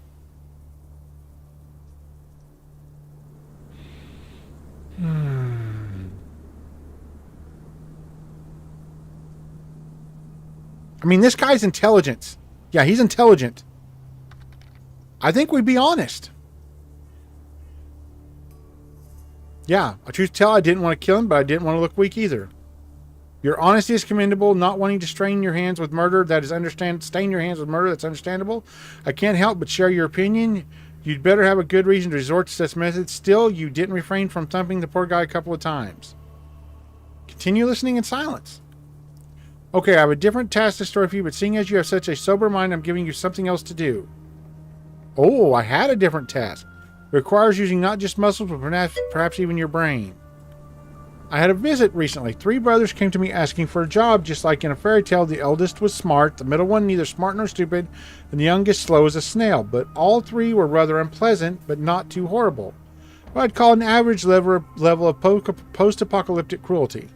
I mean, this guy's intelligent. Yeah, he's intelligent. I think we'd be honest. Yeah, I truth to tell, I didn't want to kill him, but I didn't want to look weak either. Your honesty is commendable. Not wanting to stain your hands with murder, that's understandable. I can't help but share your opinion. You'd better have a good reason to resort to such methods. Still, you didn't refrain from thumping the poor guy a couple of times. Continue listening in silence. Okay, I have a different task to store for you, but seeing as you have such a sober mind, I'm giving you something else to do. Oh, I had a different task. It requires using not just muscles, but perhaps even your brain. I had a visit recently. 3 brothers came to me asking for a job, just like in a fairy tale. The eldest was smart, the middle one neither smart nor stupid, and the youngest slow as a snail. But all 3 were rather unpleasant, but not too horrible. What I'd call an average level of post-apocalyptic cruelty.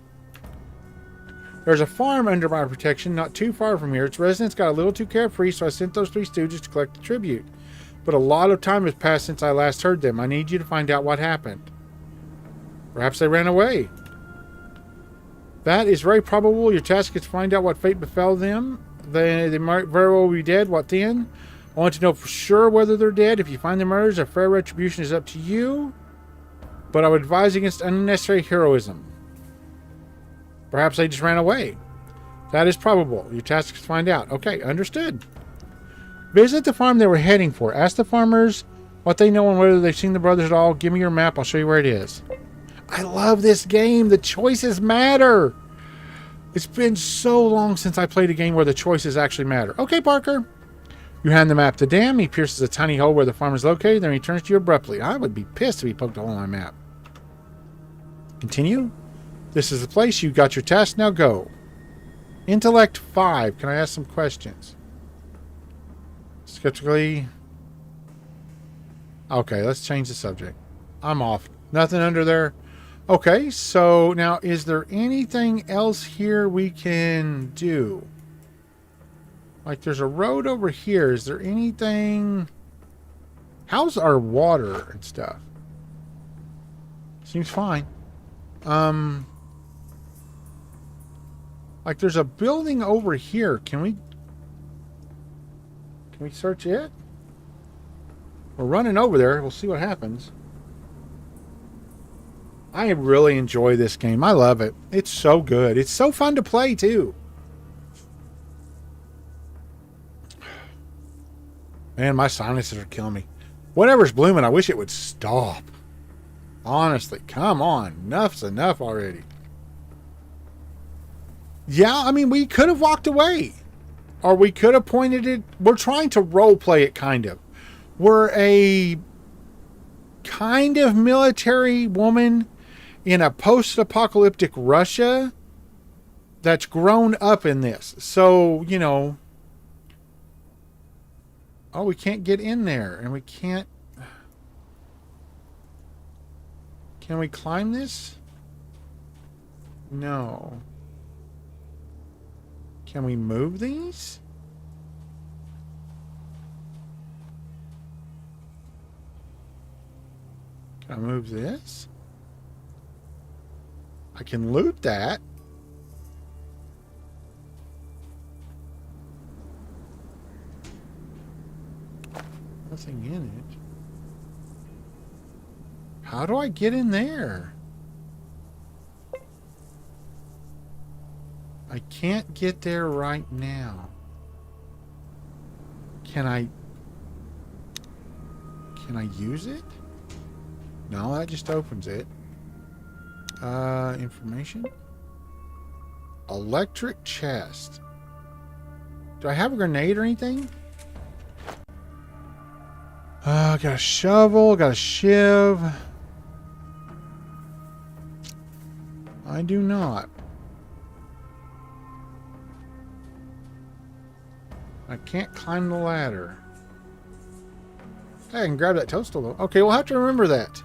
There's a farm under my protection, not too far from here. Its residents got a little too carefree, so I sent those 3 stooges to collect the tribute. But a lot of time has passed since I last heard them. I need you to find out what happened. Perhaps they ran away. That is very probable. Your task is to find out what fate befell them. They might very well be dead. What then? I want to know for sure whether they're dead. If you find the murders, a fair retribution is up to you. But I would advise against unnecessary heroism. Perhaps they just ran away. That is probable. Your task is to find out. Okay, understood. Visit the farm they were heading for. Ask the farmers what they know and whether they've seen the brothers at all. Give me your map. I'll show you where it is. I love this game. The choices matter. It's been so long since I played a game where the choices actually matter. Okay, Parker. You hand the map to Dan. He pierces a tiny hole where the farm is located. Then he turns to you abruptly. I would be pissed if he poked a hole in my map. Continue. This is the place. You got your task. Now go. Intellect 5. Can I ask some questions? Skeptically. Okay, let's change the subject. I'm off. Nothing under there. Okay, so now is there anything else here we can do? Like there's a road over here. Is there anything... How's our water and stuff? Seems fine. Like there's a building over here. Can we search it? We're running over there. We'll see what happens. I really enjoy this game. I love it. It's so good. It's so fun to play too. Man, my sinuses are killing me. Whatever's blooming, I wish it would stop. Honestly, come on. Enough's enough already. Yeah, I mean, we could have walked away. Or we could have pointed it. We're trying to role play it, kind of. We're a kind of military woman in a post-apocalyptic Russia that's grown up in this. So, you know... Oh, we can't get in there. And we can't... Can we climb this? No. Can we move these? Can I move this? I can loot that. Nothing in it. How do I get in there? I can't get there right now. Can I use it? No, that just opens it. Information? Electric chest. Do I have a grenade or anything? Got a shovel, got a shiv. I do not. I can't climb the ladder. Hey, I can grab that toadstool though. Okay, we'll have to remember that.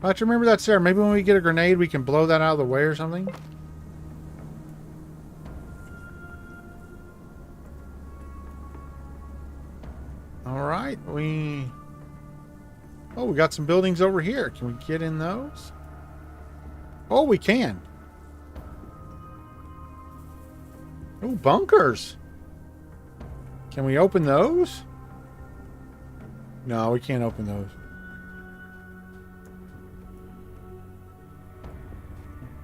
I'll have to remember that's there. Maybe when we get a grenade, we can blow that out of the way or something. Alright, Oh, we got some buildings over here. Can we get in those? Oh, we can. Oh, bunkers. Can we open those? No, we can't open those.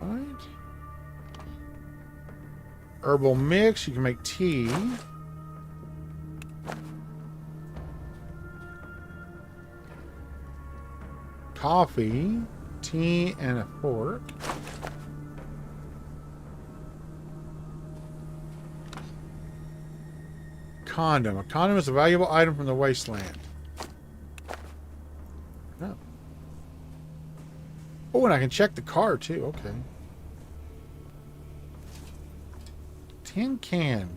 Right. Herbal mix. You can make tea. Coffee. Tea and a fork. Condom. A condom is a valuable item from the wasteland. Oh. Oh, and I can check the car too. Okay. Tin can.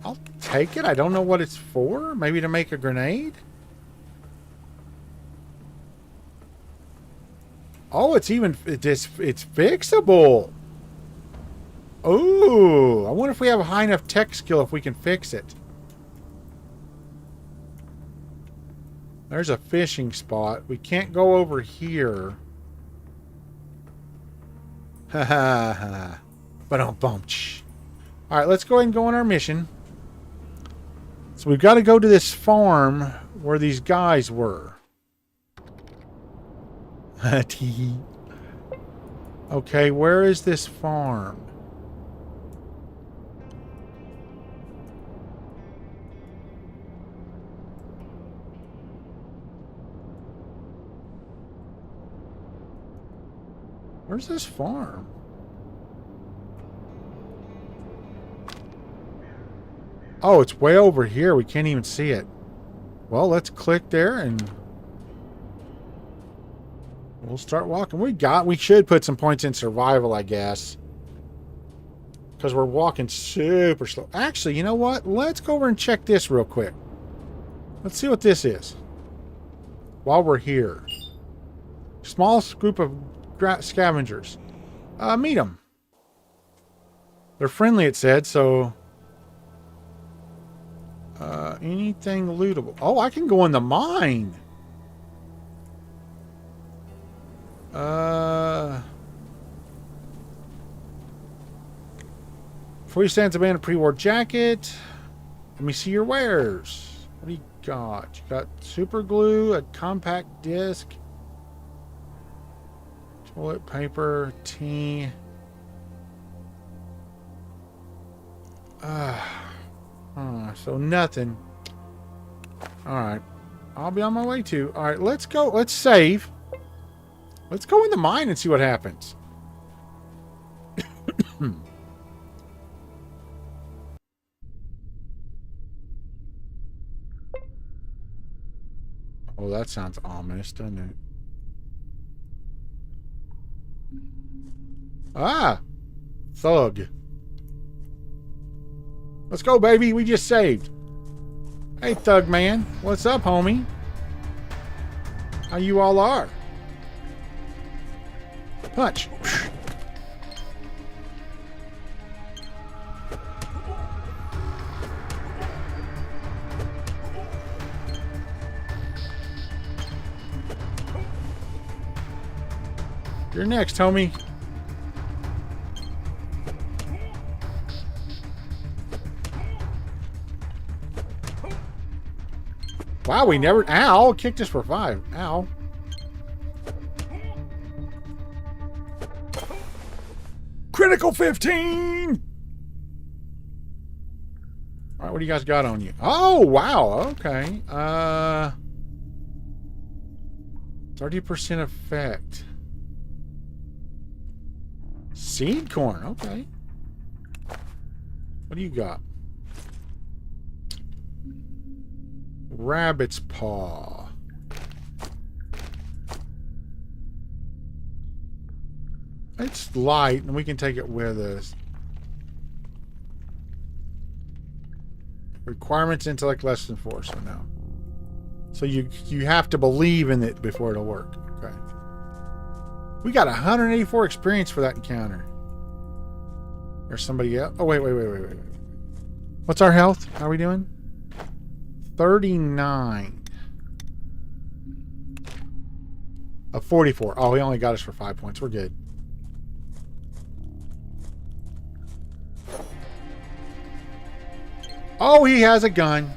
I'll take it. I don't know what it's for. Maybe to make a grenade? Oh, it's fixable. Oh, I wonder if we have a high enough tech skill if we can fix it. There's a fishing spot. We can't go over here. Ha ha ha. Ba-dum-bum-ch. Alright, let's go ahead and go on our mission. So we've got to go to this farm where these guys were. Okay, where is this farm? Where's this farm? Oh, it's way over here. We can't even see it. Well, let's click there and we'll start walking. We should put some points in survival, I guess. because we're walking super slow. Actually, you know what? Let's go over and check this real quick. Let's see what this is. While we're here. Small group of scavengers. Meet them. They're friendly, it said, so... anything lootable. Oh, I can go in the mine. Before you stands a man in a pre-war jacket. Let me see your wares. What do you got? You got super glue, a compact disc, toilet paper, tea. So nothing. Alright. I'll be on my way too. Alright, let's go. Let's save. Let's go in the mine and see what happens. Oh, that sounds ominous, doesn't it? Ah! Thug. Let's go, baby. We just saved. Hey, Thug Man. What's up, homie? How you all are? Punch. You're next, homie. Wow, we never... Ow! Kicked us for 5. Ow. Critical 15! Alright, what do you guys got on you? Oh, wow. Okay. 30% effect. Seed corn. Okay. What do you got? Rabbit's paw. It's light, and we can take it with us. Requirements intellect less than 4, so no. So you have to believe in it before it'll work. Okay. We got 184 experience for that encounter. There's somebody else. Oh, wait. What's our health? How are we doing? 39. Of 44. Oh, he only got us for 5 points. We're good. Oh, he has a gun.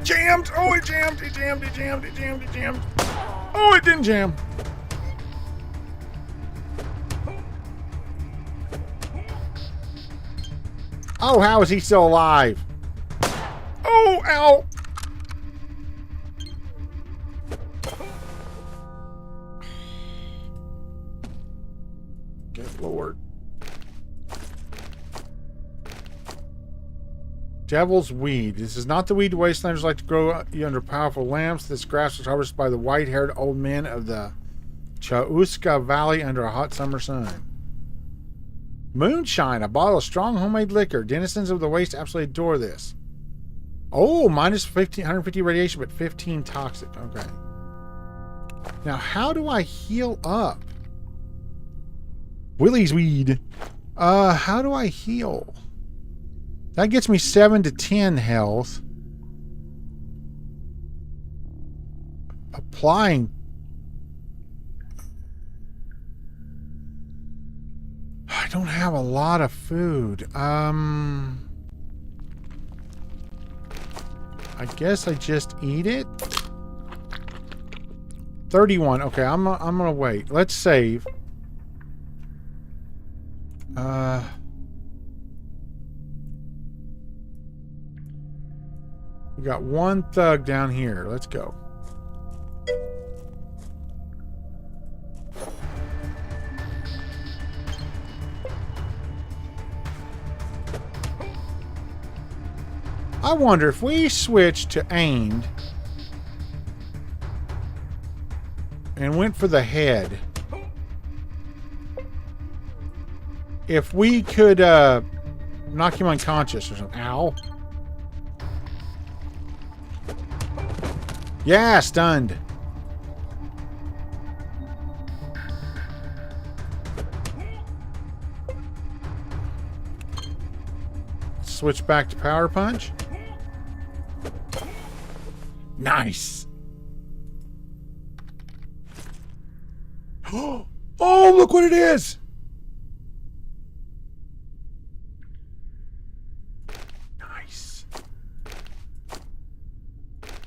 Jammed! Oh, it jammed! It jammed! It jammed! It jammed! It jammed! Oh, it didn't jam! Oh, how is he still alive? Oh, ow! Good Lord. Devil's weed. This is not the weed wastelanders like to grow under powerful lamps. This grass was harvested by the white-haired old men of the Chauska Valley under a hot summer sun. Moonshine, a bottle of strong homemade liquor. Denizens of the waste absolutely adore this. Oh, minus 150 radiation, but 15 toxic. Okay. Now, how do I heal up? Willie's weed. How do I heal? That gets me 7 to 10 health. Applying. I don't have a lot of food. I guess I just eat it. 31. Okay, I'm gonna wait. Let's save. We got one thug down here. Let's go. I wonder if we switch to aimed. and went for the head. If we could knock him unconscious or something. Ow. Yeah, stunned. Switch back to power punch. Nice. Oh, look what it is. Nice.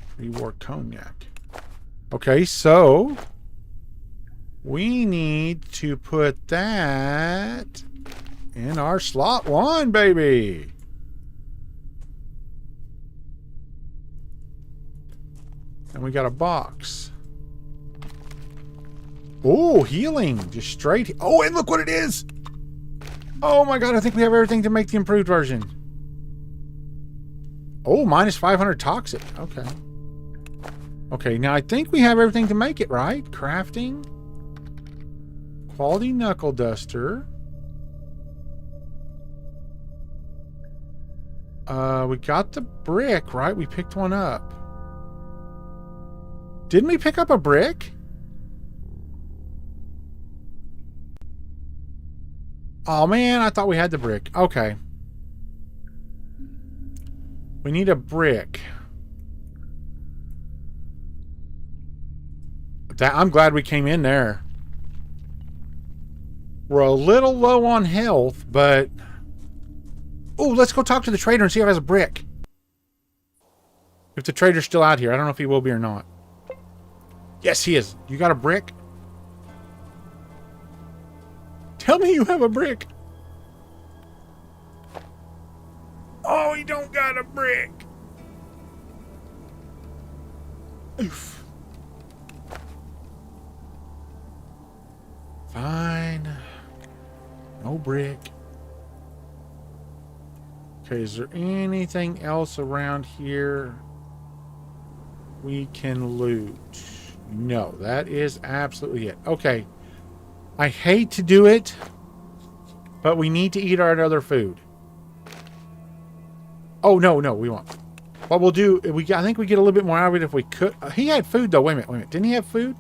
Pre-war cognac. Okay, so we need to put that in our slot 1, baby. And we got a box. Oh, healing. Just straight. Oh, and look what it is. Oh my god, I think we have everything to make the improved version. Oh, minus 500 toxic. Okay. Okay, now I think we have everything to make it, right? Crafting. Quality knuckle duster. We got the brick, right? We picked one up. Didn't we pick up a brick? Oh man, I thought we had the brick. Okay. We need a brick. I'm glad we came in there. We're a little low on health, but... Oh, let's go talk to the trader and see if he has a brick. If the trader's still out here. I don't know if he will be or not. Yes, he is. You got a brick? Tell me you have a brick. Oh, he don't got a brick. Oof. Fine. No brick. Okay, is there anything else around here we can loot? No, that is absolutely it. Okay. I hate to do it, but we need to eat our other food. Oh, no, we won't. What we'll do, I think we get a little bit more out of it if we cook. He had food, though. Wait a minute. Didn't he have food?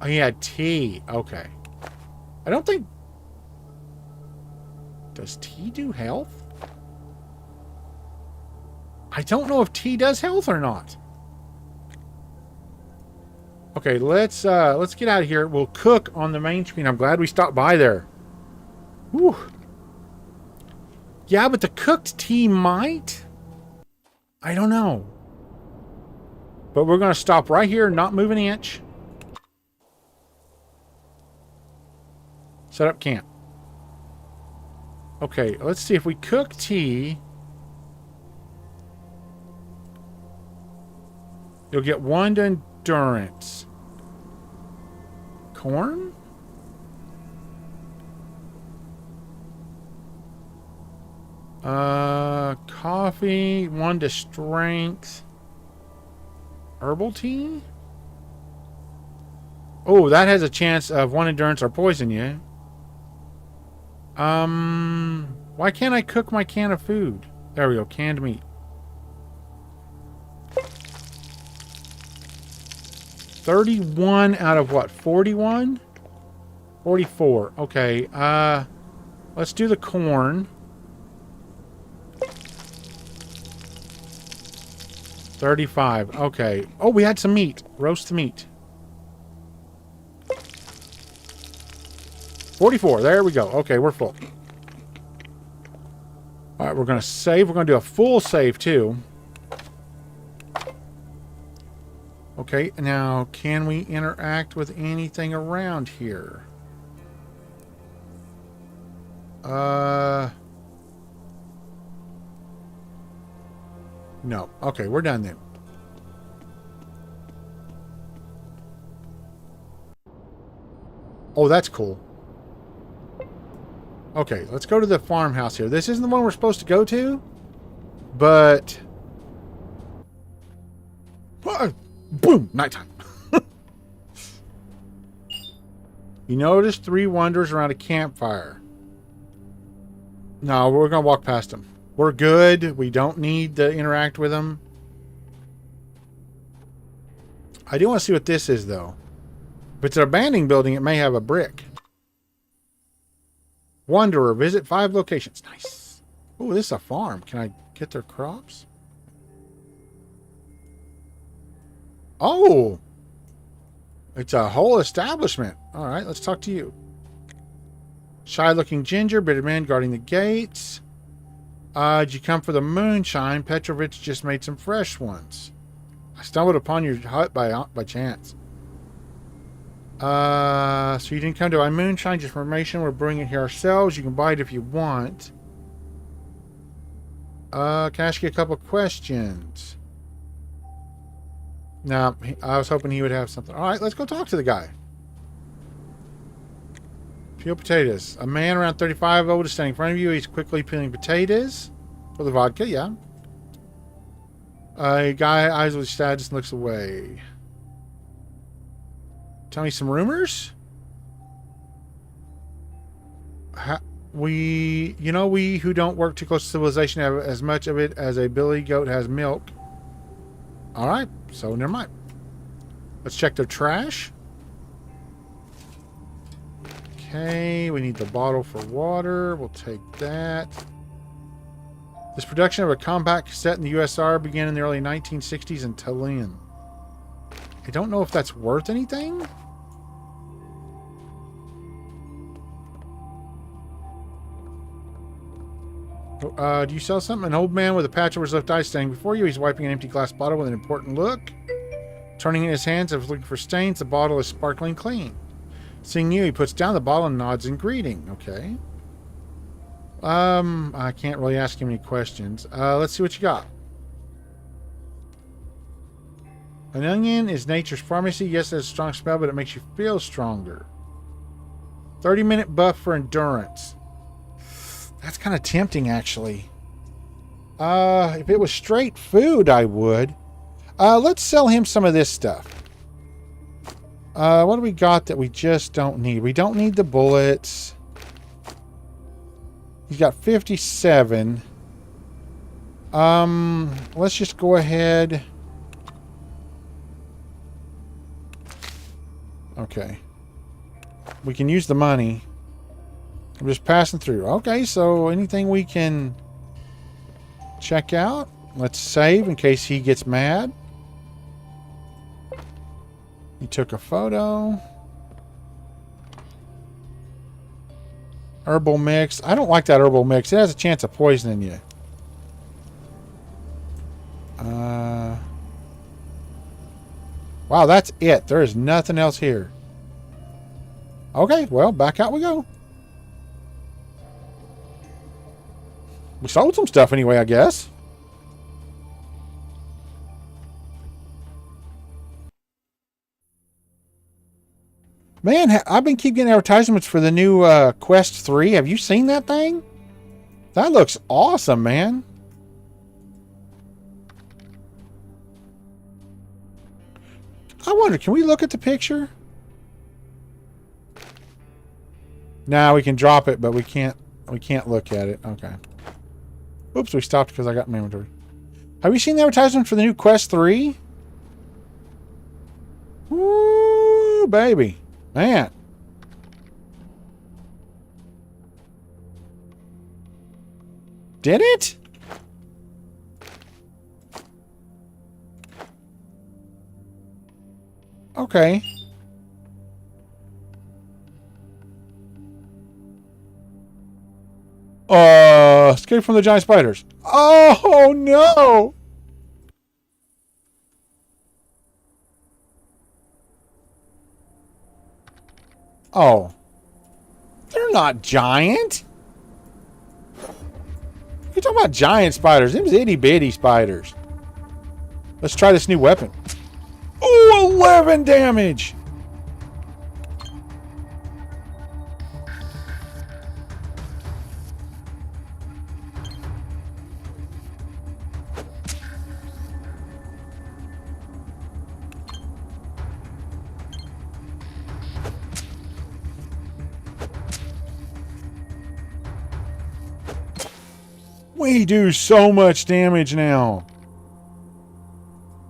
Oh, he had tea. Okay. I don't think... Does tea do health? I don't know if tea does health or not. Okay, let's get out of here. We'll cook on the main screen. I'm glad we stopped by there. Whew. Yeah, but the cooked tea might. I don't know. But we're going to stop right here, not move an inch. Set up camp. Okay, let's see if we cook tea. You'll get 1 to endurance. Corn? Coffee, 1 to strength. Herbal tea? Oh, that has a chance of 1 endurance or poison you. Why can't I cook my can of food? There we go, canned meat. 31 out of what? 41? 44. Okay. Let's do the corn. 35. Okay. Oh, we had some meat. Roast meat. 44. There we go. Okay, we're full. All right, we're going to save. We're going to do a full save, too. Okay, now, can we interact with anything around here? No. Okay, we're done then. Oh, that's cool. Okay, let's go to the farmhouse here. This isn't the one we're supposed to go to, but Boom! Nighttime. You notice 3 wonders around a campfire. No, we're going to walk past them. We're good. We don't need to interact with them. I do want to see what this is, though. If it's an abandoned building, it may have a brick. Wanderer, visit 5 locations. Nice. Oh, this is a farm. Can I get their crops? Oh! It's a whole establishment. All right, let's talk to you. Shy-looking ginger, bitter man guarding the gates. Did you come for the moonshine? Petrovich just made some fresh ones. I stumbled upon your hut by chance. So you didn't come to buy moonshine, just information. We're bringing it here ourselves. You can buy it if you want. Can I ask you a couple questions? No, I was hoping he would have something. All right, let's go talk to the guy. Peel potatoes. A man around 35 old is standing in front of you. He's quickly peeling potatoes for the vodka, yeah. A guy eyes with sadness and looks away. Tell me some rumors? We who don't work too close to civilization have as much of it as a billy goat has milk. All right, so never mind. Let's check their trash. Okay, we need the bottle for water. We'll take that. This production of a compact cassette in the USSR began in the early 1960s in Tallinn. I don't know if that's worth anything. Do you sell something? An old man with a patch over his left eye standing before you. He's wiping an empty glass bottle with an important look. Turning in his hands as if looking for stains. The bottle is sparkling clean. Seeing you, he puts down the bottle and nods in greeting. Okay. I can't really ask him any questions. Let's see what you got. An onion is nature's pharmacy. Yes, it has a strong smell, but it makes you feel stronger. 30-minute buff for endurance. That's kind of tempting, actually. If it was straight food, I would. Let's sell him some of this stuff. What do we got that we just don't need? We don't need the bullets. He's got 57. Let's just go ahead. Okay. We can use the money. I'm just passing through. Okay, so anything we can check out? Let's save in case he gets mad. He took a photo. Herbal mix. I don't like that herbal mix. It has a chance of poisoning you. Wow, that's it. There is nothing else here. Okay, well, back out we go. We sold some stuff anyway, I guess. Man, I've been keep getting advertisements for the new Quest 3. Have you seen that thing? That looks awesome, man. I wonder, can we look at the picture? Nah, we can drop it, but we can't look at it. Okay. Oops, we stopped because I got my inventory. Have you seen the advertisement for the new Quest 3? Woo, baby. Man. Did it? Okay. Escape from the giant spiders. Oh, no. Oh. They're not giant. You're talking about giant spiders. Them's itty bitty spiders. Let's try this new weapon. Oh, 11 damage. We do so much damage now.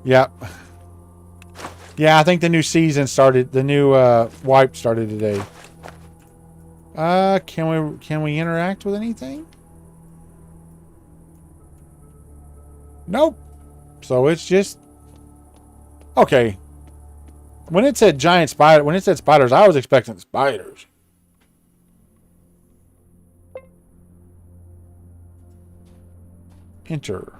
Yep. Yeah, I think the new season started. The new wipe started today. Can we interact with anything? Nope. So it's just okay. When it said giant spider, when it said spiders, I was expecting spiders. Enter.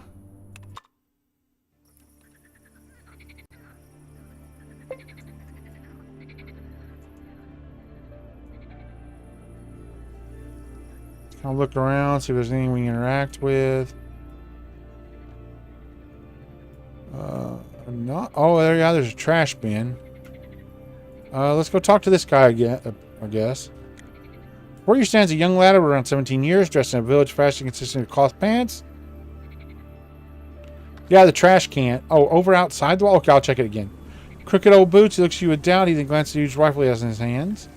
I'll look around, see if there's anything we can interact with. Not. Oh, there, yeah. There's a trash bin. Let's go talk to this guy again. I guess. Before you stands a young lad of around 17 years, dressed in a village fashion consisting of cloth pants. Yeah, the trash can. Oh, over outside the wall. Okay, I'll check it again. Crooked old boots. He looks at you with doubt. He then glances at the huge rifle he has in his hands.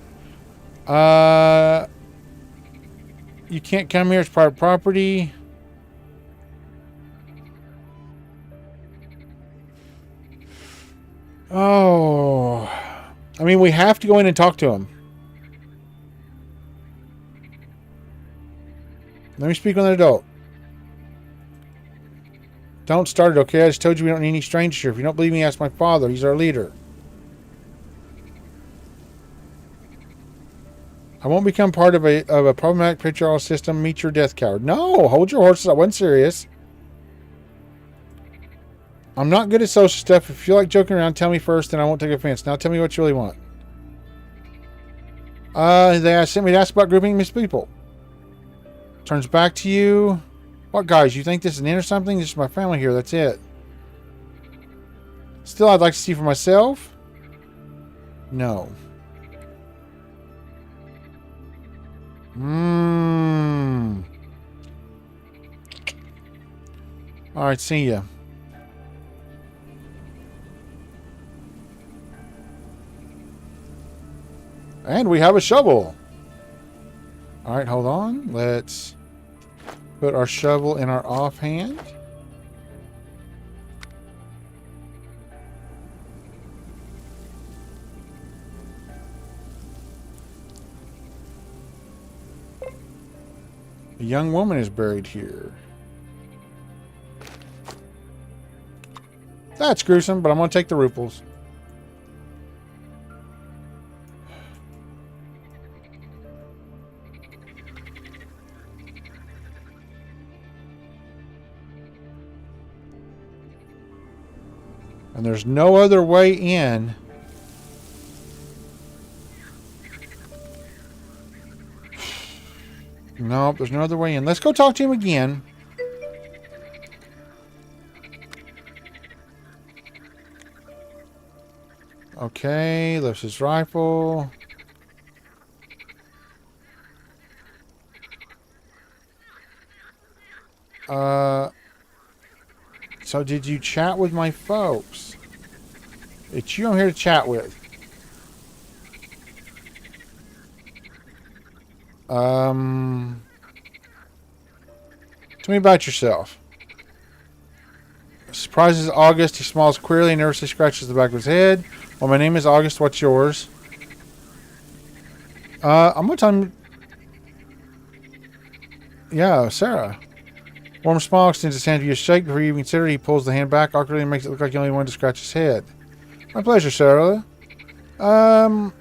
You can't come here. It's private property. Oh. I mean, we have to go in and talk to him. Let me speak with an adult. Don't start it, okay? I just told you we don't need any strangers here. If you don't believe me, ask my father. He's our leader. I won't become part of a problematic patriarchal system. Meet your death, coward. No, hold your horses. I wasn't serious. I'm not good at social stuff. If you feel like joking around, tell me first, and I won't take offense. Now tell me what you really want. They sent me to ask about grouping these people. Turns back to you. What, guys? You think this is an inn or something? This is my family here. That's it. Still, I'd like to see for myself. No. Alright, see ya. And we have a shovel. Alright, hold on. Let's put our shovel in our offhand. A young woman is buried here. That's gruesome, but I'm going to take the ruples. And there's no other way in. Nope, there's no other way in. Let's go talk to him again. Okay, lifts his rifle. So did you chat with my folks? It's you I'm here to chat with. Tell me about yourself. Surprises August. He smiles queerly and nervously scratches the back of his head. Well, my name is August. What's yours? I'm gonna tell him. Yeah, Sarah. Warm smile extends his hand to you a shake. Before you even consider it, he pulls the hand back awkwardly and makes it look like he only wanted to scratch his head. My pleasure, Sarah. Why don't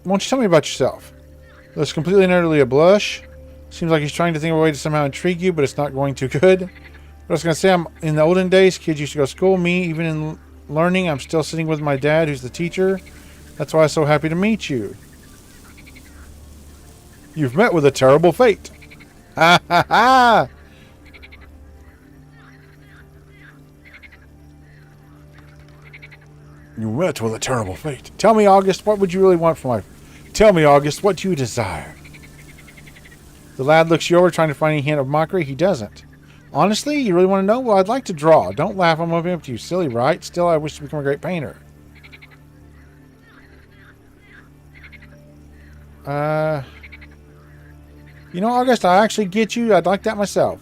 you tell me about yourself? Looks completely and utterly a blush. Seems like he's trying to think of a way to somehow intrigue you, but it's not going too good. But I was going to say, in the olden days, kids used to go to school. Me, even in learning, I'm still sitting with my dad, who's the teacher. That's why I'm so happy to meet you. You've met with a terrible fate. Ha ha ha! You met with a terrible fate. Tell me, August, what would you really want from life? Tell me, August, what do you desire? The lad looks you over, trying to find any hint of mockery. He doesn't. Honestly, you really want to know? Well, I'd like to draw. Don't laugh, I'm moving up to you. Silly, right? Still, I wish to become a great painter. You know, August, I actually get you. I'd like that myself.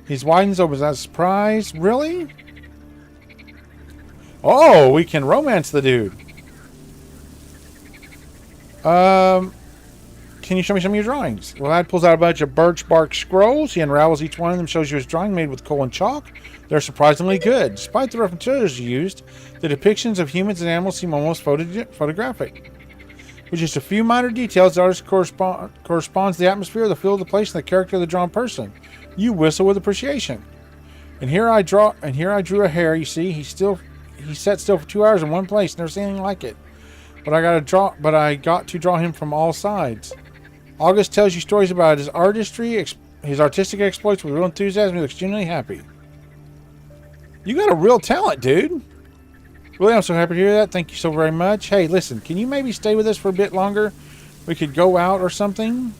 His widens open without surprise. Really? Oh, we can romance the dude. Can you show me some of your drawings? The lad pulls out a bunch of birch bark scrolls. He unravels each one of them, shows you his drawing made with coal and chalk. They're surprisingly good. Despite the rough materials used, the depictions of humans and animals seem almost photographic. With just a few minor details, the artist corresponds to the atmosphere, the feel of the place, and the character of the drawn person. You whistle with appreciation. And here I drew a hare. You see, he sat still for 2 hours in one place. Never seen anything like it. But I got to draw him from all sides. August tells you stories about his artistry, his artistic exploits with real enthusiasm. He looks genuinely happy. You got a real talent, dude. Really, I'm so happy to hear that. Thank you so very much. Hey, listen, can you maybe stay with us for a bit longer? We could go out or something.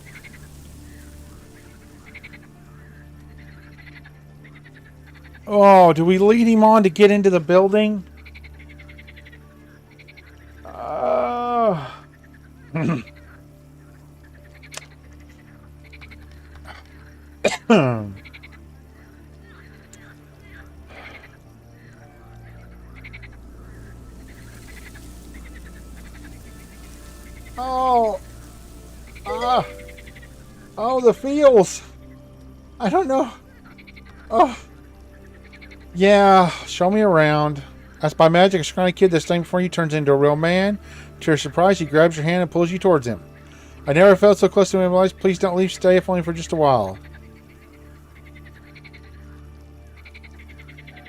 Oh, do we lead him on to get into the building? Oh, oh, the feels. I don't know. Oh, yeah. Show me around. As by magic, a scrawny kid that's standing before you turns into a real man. To your surprise, he grabs your hand and pulls you towards him. I never felt so close to him in my life. Please don't leave. Stay, if only for just a while.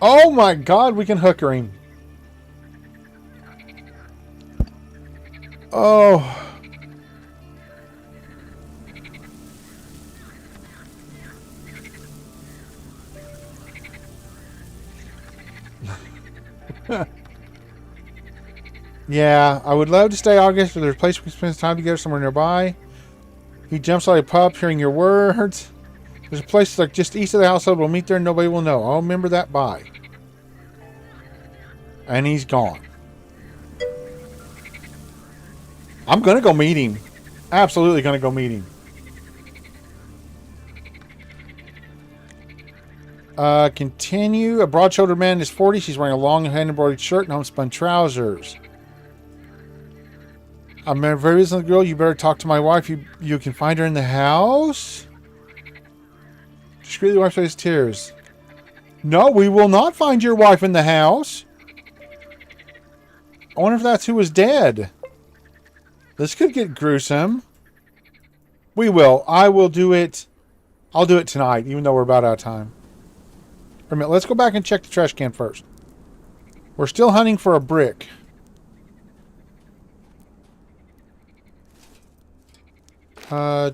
Oh my God, we can hooker him. Oh. Yeah, I would love to stay, August, but there's a place we can spend time together somewhere nearby. He jumps like a pup, hearing your words. There's a place like just east of the household. We'll meet there and nobody will know. I'll remember that. Bye. And he's gone. I'm going to go meet him. Absolutely going to go meet him. Continue. A broad-shouldered man in his 40s. He's wearing a long hand-embroidered shirt and homespun trousers. I'm a very reasonable girl. You better talk to my wife. You can find her in the house. Discreetly wipes away his tears. No, we will not find your wife in the house. I wonder if that's who was dead. This could get gruesome. We will. I will do it. I'll do it tonight, even though we're about out of time. Wait a minute. Let's go back and check the trash can first. We're still hunting for a brick.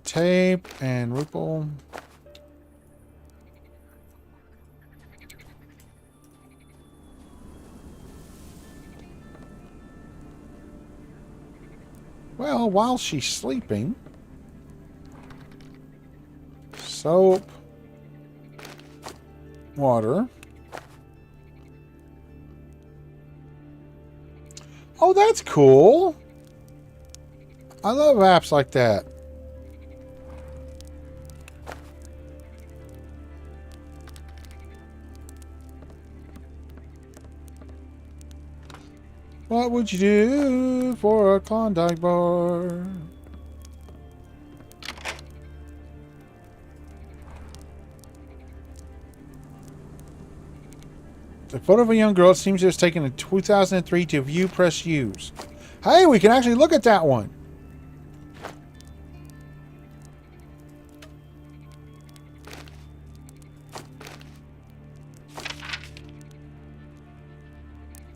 Tape and Rupel. Well, while she's sleeping, soap, water. Oh, that's cool. I love apps like that. What would you do for a Klondike bar? The photo of a young girl, it seems it was taken in 2003 to view press use. Hey, we can actually look at that one.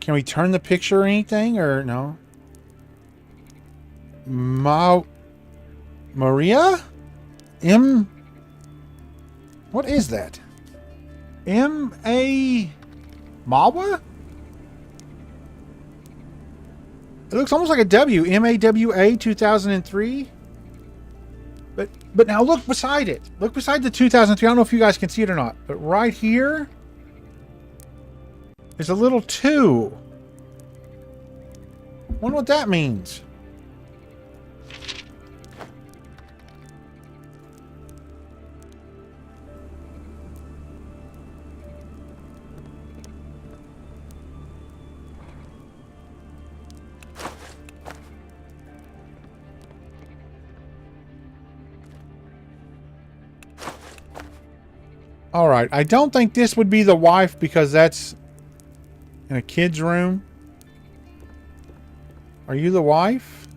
Can we turn the picture or anything, or no? Maria? What is that? M.A. Mawa? It looks almost like a W. M-A-W-A 2003. But now look beside it. Look beside the 2003. I don't know if you guys can see it or not. But right here, there's a little 2. Wonder what that means. Alright, I don't think this would be the wife because that's in a kid's room. Are you the wife?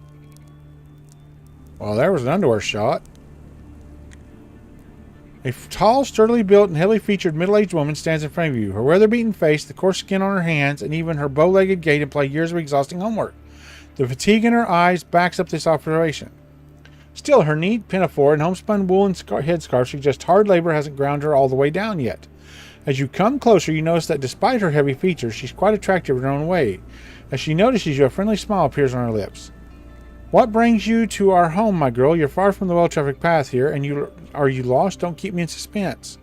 Well, there was an underwear shot. A tall, sturdily built, and heavily featured middle-aged woman stands in front of you. Her weather-beaten face, the coarse skin on her hands, and even her bow-legged gait imply years of exhausting homework. The fatigue in her eyes backs up this observation. Still, her neat pinafore and homespun woolen headscarf suggest hard labor hasn't ground her all the way down yet. As you come closer, you notice that despite her heavy features, she's quite attractive in her own way. As she notices you, a friendly smile appears on her lips. What brings you to our home, my girl? You're far from the well-trafficked path here, and are you lost? Don't keep me in suspense.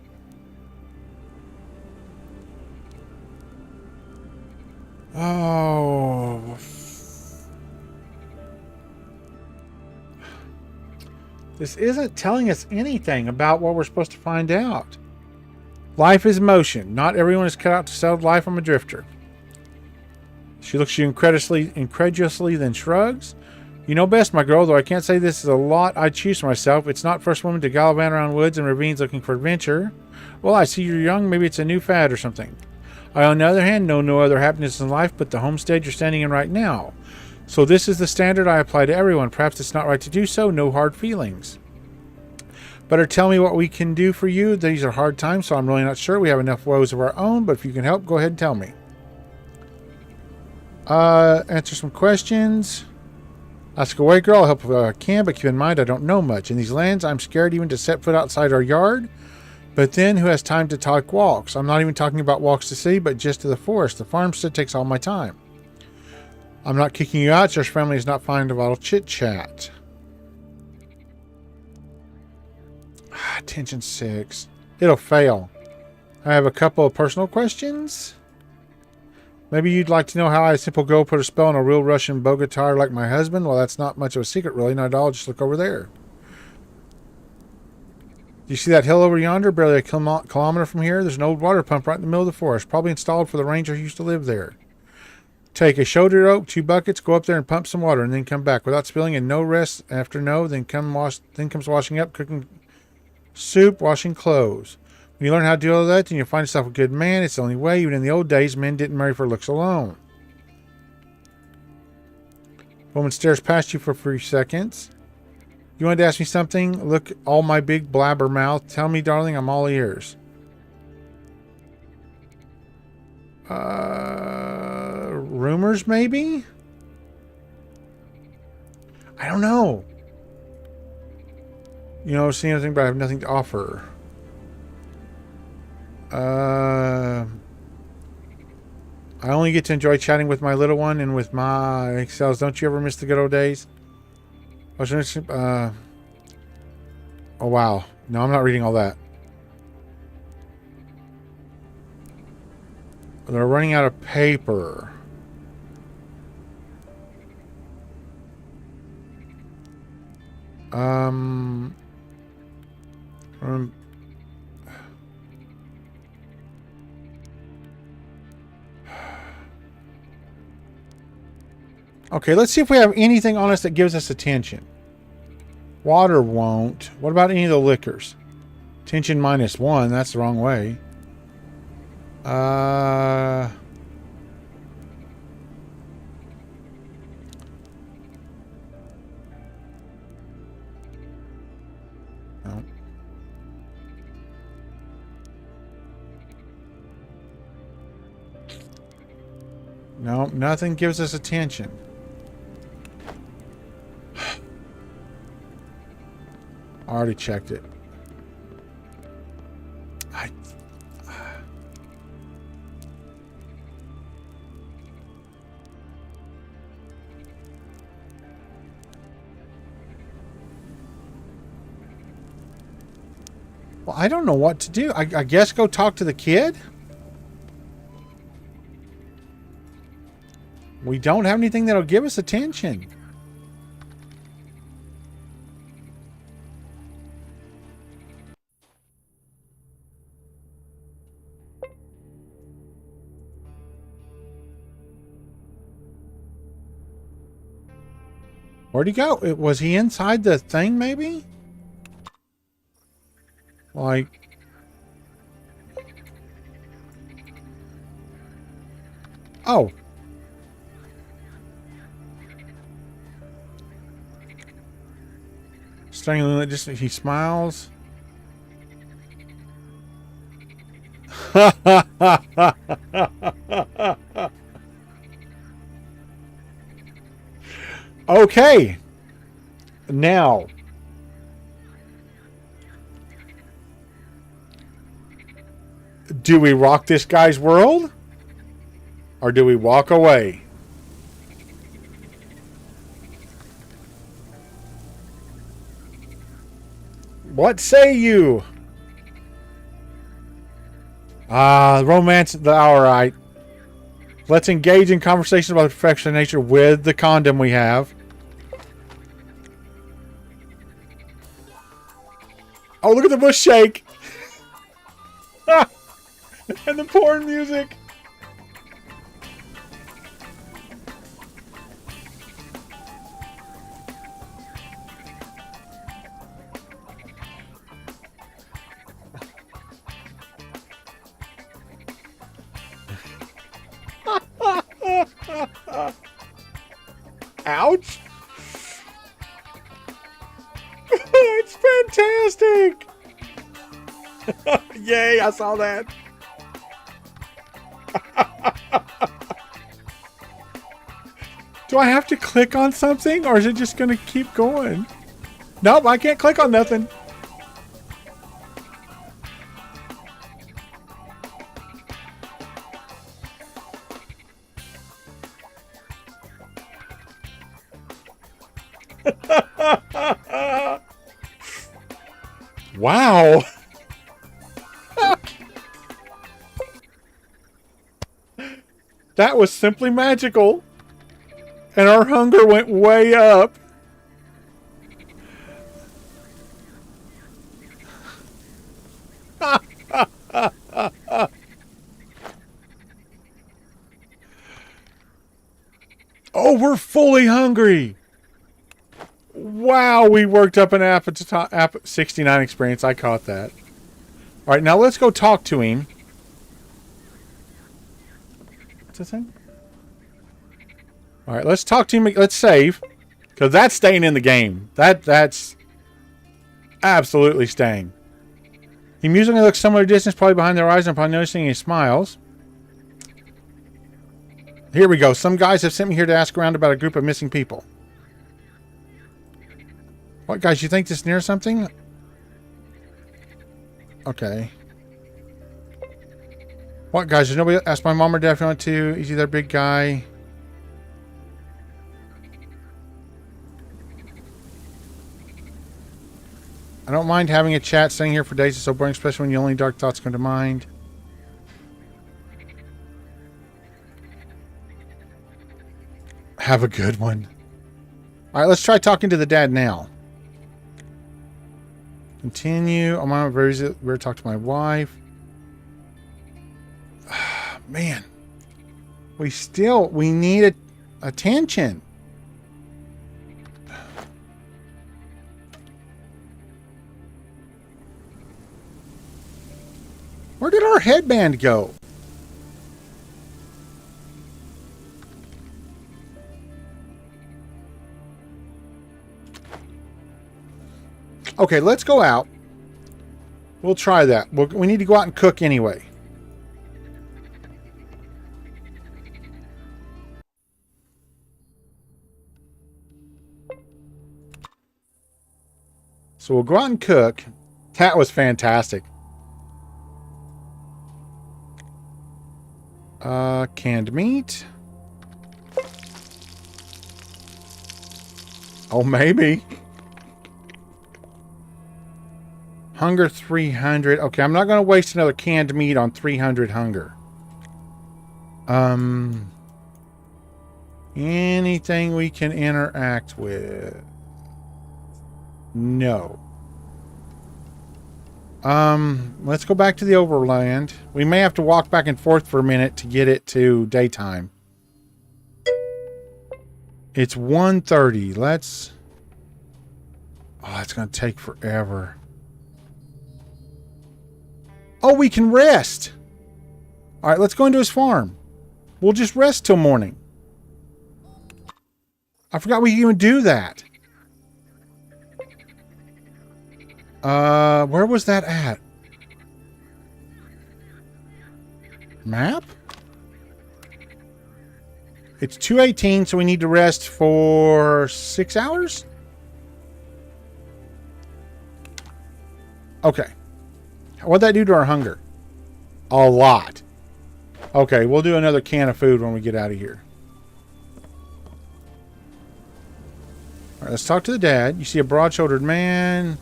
Oh. This isn't telling us anything about what we're supposed to find out. Life is motion. Not everyone is cut out to settle life from a drifter. She looks at you incredulously, then shrugs. You know best, my girl, though I can't say this is a lot I'd choose for myself. It's not first woman to gallivant around woods and ravines looking for adventure. Well, I see you're young. Maybe it's a new fad or something. I, on the other hand, know no other happiness in life but the homestead you're standing in right now. So this is the standard I apply to everyone. Perhaps it's not right to do so. No hard feelings. Better tell me what we can do for you. These are hard times, so I'm really not sure. We have enough woes of our own, but if you can help, go ahead and tell me. Answer some questions. Ask away, girl. I'll help if I can, but keep in mind I don't know much. In these lands, I'm scared even to set foot outside our yard. But then, who has time to talk walks? I'm not even talking about walks to sea, but just to the forest. The farmstead takes all my time. I'm not kicking you out. Your family is not fond of idle chit-chat. Attention 6. It'll fail. I have a couple of personal questions. Maybe you'd like to know how a simple girl put a spell on a real Russian bogatar like my husband? Well, that's not much of a secret, really. Not at all. Just look over there. Do you see that hill over yonder? Barely a kilometer from here. There's an old water pump right in the middle of the forest. Probably installed for the ranger who used to live there. Take a shoulder rope, 2 buckets, go up there and pump some water, and then come back without spilling. And no rest after no. Then comes washing up, cooking soup, washing clothes. When you learn how to do all that, then you'll find yourself a good man. It's the only way. Even in the old days, men didn't marry for looks alone. Woman stares past you for 3 seconds. You wanted to ask me something? Look, all my big blabber mouth. Tell me, darling, I'm all ears. Rumors, maybe? I don't know. You know, see anything, but I have nothing to offer. I only get to enjoy chatting with my little one and with my excels. Don't you ever miss the good old days? Oh, wow. No, I'm not reading all that. They're running out of paper. Okay, let's see if we have anything on us that gives us attention. Water won't. What about any of the liquors? Attention -1. That's the wrong way. No. No, nothing gives us attention. I already checked it. Well, I don't know what to do. I guess go talk to the kid? We don't have anything that'll give us attention. Where'd he go? Was he inside the thing, maybe? Like... Oh. Strangling, just he smiles. Okay. Now. Do we rock this guy's world? Or do we walk away? What say you? Romance. All right. Let's engage in conversation about the perfection of nature with the condom we have. Oh, look at the bush shake. And the porn music. Ouch. It's fantastic. Yay, I saw that. Do I have to click on something or is it just going to keep going? Nope, I can't click on nothing. Wow. That was simply magical. And our hunger went way up. Oh, we're fully hungry. Wow, we worked up an app 69 experience. I caught that. All right, now let's go talk to him. What's this thing? All right, let's talk to him. Let's save, because that's staying in the game. That's absolutely staying. He musically looks similar distance, probably behind the horizon. Upon noticing, he smiles. Here we go. Some guys have sent me here to ask around about a group of missing people. What, guys? You think this near something? Okay. What, guys? There's nobody. Ask my mom or dad if you want to. Is he that big guy? I don't mind having a chat. Staying here for days is so boring, especially when the only dark thoughts come to mind. Have a good one. All right, let's try talking to the dad now. Continue. I'm on where talk to my wife. Man, we need attention. Where did our headband go? Okay, let's go out. We'll try that. We need to go out and cook anyway. So we'll go out and cook. That was fantastic. Canned meat. Oh, maybe. Hunger 300. Okay, I'm not going to waste another canned meat on 300 hunger. Anything we can interact with? No. Let's go back to the overland. We may have to walk back and forth for a minute to get it to daytime. It's 1:30. Let's... Oh, it's going to take forever. Oh, we can rest. All right, let's go into his farm. We'll just rest till morning. I forgot we could even do that. Where was that at? Map? It's 2:18, so we need to rest for 6 hours? Okay. What'd that do to our hunger? A lot. Okay, we'll do another can of food when we get out of here. Alright, let's talk to the dad. You see a broad-shouldered man.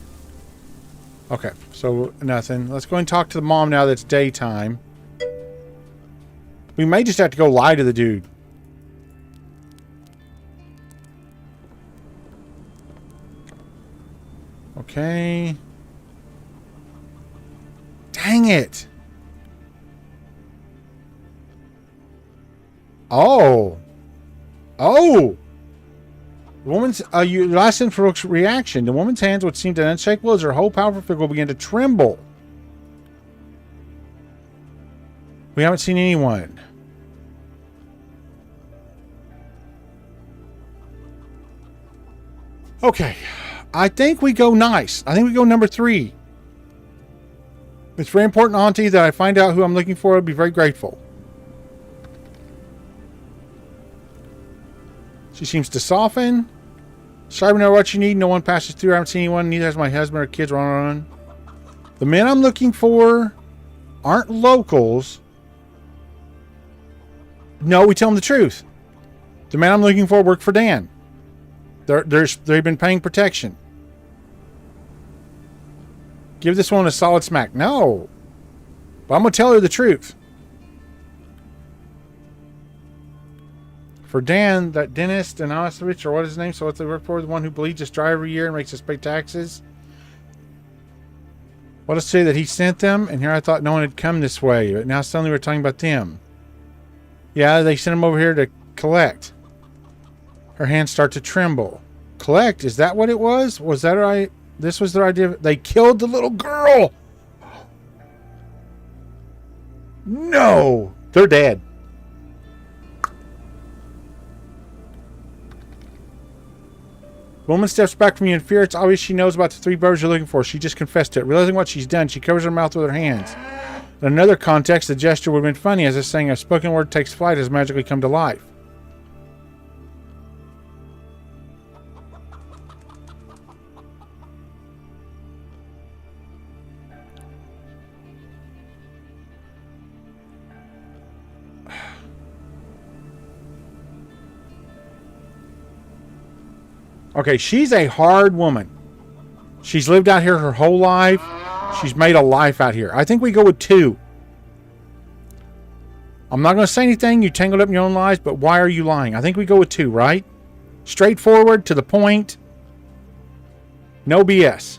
Okay, so nothing. Let's go and talk to the mom now that's daytime. We may just have to go lie to the dude. Okay. Dang it. Oh. Oh. The woman's you last influence reaction. The woman's hands, which seemed unshakable as her whole powerful figure began to tremble. We haven't seen anyone. Okay. I think we go nice. I think we go number 3. It's very important, Auntie, that I find out who I'm looking for. I'd be very grateful. She seems to soften. Sorry, we know what you need. No one passes through. I haven't seen anyone. Neither has my husband or kids running on. The men I'm looking for aren't locals. No, we tell them the truth. The men I'm looking for work for Dan. They've been paying protection. Give this one a solid smack. No. But I'm going to tell her the truth. For Dan, that dentist in Auschwitz, or what is his name? So what's they work for? The one who bleeds us dry every year and makes us pay taxes. Let us say that he sent them, and here I thought no one had come this way. But now suddenly we're talking about them. Yeah, they sent him over here to collect. Her hands start to tremble. Collect? Is that what it was? Was that right? This was their idea. They killed the little girl. No. They're dead. The woman steps back from you in fear. It's obvious she knows about the 3 birds you're looking for. She just confessed to it. Realizing what she's done, she covers her mouth with her hands. In another context, the gesture would have been funny, as if saying a spoken word takes flight has magically come to life. Okay, she's a hard woman. She's lived out here her whole life. She's made a life out here. I think we go with 2. I'm not going to say anything. You tangled up in your own lies, but why are you lying? I think we go with 2, right? Straightforward, to the point. No BS.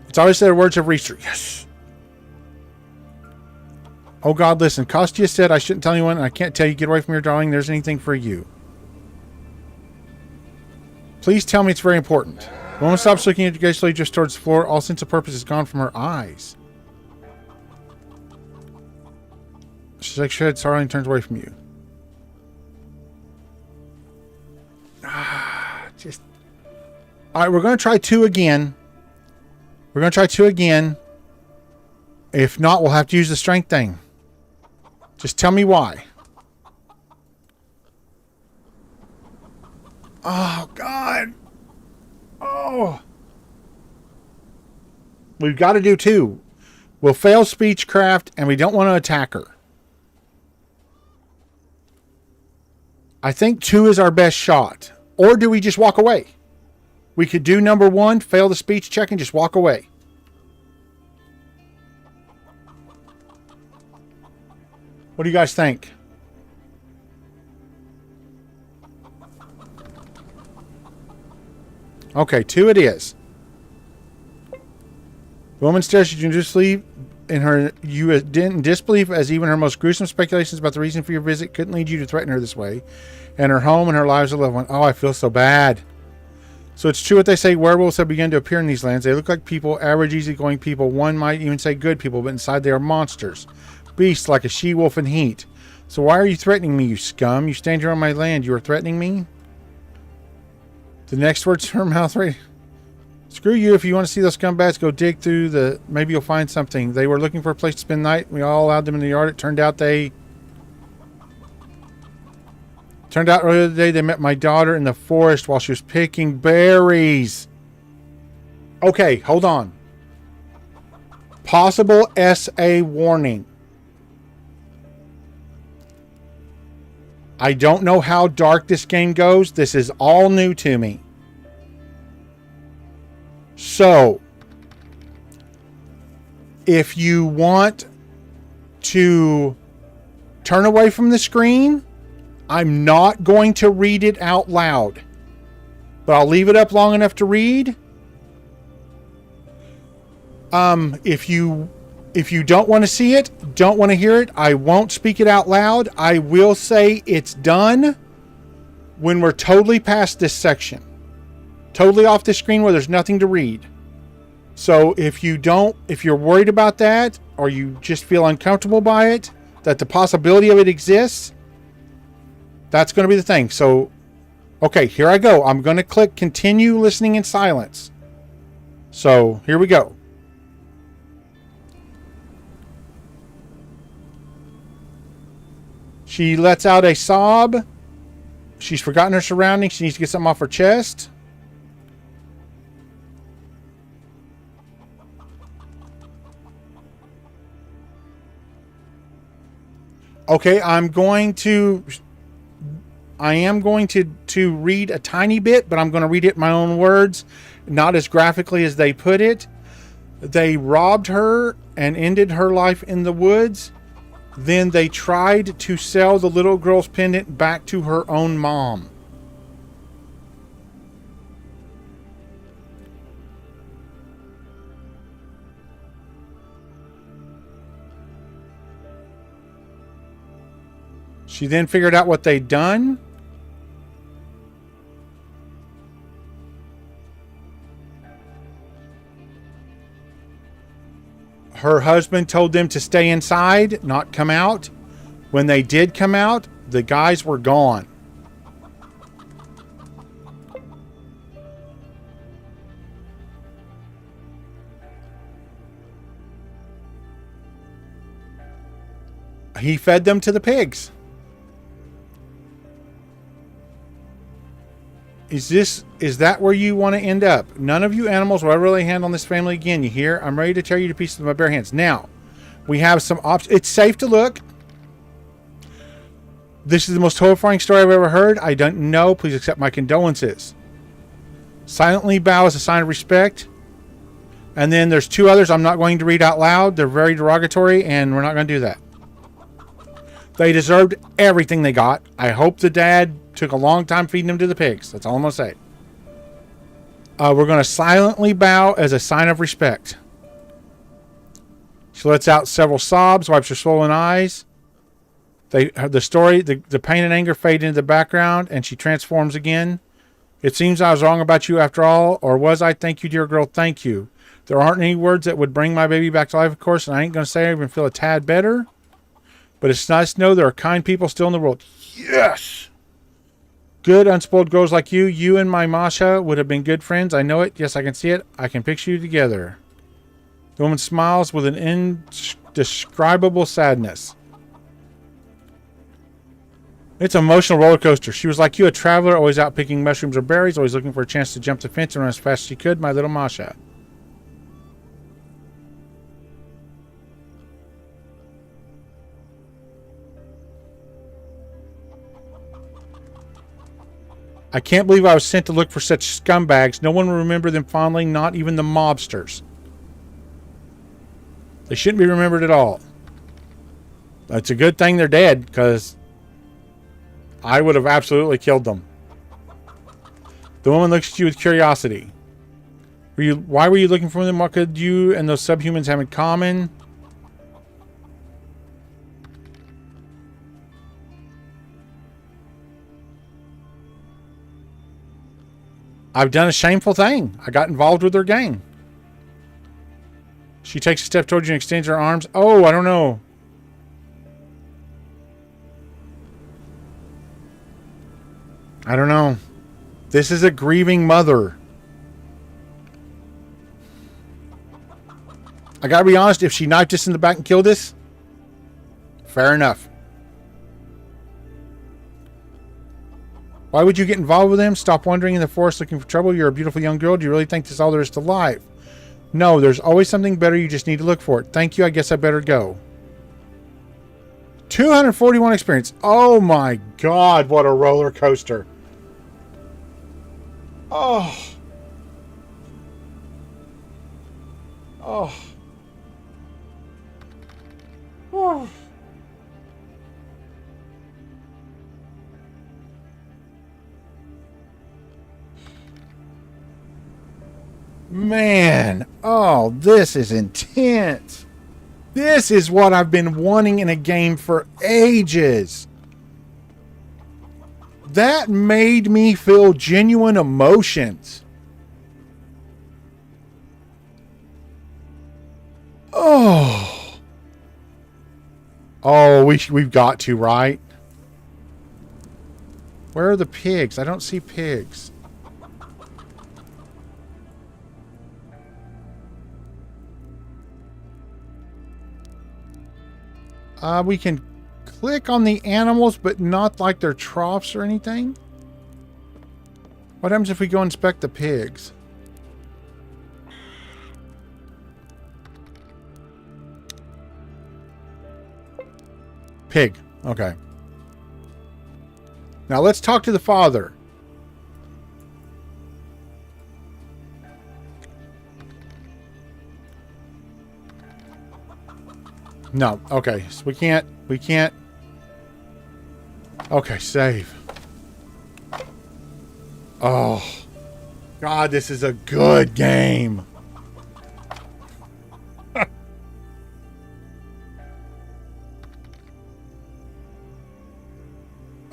It's always their words of research. Yes. Oh God, listen. Kostya said I shouldn't tell anyone. And I can't tell you. Get away from your darling. There's anything for you. Please tell me it's very important. The woman stops looking at you guys, slowly just towards the floor. All sense of purpose is gone from her eyes. She's like, shred, sorry, and turns away from you. Just. Alright, we're going to try 2 again. We're going to try 2 again. If not, we'll have to use the strength thing. Just tell me why. Oh, God. Oh. We've got to do 2. We'll fail speechcraft, and we don't want to attack her. I think 2 is our best shot. Or do we just walk away? We could do number 1, fail the speech check, and just walk away. What do you guys think? Okay, 2 it is. The woman stares at you in disbelief, in disbelief, as even her most gruesome speculations about the reason for your visit couldn't lead you to threaten her this way, and her home and her lives of loved one. Oh, I feel so bad. So it's true what they say. Werewolves have begun to appear in these lands. They look like people, average, easygoing people. One might even say good people, but inside they are monsters. beast like a she-wolf in heat. So why are you threatening me, you scum? You stand here on my land. You are threatening me? The next words from her mouth right. Screw you. If you want to see those scumbags, go dig through the... Maybe you'll find something. They were looking for a place to spend the night. We all allowed them in the yard. It turned out earlier today they met my daughter in the forest while she was picking berries. Okay, hold on. Possible SA warning. I don't know how dark this game goes. This is all new to me. So, if you want to turn away from the screen, I'm not going to read it out loud, but I'll leave it up long enough to read. If you don't want to see it, don't want to hear it, I won't speak it out loud. I will say it's done when we're totally past this section. Totally off the screen where there's nothing to read. So if you're worried about that, or you just feel uncomfortable by it, that the possibility of it exists, that's going to be the thing. So, okay, here I go. I'm going to click continue listening in silence. So here we go. She lets out a sob. She's forgotten her surroundings. She needs to get something off her chest. Okay, I am going to read a tiny bit, but I'm going to read it in my own words, not as graphically as they put it. They robbed her and ended her life in the woods. Then they tried to sell the little girl's pendant back to her own mom. She then figured out what they'd done. Her husband told them to stay inside, not come out. When they did come out, the guys were gone. He fed them to the pigs. Is that where you want to end up? None of you animals will ever lay hand on this family again, you hear? I'm ready to tear you to pieces with my bare hands. Now, we have some options. It's safe to look. This is the most horrifying story I've ever heard. I don't know. Please accept my condolences. Silently bow as a sign of respect. And then there's two others I'm not going to read out loud. They're very derogatory, and we're not going to do that. They deserved everything they got. I hope the dad took a long time feeding them to the pigs. That's all I'm going to say. We're going to silently bow as a sign of respect. She lets out several sobs, wipes her swollen eyes. The pain and anger fade into the background, and she transforms again. It seems I was wrong about you after all, or was I? Thank you, dear girl, thank you. There aren't any words that would bring my baby back to life, of course, and I ain't going to say I even feel a tad better. But it's nice to know there are kind people still in the world. Yes! Good, unspoiled girls like you. You and my Masha would have been good friends. I know it. Yes, I can see it. I can picture you together. The woman smiles with an indescribable sadness. It's an emotional roller coaster. She was like you, a traveler, always out picking mushrooms or berries, always looking for a chance to jump the fence and run as fast as she could. My little Masha. I can't believe I was sent to look for such scumbags. No one will remember them fondly, not even the mobsters. They shouldn't be remembered at all. It's a good thing they're dead, because I would have absolutely killed them. The woman looks at you with curiosity. Why were you looking for them? What could you and those subhumans have in common? I've done a shameful thing. I got involved with their gang. She takes a step towards you and extends her arms. Oh, I don't know. I don't know. This is a grieving mother. I gotta be honest, if she knifed us in the back and killed us, fair enough. Why would you get involved with them? Stop wandering in the forest looking for trouble. You're a beautiful young girl. Do you really think this is all there is to life? No, there's always something better. You just need to look for it. Thank you. I guess I better go. 241 experience. Oh my God, what a roller coaster. Oh. Oh. Oh. Man, oh, this is intense. This is what I've been wanting in a game for ages. That made me feel genuine emotions. Oh. Oh, we've got to, right? Where are the pigs? I don't see pigs. We can click on the animals, but not like their troughs or anything. What happens if we go inspect the pigs? Pig. Okay. Now let's talk to the father. No. Okay. So we can't. Okay. Save. Oh. God, this is a good game.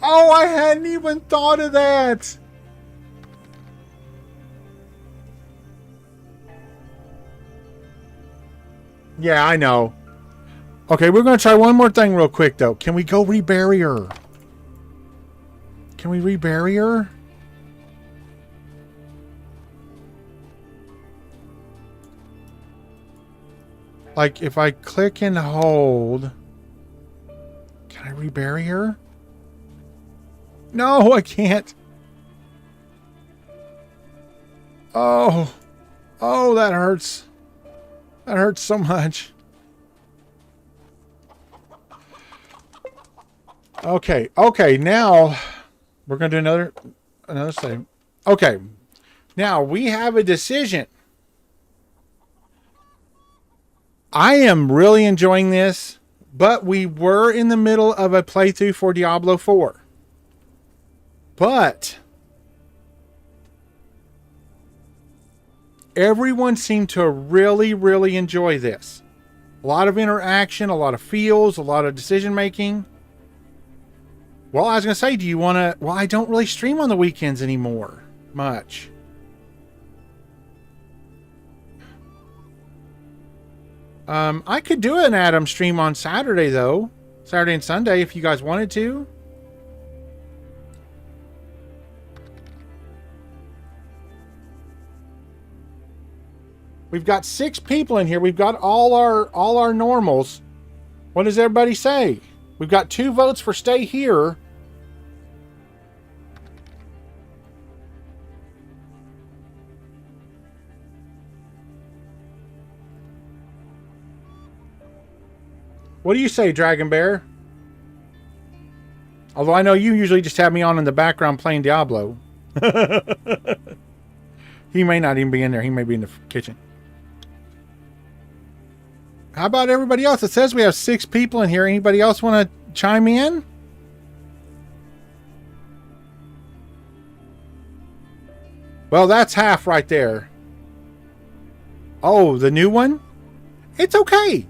Oh, I hadn't even thought of that. Yeah, I know. Okay, we're going to try one more thing real quick, though. Can we go rebury her? Can we rebury her? Like, if I click and hold... Can I rebury her? No, I can't. Oh. Oh, that hurts. That hurts so much. Okay, okay, now we're going to do another save. Okay, now we have a decision. I am really enjoying this, but we were in the middle of a playthrough for Diablo 4. But everyone seemed to really, really enjoy this. A lot of interaction, a lot of feels, a lot of decision making. Well, I was going to say, do you want to... Well, I don't really stream on the weekends anymore. Much. I could do an Adam stream on Saturday, though. Saturday and Sunday, if you guys wanted to. We've got 6 people in here. We've got all our normals. What does everybody say? We've got 2 votes for stay here. What do you say, Dragon Bear? Although I know you usually just have me on in the background playing Diablo. He may not even be in there. He may be in the kitchen. How about everybody else? It says we have 6 people in here. Anybody else want to chime in? Well, that's half right there. Oh, the new one? It's okay.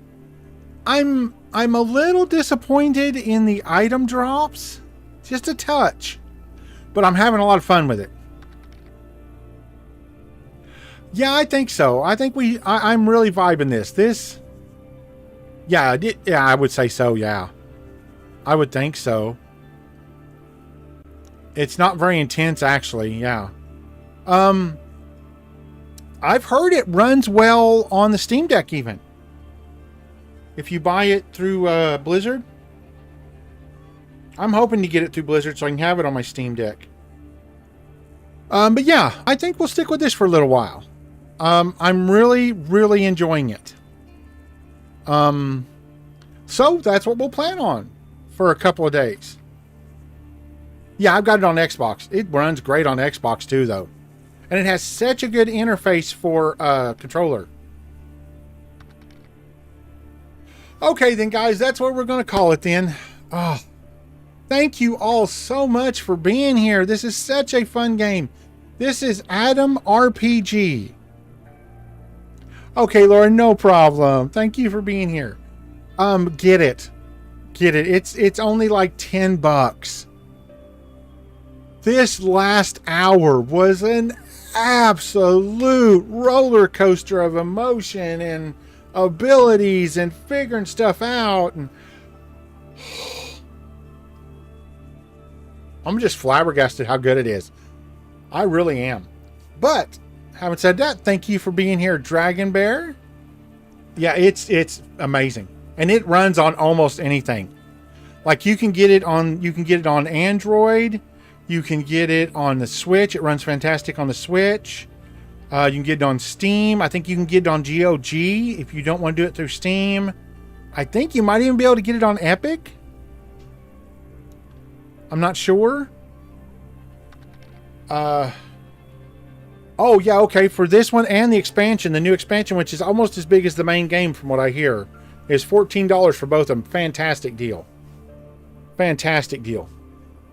I'm a little disappointed in the item drops. Just a touch. But I'm having a lot of fun with it. Yeah, I think so. I think I'm really vibing this. Yeah, I would say so, yeah. I would think so. It's not very intense, actually. Yeah. I've heard it runs well on the Steam Deck, even if you buy it through Blizzard. I'm hoping to get it through Blizzard so I can have it on my Steam Deck. But yeah, I think we'll stick with this for a little while. I'm really, really enjoying it. So that's what we'll plan on for a couple of days. Yeah, I've got it on Xbox. It runs great on Xbox too, though. And it has such a good interface for controller. Okay, then, guys, that's what we're going to call it then. Oh, thank you all so much for being here. This is such a fun game. This is Adam RPG. Okay, Laura, no problem. Thank you for being here. Get it. Get it. It's only like $10. This last hour was an absolute roller coaster of emotion and abilities and figuring stuff out, and I'm just flabbergasted how good it is. I really am. But having said that, thank you for being here, Dragon Bear. Yeah, it's amazing, and it runs on almost anything. Like you can get it on Android, you can get it on the Switch. It runs fantastic on the Switch. You can get it on Steam. I think you can get it on GOG if you don't want to do it through Steam. I think you might even be able to get it on Epic. I'm not sure. Oh, yeah, okay. For this one and the expansion, the new expansion, which is almost as big as the main game from what I hear, is $14 for both of them. Fantastic deal. Fantastic deal.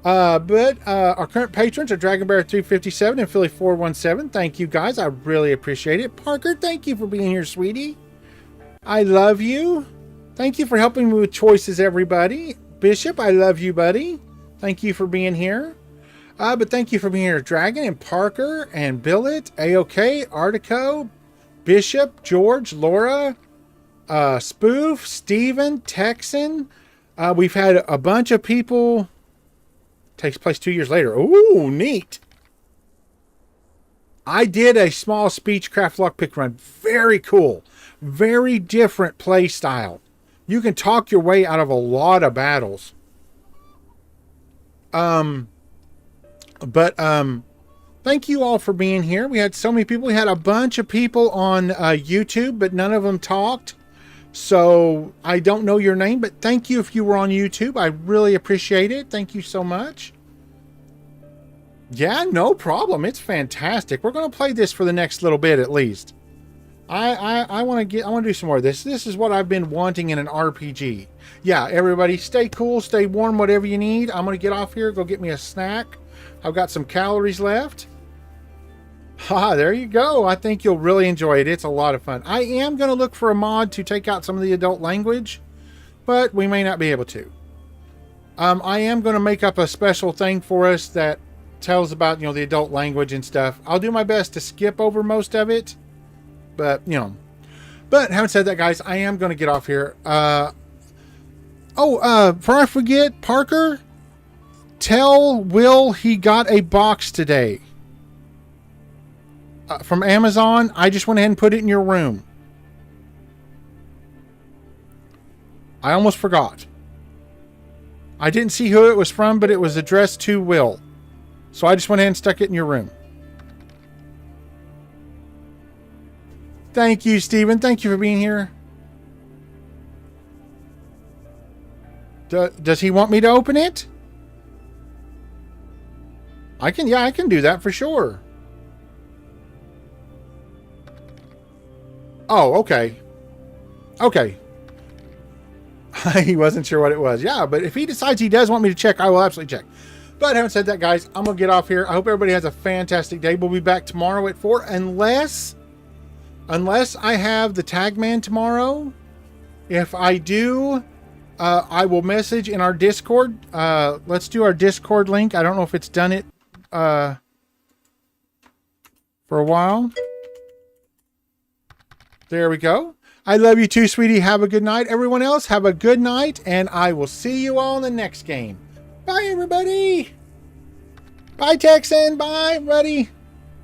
But our current patrons are Dragon Bear 357 and Philly 417. Thank you, guys. I really appreciate it. Parker, thank you for being here, sweetie. I love you. Thank you for helping me with choices, everybody. Bishop, I love you, buddy. Thank you for being here. But thank you for being here, Dragon and Parker and Billet, AOK, Artico, Bishop, George, Laura, Spoof, Steven, Texan. We've had a bunch of people. Takes place 2 years later. Ooh, neat. I did a small Speechcraft lockpick run. Very cool. Very different play style. You can talk your way out of a lot of battles. Thank you all for being here. We had so many people. We had a bunch of people on YouTube, but none of them talked. So I don't know your name, but thank you if you were on YouTube. I really appreciate it. Thank you so much. Yeah, no problem. It's fantastic. We're going to play this for the next little bit at least. I want to do some more of this. This is what I've been wanting in an RPG. Yeah, everybody stay cool, stay warm, whatever you need. I'm going to get off here, go get me a snack. I've got some calories left. There you go. I think you'll really enjoy it. It's a lot of fun. I am going to look for a mod to take out some of the adult language, but we may not be able to. I am going to make up a special thing for us that tells about, the adult language and stuff. I'll do my best to skip over most of it, but, But having said that, guys, I am going to get off here. Before I forget, Parker, tell Will he got a box today. From Amazon. I just went ahead and put it in your room. I almost forgot. I didn't see who it was from, but it was addressed to Will. So I just went ahead and stuck it in your room. Thank you, Steven. Thank you for being here. Does he want me to open it? I can do that for sure. Oh, okay. Okay. He wasn't sure what it was. Yeah, but if he decides he does want me to check, I will absolutely check. But having said that, guys, I'm going to get off here. I hope everybody has a fantastic day. We'll be back tomorrow at 4, unless I have the tag man tomorrow. If I do, I will message in our Discord. Let's do our Discord link. I don't know if it's done it for a while. There we go. I love you too, sweetie. Have a good night. Everyone else, have a good night, and I will see you all in the next game. Bye, everybody. Bye, Texan. Bye, buddy.